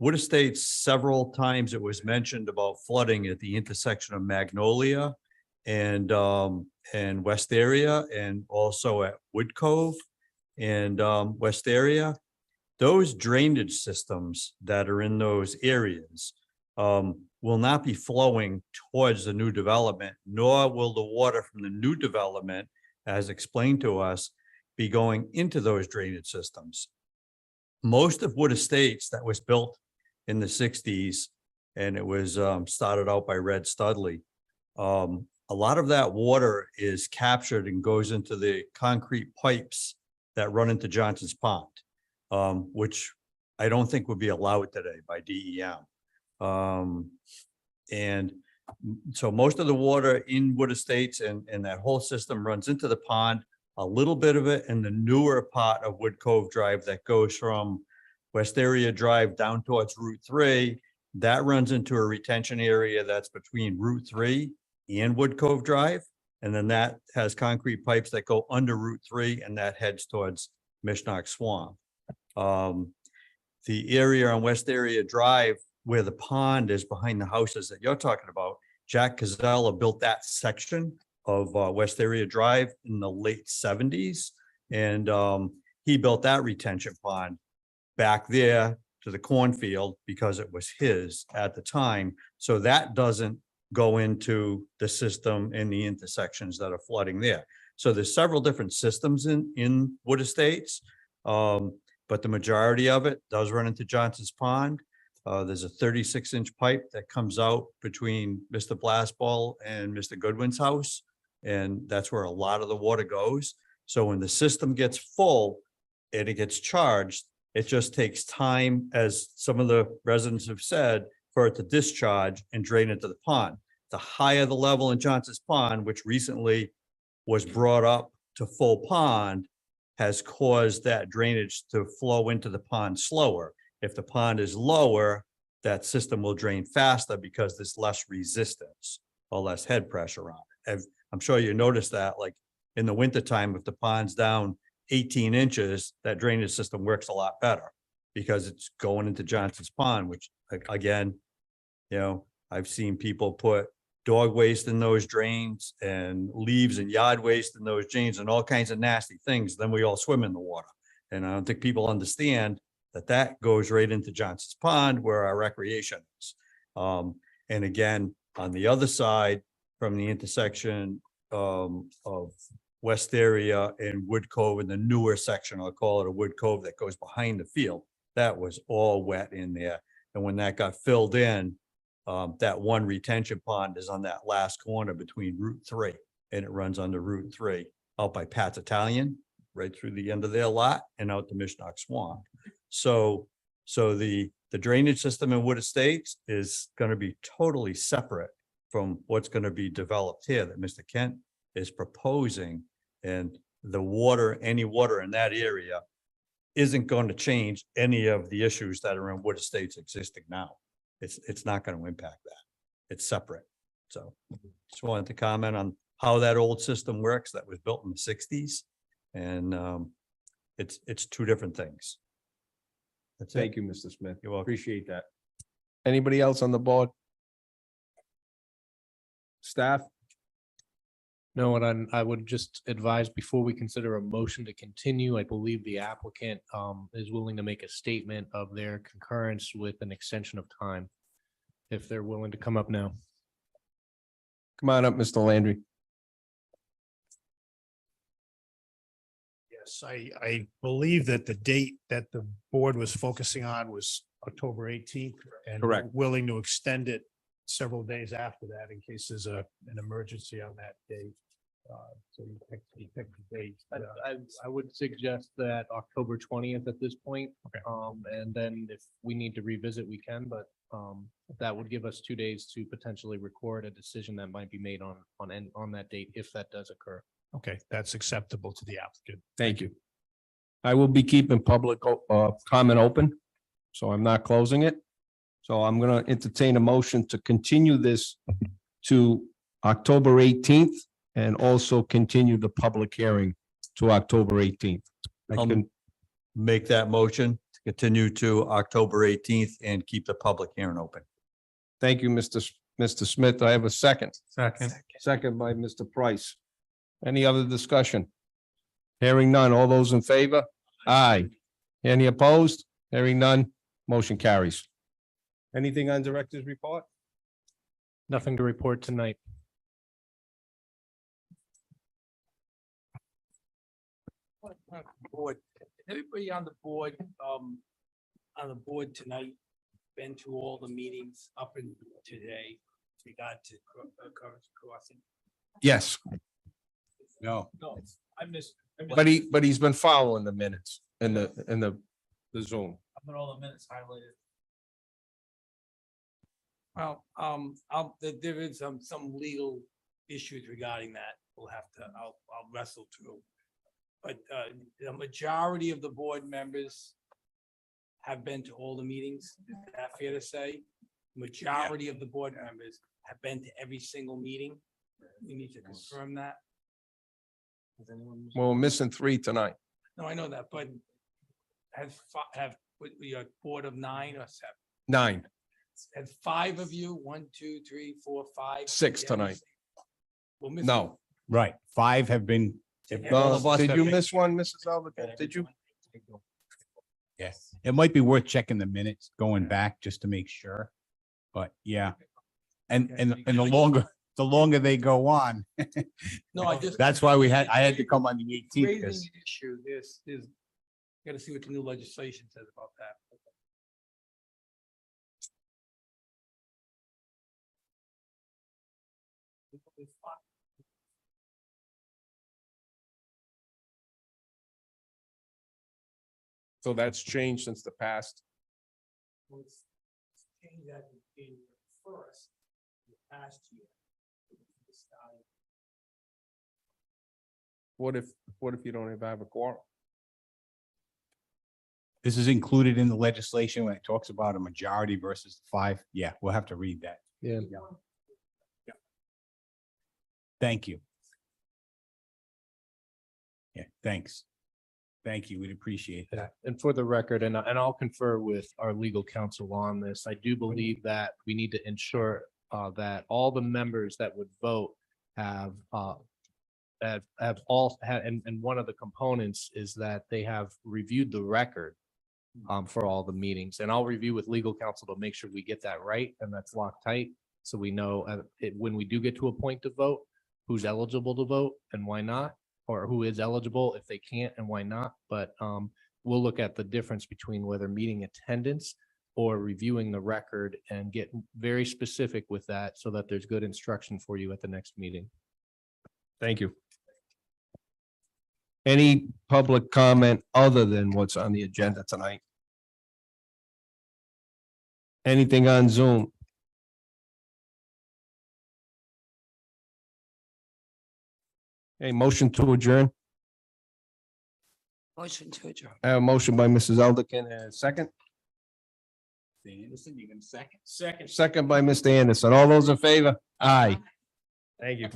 Wood Estates, several times it was mentioned about flooding at the intersection of Magnolia and West Area, and also at Wood Cove and West Area. Those drainage systems that are in those areas will not be flowing towards the new development, nor will the water from the new development, as explained to us, be going into those drainage systems. Most of Wood Estates that was built in the 60s, and it was started out by Red Studley. A lot of that water is captured and goes into the concrete pipes that run into Johnson's Pond, which I don't think would be allowed today by DEM. And so most of the water in Wood Estates and that whole system runs into the pond, a little bit of it in the newer part of Wood Cove Drive that goes from West Area Drive down towards Route 3. That runs into a retention area that's between Route 3 and Wood Cove Drive. And then that has concrete pipes that go under Route 3 and that heads towards Mishnock Swamp. The area on West Area Drive where the pond is behind the houses that you're talking about, Jack Cazella built that section of West Area Drive in the late 70s. And he built that retention pond back there to the cornfield because it was his at the time. So that doesn't go into the system in the intersections that are flooding there. So there's several different systems in Wood Estates, but the majority of it does run into Johnson's Pond. There's a 36-inch pipe that comes out between Mr. Blastball and Mr. Goodwin's house, and that's where a lot of the water goes. So when the system gets full and it gets charged, It just takes time, as some of the residents have said, for it to discharge and drain into the pond. The higher the level in Johnson's Pond, which recently was brought up to full pond, has caused that drainage to flow into the pond slower. If the pond is lower, that system will drain faster because there's less resistance or less head pressure on it. I'm sure you noticed that, like in the wintertime, if the pond's down 18 inches, that drainage system works a lot better because it's going into Johnson's Pond, which again, I've seen people put dog waste in those drains and leaves and yard waste in those drains and all kinds of nasty things. Then we all swim in the water. And I don't think people understand that that goes right into Johnson's Pond where our recreation is. And again, on the other side, from the intersection of West Area and Wood Cove and the newer section, I'll call it a Wood Cove that goes behind the field, that was all wet in there. And when that got filled in, that one retention pond is on that last corner between Route 3 and it runs under Route 3 out by Pat's Italian, right through the end of their lot and out to Mishnock Swamp. So the drainage system in Wood Estates is going to be totally separate from what's going to be developed here that Mr. Kent is proposing. And the water, any water in that area isn't going to change any of the issues that are in Wood Estates existing now. It's not going to impact that. It's separate. So just wanted to comment on how that old system works that was built in the 60s. And it's two different things. That's it. Thank you, Mr. Smith. You're welcome. Appreciate that. Anybody else on the board? Staff? No, and I would just advise before we consider a motion to continue, I believe the applicant is willing to make a statement of their concurrence with an extension of time. If they're willing to come up now. Come on up, Mr. Landry. Yes, I believe that the date that the board was focusing on was October 18th. And we're Correct. willing to extend it several days after that in case there's an emergency on that date. So you pick the date. I would suggest that October 20th at this point. Okay. And then if we need to revisit, we can, but that would give us 2 days to potentially record a decision that might be made on that date, if that does occur. Okay, that's acceptable to the applicant. Thank you. I will be keeping public comment open, so I'm not closing it. So I'm going to entertain a motion to continue this to October 18th and also continue the public hearing to October 18th. I can Make that motion to continue to October 18th and keep the public hearing open. thank you, Mr. Smith. I have a second. Second. Second by Mr. Price. Any other discussion? Hearing none. All those in favor? Aye. Any opposed? Hearing none. Motion carries. Anything on director's report? Nothing to report tonight. Board, everybody on the board tonight, been to all the meetings up in today with regard to Coventry Crossing. Yes, No. No, I missed. but he's been following the minutes in the Zoom. I've got all the minutes highlighted. Well, there is some legal issues regarding that. I'll wrestle through. But the majority of the board members have been to all the meetings. Is that fair to say? Majority of the board members have been to every single meeting. We need to confirm that. Well, we're missing 3 tonight. No, I know that, but have your board of 9 or 7? 9, Have 5 of you, 1, 2, 3, 4, 5? 6 tonight. We'll miss No. Right. 5 have been. Did you miss one, Mrs. Alvarez? Did you? Yes. It might be worth checking the minutes, going back just to make sure. But yeah. And the longer they go on. No, I just. That's why I had to come on the 18th. Raising 'cause- the issue, gotta see what the new legislation says about that. So that's changed since the past. Change that to January 1st, the past year. What if you don't have a quorum? This is included in the legislation when it talks about a majority versus 5. Yeah, we'll have to read that. Yeah. Thank you. Yeah, thanks. Thank you. We'd appreciate that. And for the record, and I'll confer with our legal counsel on this, I do believe that we need to ensure that all the members that would vote have all had, and one of the components is that they have reviewed the record for all the meetings, and I'll review with legal counsel to make sure we get that right and that's locked tight. So we know when we do get to a point to vote, who's eligible to vote and why not, or who is eligible if they can't and why not. But we'll look at the difference between whether meeting attendance or reviewing the record and get very specific with that so that there's good instruction for you at the next meeting. Thank you. Any public comment other than what's on the agenda tonight? Anything on Zoom? A motion to adjourn. Motion to adjourn. I have a motion by Mrs. Elderkin and a second. Anderson, you gonna second? Second by Mr. Anderson. All those in favor? Aye. Thank you.